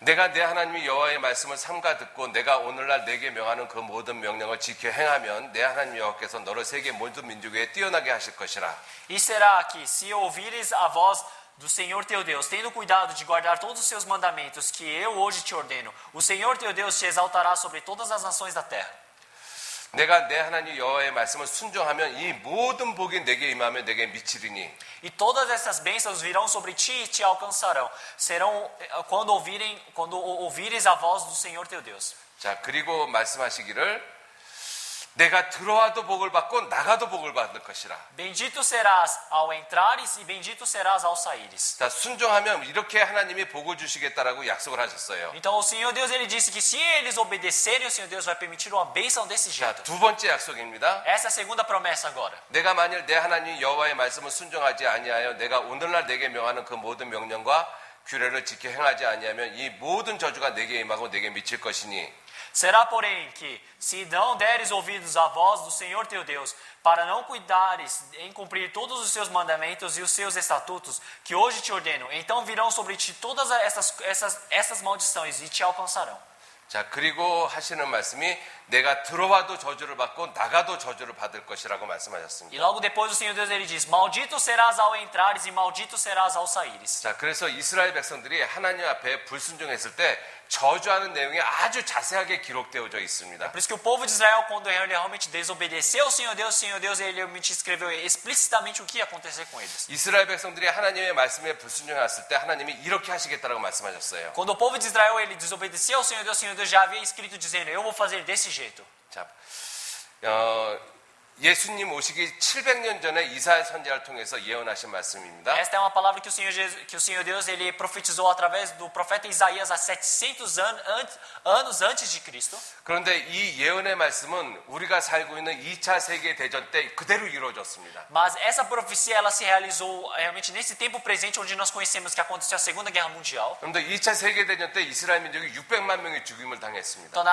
내가 내 하나님의 여호와의 말씀을 삼가 듣고 내가 오늘날 내게 명하는 그 모든 명령을 지켜 행하면 내 하나님 여호와께서 너를 세계 모든 민족 위에 뛰어나게 하실 것이라. E será que se ouvires a voz do Senhor teu Deus, tendo cuidado de guardar todos os seus mandamentos que eu hoje te ordeno, o Senhor teu Deus te exaltará sobre todas as nações da terra. 내가 내 하나님 여호와의 말씀을 순종하면 이 모든 복이 내게 임하며 내게 미치리니. E todas essas bênçãos virão sobre ti e te alcançarão. Serão quando ouvires a voz do Senhor teu Deus. 자, 그리고 말씀하시기를 내가 들어와도 복을 받고 나가도 복을 받을 것이라. Bendito serás ao entrares e bendito serás ao saíres. 자, 순종하면 이렇게 하나님이 복을 주시겠다라고 약속을 하셨어요. Então o Senhor Deus ele disse que se eles obedecerem, o Senhor Deus vai permitir uma bênção desse 자, jeito. 두 번째 약속입니다. Essa é a segunda promessa agora. 내가 만일 내 하나님 여호와의 말씀을 순종하지 아니하여 내가 오늘날 내게 명하는 그 모든 명령과 규례를 지켜 행하지 아니하면 이 모든 저주가 내게 임하고 내게 미칠 것이니. Será, porém, que se não deres ouvidos à voz do Senhor teu Deus, para não cuidares em cumprir todos os seus mandamentos e os seus estatutos, que hoje te ordeno, então virão sobre ti todas essas maldições e te alcançarão. 자, 그리고 하시는 말씀이 내가 들어와도 저주를 받고 나가도 저주를 받을 것이라고 E 말씀하셨습니다. logo depois o Senhor Deus ele diz: Maldito serás ao entrares e maldito serás ao saíres. 자, 그래서 이스라엘 백성들이 하나님 앞에 불순종했을 때 저주하는 내용이 아주 자세하게 기록되어져 있습니다. Por isso que o povo de Israel, quando ele realmente desobedeceu ao Senhor Deus ele realmente escreveu explicitamente o que ia acontecer com eles. 이스라엘 백성들이 하나님의 말씀에 불순종했을 때 하나님이 이렇게 하시겠다라고 말씀하셨어요. Quando o povo de Israel ele desobedeceu ao Senhor Deus já havia escrito dizendo: Eu vou fazer desse jeito. 자, 예수님 오시기 700년 전에 이사야 선지자를 통해서 예언하신 말씀입니다. Esta é uma palavra que o Senhor Deus ele profetizou através do profeta Isaías há 700 anos antes de Cristo. 그런데 이 예언의 말씀은 우리가 살고 있는 2차 세계 대전 때 그대로 이루어졌습니다. Mas essa profecia ela se realizou realmente nesse tempo presente onde nós conhecemos que aconteceu a Segunda Guerra Mundial. 그런데 2차 세계 대전 때 이스라엘 민족이 600만 명의 죽임을 당했습니다. Então,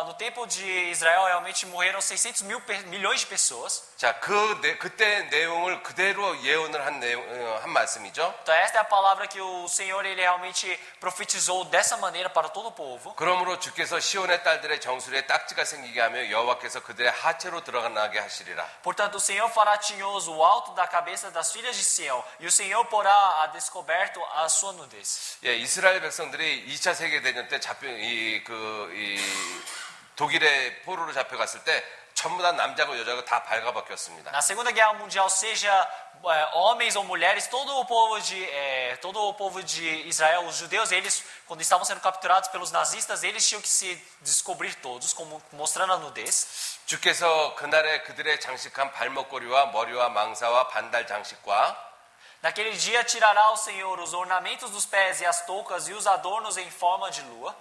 no tempo de Israel realmente morreram 600 milhões de pessoas. 자, 그때 내용을 그대로 예언을 한 말씀이죠. Então esta é a palavra que o Senhor ele realmente profetizou dessa maneira para todo o povo. 그러므로 주께서 시온의 딸들의 정수리에 딱지가 생기게 하며 여호와께서 그들의 하체로 들어가게 하시리라. Portanto, o Senhor fará tinhoso o alto da cabeça das filhas de Sião, e o Senhor porá a descoberto a sua nudez. 예, 이스라엘 백성들이 2차 세계 대전 때 독일의 포로로 잡혀갔을 때 전부 다 남자고 여자고 다 발가벗겼습니다. Na Segunda Guerra Mundial, seja homens ou mulheres, todo o povo de Israel, os judeus, eles quando estavam sendo capturados pelos nazistas, eles tinham que se descobrir todos, como mostrando a nudez. 주께서 그날에 그들의 장식한 발목걸이와 머리와 망사와 반달 장식과 Naquele dia tirará o Senhor os ornamentos dos pés e as toucas e os adornos em forma de lua,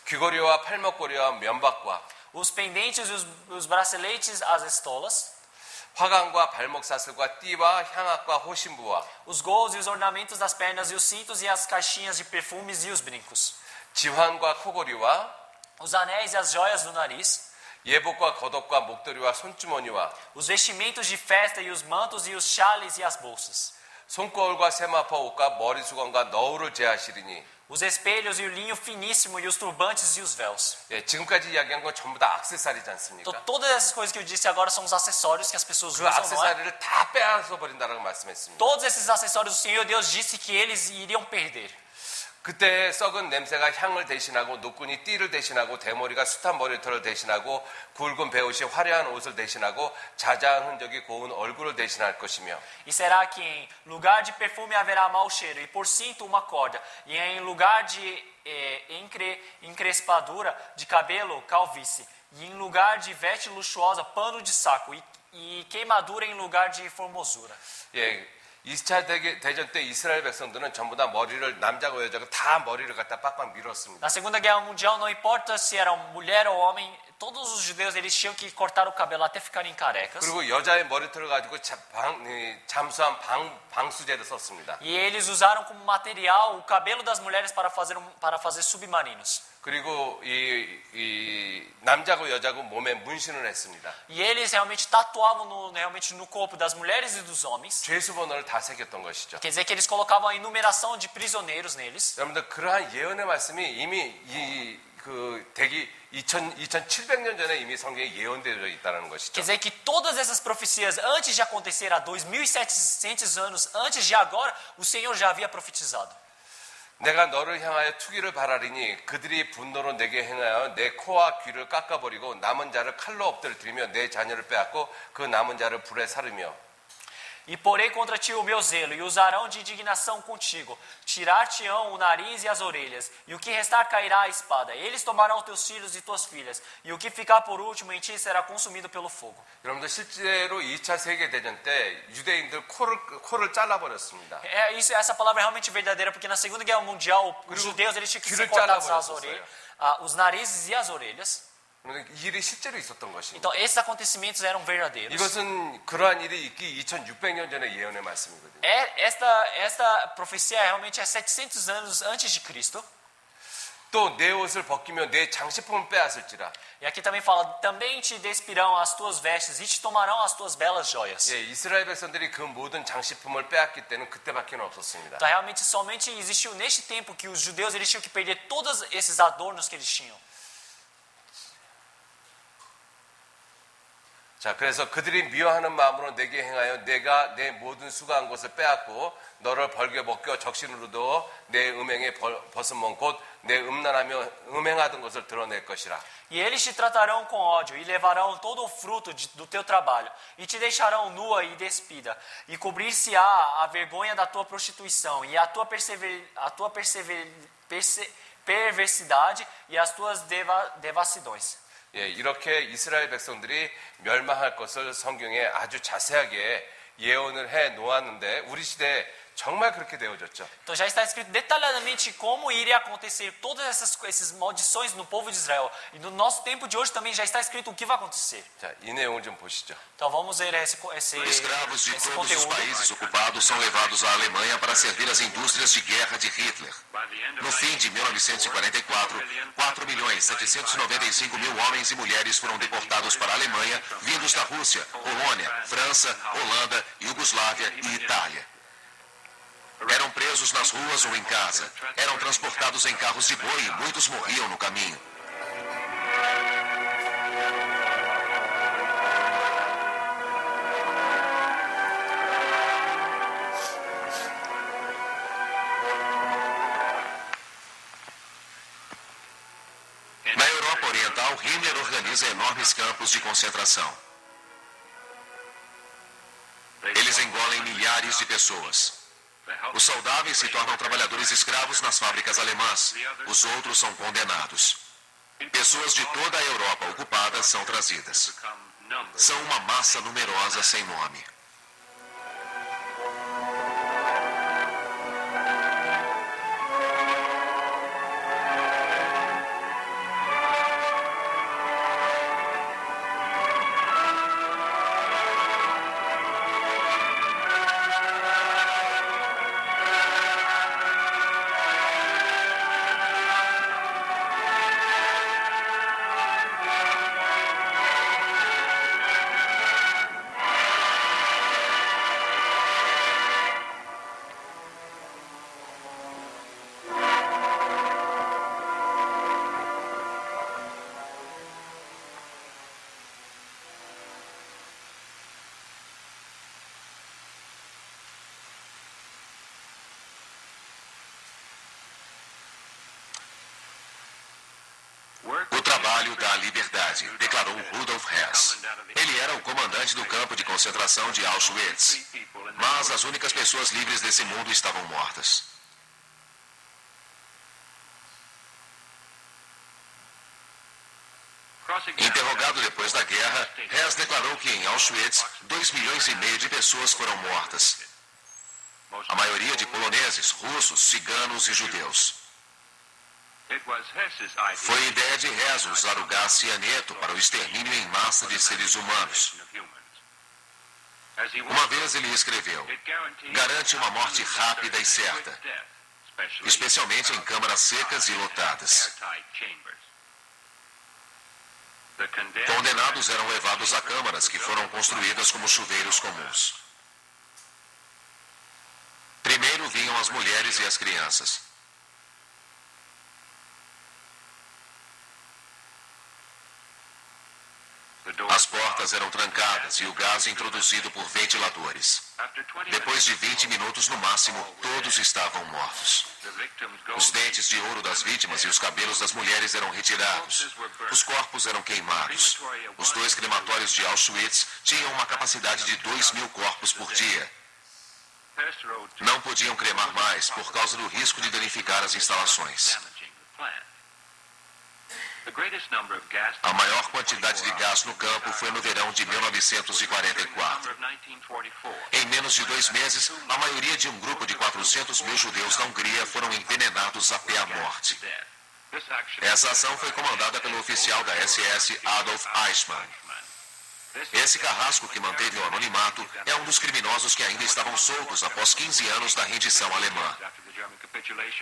귀걸이와 팔목걸이와 면박과 os pendentes e os braceletes, as estolas, 화관과 발목 사슬과 띠와 향악과 호신부와 os gols e os ornamentos das pernas e os cintos e as caixinhas de perfumes e os brincos. 지환과 코골이와 os anéis e as joias do nariz, 예복과 겉옷과 목도리와 손주머니와 os vestimentos de festa e os mantos e os chales e as bolsas, 손거울과 세마포 옷과 머리수건과 너울을 제하시리니 os espelhos e o linho finíssimo e os turbantes e os véus. 예, 지금까지 이야기한 건 전부 다 액세서리지 Então, 않습니까? todas essas coisas que eu disse agora são os acessórios que as pessoas 그 usam, não é? 액세서리를 다 빼앗아 버린다라고 말씀했습니다. Todos esses acessórios, o Senhor Deus disse que eles iriam perder. 그때 썩은 냄새가 향을 대신하고 노끈이 띠를 대신하고 대머리가 숱한 머리털을 대신하고 굵은 베옷이 화려한 옷을 대신하고 자자한 흔적이 고운 얼굴을 대신할 것이며 E será que em lugar de perfume haverá mau cheiro, e por cinto uma corda, e em lugar de encrespadura de cabelo, calvície, e em lugar de veste luxuosa, pano de saco, e queimadura em lugar de formosura. 예, 2차 대전 때 이스라엘 백성들은 전부 다 머리를 남자고 여자가 다 머리를 갖다 빡빡 밀었습니다. Na Segunda Guerra Mundial, não importa se era mulher ou homem, todos os judeus eles tinham que cortar o cabelo até ficarem carecas. 그리고 여자의 머리털을 가지고 잠수한 방수제를 썼습니다. E eles usaram como material o cabelo das mulheres para fazer submarinos. 그리고 이 남자고 여자고 몸에 문신을 했습니다. E eles realmente tatuavam realmente no corpo das mulheres e dos homens. 죄수번호를 다 새겼던 것이죠. Quer dizer que eles colocavam a enumeração de prisioneiros neles. 여러분들 그러한 예언의 말씀이 이미 대기 2700년 전에 이미 성경에 예언되어 있다는 것이죠. Quer dizer que todas essas profecias antes de acontecer há 2700 anos antes de agora, o Senhor já havia profetizado. 내가 너를 향하여 투기를 바라리니 그들이 분노로 내게 행하여 내 코와 귀를 깎아버리고 남은 자를 칼로 엎드려뜨리며 내 자녀를 빼앗고 그 남은 자를 불에 사르며 E porei contra ti o meu zelo, e usarão de indignação contigo. Tirar-te-ão o nariz e as orelhas, e o que restar cairá a espada. Eles tomarão teus filhos e tuas filhas, e o que ficar por último em ti será consumido pelo fogo. 여러분들 실제로 2차 세계대전 때 유대인들 코를 잘라버렸습니다. Essa palavra é realmente verdadeira, porque na Segunda Guerra Mundial, os judeus eles tinham que ser cortados as orelhas, os narizes e as orelhas. 이 일이 실제로 있었던 것입니다. Então, esses acontecimentos eram verdadeiros. 이것은 그러한 일이 있기 2600년 전의 예언의 말씀이거든요. Esta profecia realmente é 700 anos antes de Cristo. 또 내 옷을 벗기며 내 장식품을 빼앗을지라. E aqui também fala, também te despirão as tuas vestes e te tomarão as tuas belas joias. 예, 이스라엘 백성들이 그 모든 장식품을 빼앗기 때는 그때밖에 없었습니다. Então, realmente, somente existiu neste tempo que os judeus eles tinham que perder todos esses adornos que eles tinham. 자, 그래서 그들이 미워하는 마음으로 내게 행하여 내가 내 모든 수고한 것을 빼앗고 너를 벌게 벗겨 적신으로도 내 음행에 벗은 몸 곧 내 음란하며 음행하던 것을 드러낼 것이라. E eles te tratarão com ódio e levarão todo o fruto do teu trabalho e te deixarão nua e despida e cobrir-se-á a vergonha da tua prostituição e a tua perversidade e as tuas devassidões. 예, 이렇게 이스라엘 백성들이 멸망할 것을 성경에 a주 자세하게 예언을 해 놓았는데 우리 시대에 정말 그렇게 되어졌죠. Então já está escrito detalhadamente como iria acontecer todas essas maldições no povo de Israel. E no nosso tempo de hoje também já está escrito o que vai acontecer. 자, 이 내용을 좀 보시죠. Então vamos ver esse Escravos de todos os conteúdo. países ocupados são levados à Alemanha para servir as indústrias de guerra de Hitler. No fim de 1944, 4.795.000 homens e mulheres foram deportados para a Alemanha, vindos da Rússia, Polônia, França, Holanda, Iugoslávia e Itália. Eram presos nas ruas ou em casa. Eram transportados em carros de boi e muitos morriam no caminho. Na Europa Oriental, Himmler organiza enormes campos de concentração. Eles engolem milhares de pessoas. Os saudáveis se tornam trabalhadores escravos nas fábricas alemãs. Os outros são condenados. Pessoas de toda a Europa ocupada são trazidas. São uma massa numerosa sem nome. concentração de Auschwitz. Mas as únicas pessoas livres desse mundo estavam mortas. Interrogado depois da guerra, Hess declarou que em Auschwitz, 2,5 milhões de pessoas foram mortas. A maioria de poloneses, russos, ciganos e judeus. Foi ideia de Hess usar o gás cianeto para o extermínio em massa de seres humanos. Uma vez ele escreveu: garante uma morte rápida e certa, especialmente em câmaras secas e lotadas. Condenados eram levados a câmaras que foram construídas como chuveiros comuns. Primeiro vinham as mulheres e as crianças. As portas eram trancadas e o gás introduzido por ventiladores. Depois de 20 minutos no máximo, todos estavam mortos. Os dentes de ouro das vítimas e os cabelos das mulheres eram retirados. Os corpos eram queimados. Os 2 crematórios de Auschwitz tinham uma capacidade de 2.000 corpos por dia. Não podiam cremar mais por causa do risco de danificar as instalações. A maior quantidade de gás no campo foi no verão de 1944. Em menos de 2 meses, a maioria de um grupo de 400 mil judeus na Hungria foram envenenados até a morte. Essa ação foi comandada pelo oficial da SS Adolf Eichmann. Esse carrasco que manteve o anonimato é um dos criminosos que ainda estavam soltos após 15 anos da rendição alemã.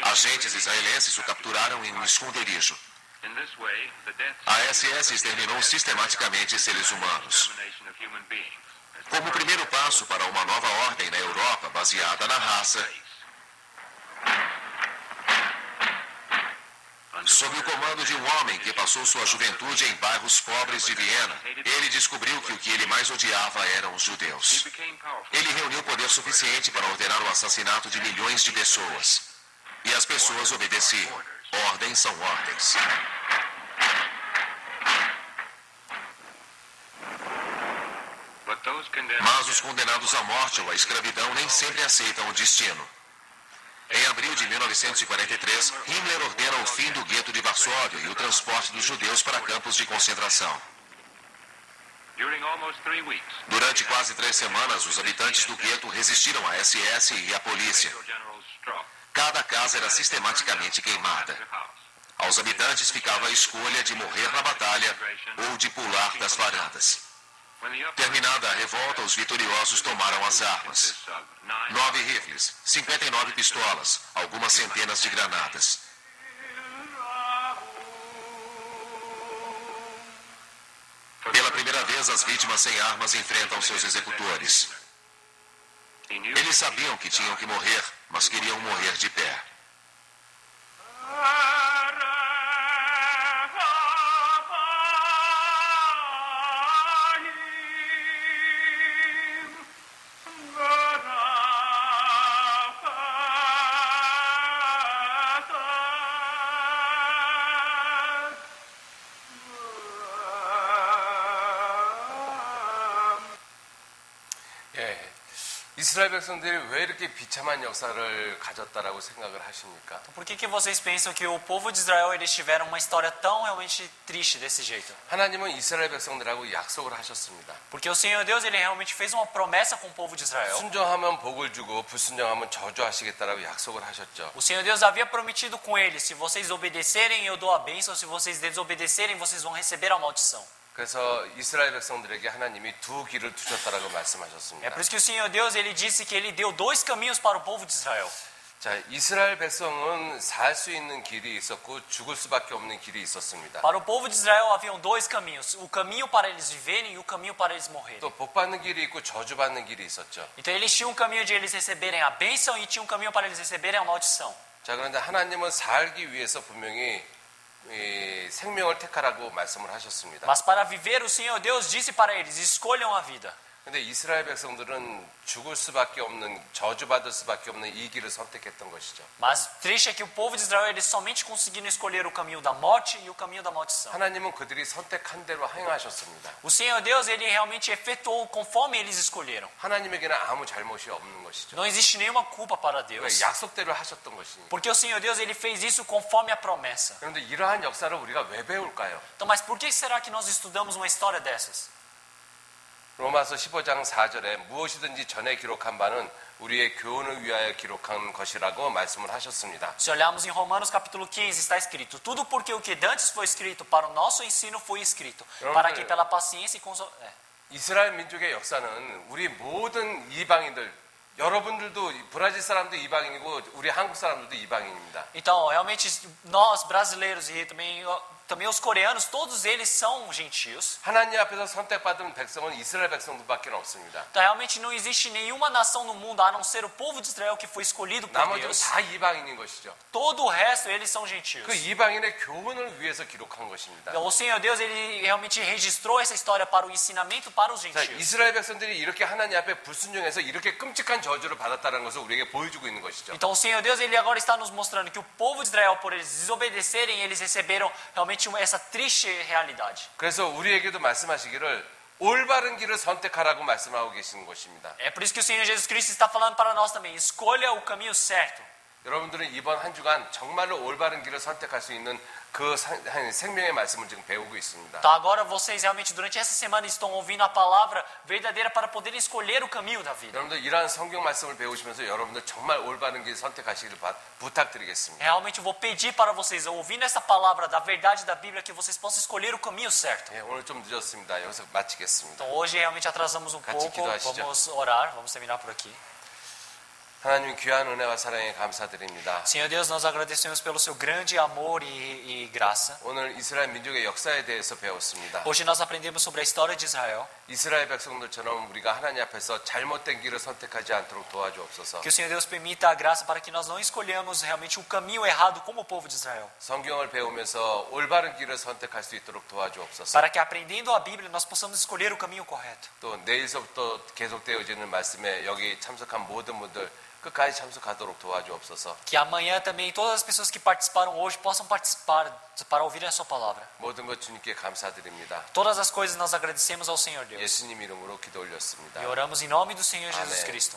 Agentes israelenses o capturaram em um esconderijo. A SS exterminou sistematicamente seres humanos. Como primeiro passo para uma nova ordem na Europa baseada na raça, sob o comando de um homem que passou sua juventude em bairros pobres de Viena, ele descobriu que o que ele mais odiava eram os judeus. Ele reuniu poder suficiente para ordenar o assassinato de milhões de pessoas. E as pessoas obedeciam. Ordens são ordens. Mas os condenados à morte ou à escravidão nem sempre aceitam o destino. Em abril de 1943, Himmler ordena o fim do gueto de Varsóvia e o transporte dos judeus para campos de concentração. Durante quase 3 semanas, os habitantes do gueto resistiram à SS e à polícia. Cada casa era sistematicamente queimada. Aos habitantes ficava a escolha de morrer na batalha ou de pular das varandas. Terminada a revolta, os vitoriosos tomaram as armas. 9 rifles, 59 pistolas, algumas centenas de granadas. Pela primeira vez, as vítimas sem armas enfrentam seus executores. Eles sabiam que tinham que morrer, mas queriam morrer de pé. 이스라엘 백성들이 왜 이렇게 비참한 역사를 가졌다라고 생각을 하십니까? Por que vocês pensam que o povo de Israel eles tiveram uma história tão realmente triste desse jeito? 하나님은 이스라엘 백성들하고 약속을 하셨습니다. Porque o Senhor Deus ele realmente fez uma promessa com o povo de Israel. 순종하면 복을 주고 불순종하면 저주하시겠다라고 약속을 하셨죠. O Senhor Deus havia prometido com eles: se vocês obedecerem, eu dou a bênção; se vocês desobedecerem, vocês vão receber a maldição. 그래서 이스라엘 백성들에게 하나님이 2 길을 두셨다라고 말씀하셨습니다. É por isso que o Senhor Deus ele disse que ele deu 2 caminhos para o povo de Israel. 자, 이스라엘 백성은 살 수 있는 길이 있었고 죽을 수밖에 없는 길이 있었습니다. Para o povo de Israel haviam 2 caminhos: o caminho para eles viverem e o caminho para eles morrerem. 또 복 받는 길이 있고 저주 받는 길이 있었죠. Então eles tinham um caminho de eles receberem a bênção e tinham um caminho para eles receberem a maldição. 자, 그런데 하나님은 살기 위해서 분명히 생명을 택하라고 말씀을 하셨습니다. Mas para viver, o Senhor Deus disse para eles: escolham a vida. 근데 이스라엘 백성들은 죽을 수밖에 없는, 저주받을 수밖에 없는 이 길을 선택했던 것이죠. Mas triste é que o povo de Israel eles somente conseguiram escolher o caminho da morte e o caminho da maldição. 하나님은 그들이 선택한 대로 행하셨습니다. O Senhor Deus ele realmente efetuou conforme eles escolheram. 하나님에게는 아무 잘못이 없는 것이죠. Não existe nenhuma culpa para Deus. 약속대로 하셨던 것이니까. Porque o Senhor Deus ele fez isso conforme a promessa. 그런데 이러한 역사를 우리가 왜 배울까요? Então, mas por que será que nós estudamos uma história dessas? 로마서 15장 4절에 무엇이든지 전에 기록한 바는 우리의 교훈을 위하여 기록한 것이라고 말씀을 하셨습니다. Se olharmos em Romanos capítulo 15, está escrito: tudo porque o que dantes foi escrito para o nosso ensino foi escrito, para que pela paciência e 이스라엘 민족의 역사는 우리 모든 이방인들, 여러분들도 브라질 사람도 이방인이고 우리 한국 사람들도 이방인입니다. Então, realmente nós brasileiros e também os coreanos, todos eles são gentios. 하나님 앞에서 선택받은 백성은 이스라엘 백성들밖에 없습니다. Então, realmente não existe nenhuma nação no mundo a não ser o povo de Israel que foi escolhido por 나머지는 Deus. 다 이방인인 것이죠. Todo o resto eles são gentios. 그 이방인의 교훈을 위해서 기록한 것입니다. Então, o Senhor Deus ele realmente registrou essa história para o ensinamento para os 자, gentios. 이스라엘 백성들이 이렇게 하나님 앞에 불순종해서 이렇게 끔찍한 저주를 받았다는 것을 우리에게 보여주고 있는 것이죠. Então o Senhor Deus ele agora está nos mostrando que o povo de Israel, por eles desobedecerem, eles receberam realmente essa triste realidade. 그래서 우리에게도 말씀하시기를 올바른 길을 선택하라고 말씀하고 계시는 것입니다. É por isso que o Senhor Jesus Cristo está falando para nós também: escolha o caminho certo. 여러분들은 이번 한 주간 정말로 올바른 길을 선택할 수 있는 그 생명의 말씀을 지금 배우고 있습니다. Então agora vocês realmente durante essa semana estão ouvindo a palavra verdadeira para poderem escolher o caminho da vida. 여러분들 이러한 성경 말씀을 배우시면서 여러분들 정말 올바른 길 선택하시기를 부탁드리겠습니다. Realmente eu vou pedir para vocês, ouvindo essa palavra da verdade da Bíblia, que vocês possam escolher o caminho certo. 네, 오늘 좀 늦었습니다. 여기서 마치겠습니다. Então hoje realmente atrasamos um 같이 pouco, 기도하시죠. vamos orar, vamos terminar por aqui. 하나님 귀한 은혜와 사랑에 감사드립니다. Senhor Deus, nós agradecemos pelo seu grande amor e graça. 오늘 이스라엘 민족의 역사에 대해서 배웠습니다. Hoje nós aprendemos sobre a história de Israel. 이스라엘 백성들처럼 우리가 하나님 앞에서 잘못된 길을 선택하지 않도록 도와주옵소서. Que o Senhor Deus permita a graça para que nós não escolhamos realmente o caminho errado como o povo de Israel. 성경을 배우면서 올바른 길을 선택할 수 있도록 도와주옵소서. Para que aprendendo a Bíblia nós possamos escolher o caminho correto. 또 내일서부터 계속되어지는 말씀에 여기 참석한 모든 분들 끝까지 참석하도록 도와주옵소서. Que amanhã também todas as pessoas que participaram hoje possam participar para ouvirem a sua palavra. 모든 것 주님께 감사드립니다. Todas as coisas nós agradecemos ao Senhor Deus. 예수님 이름으로 기도 올렸습니다. E oramos em nome do Senhor Jesus Amém. Cristo.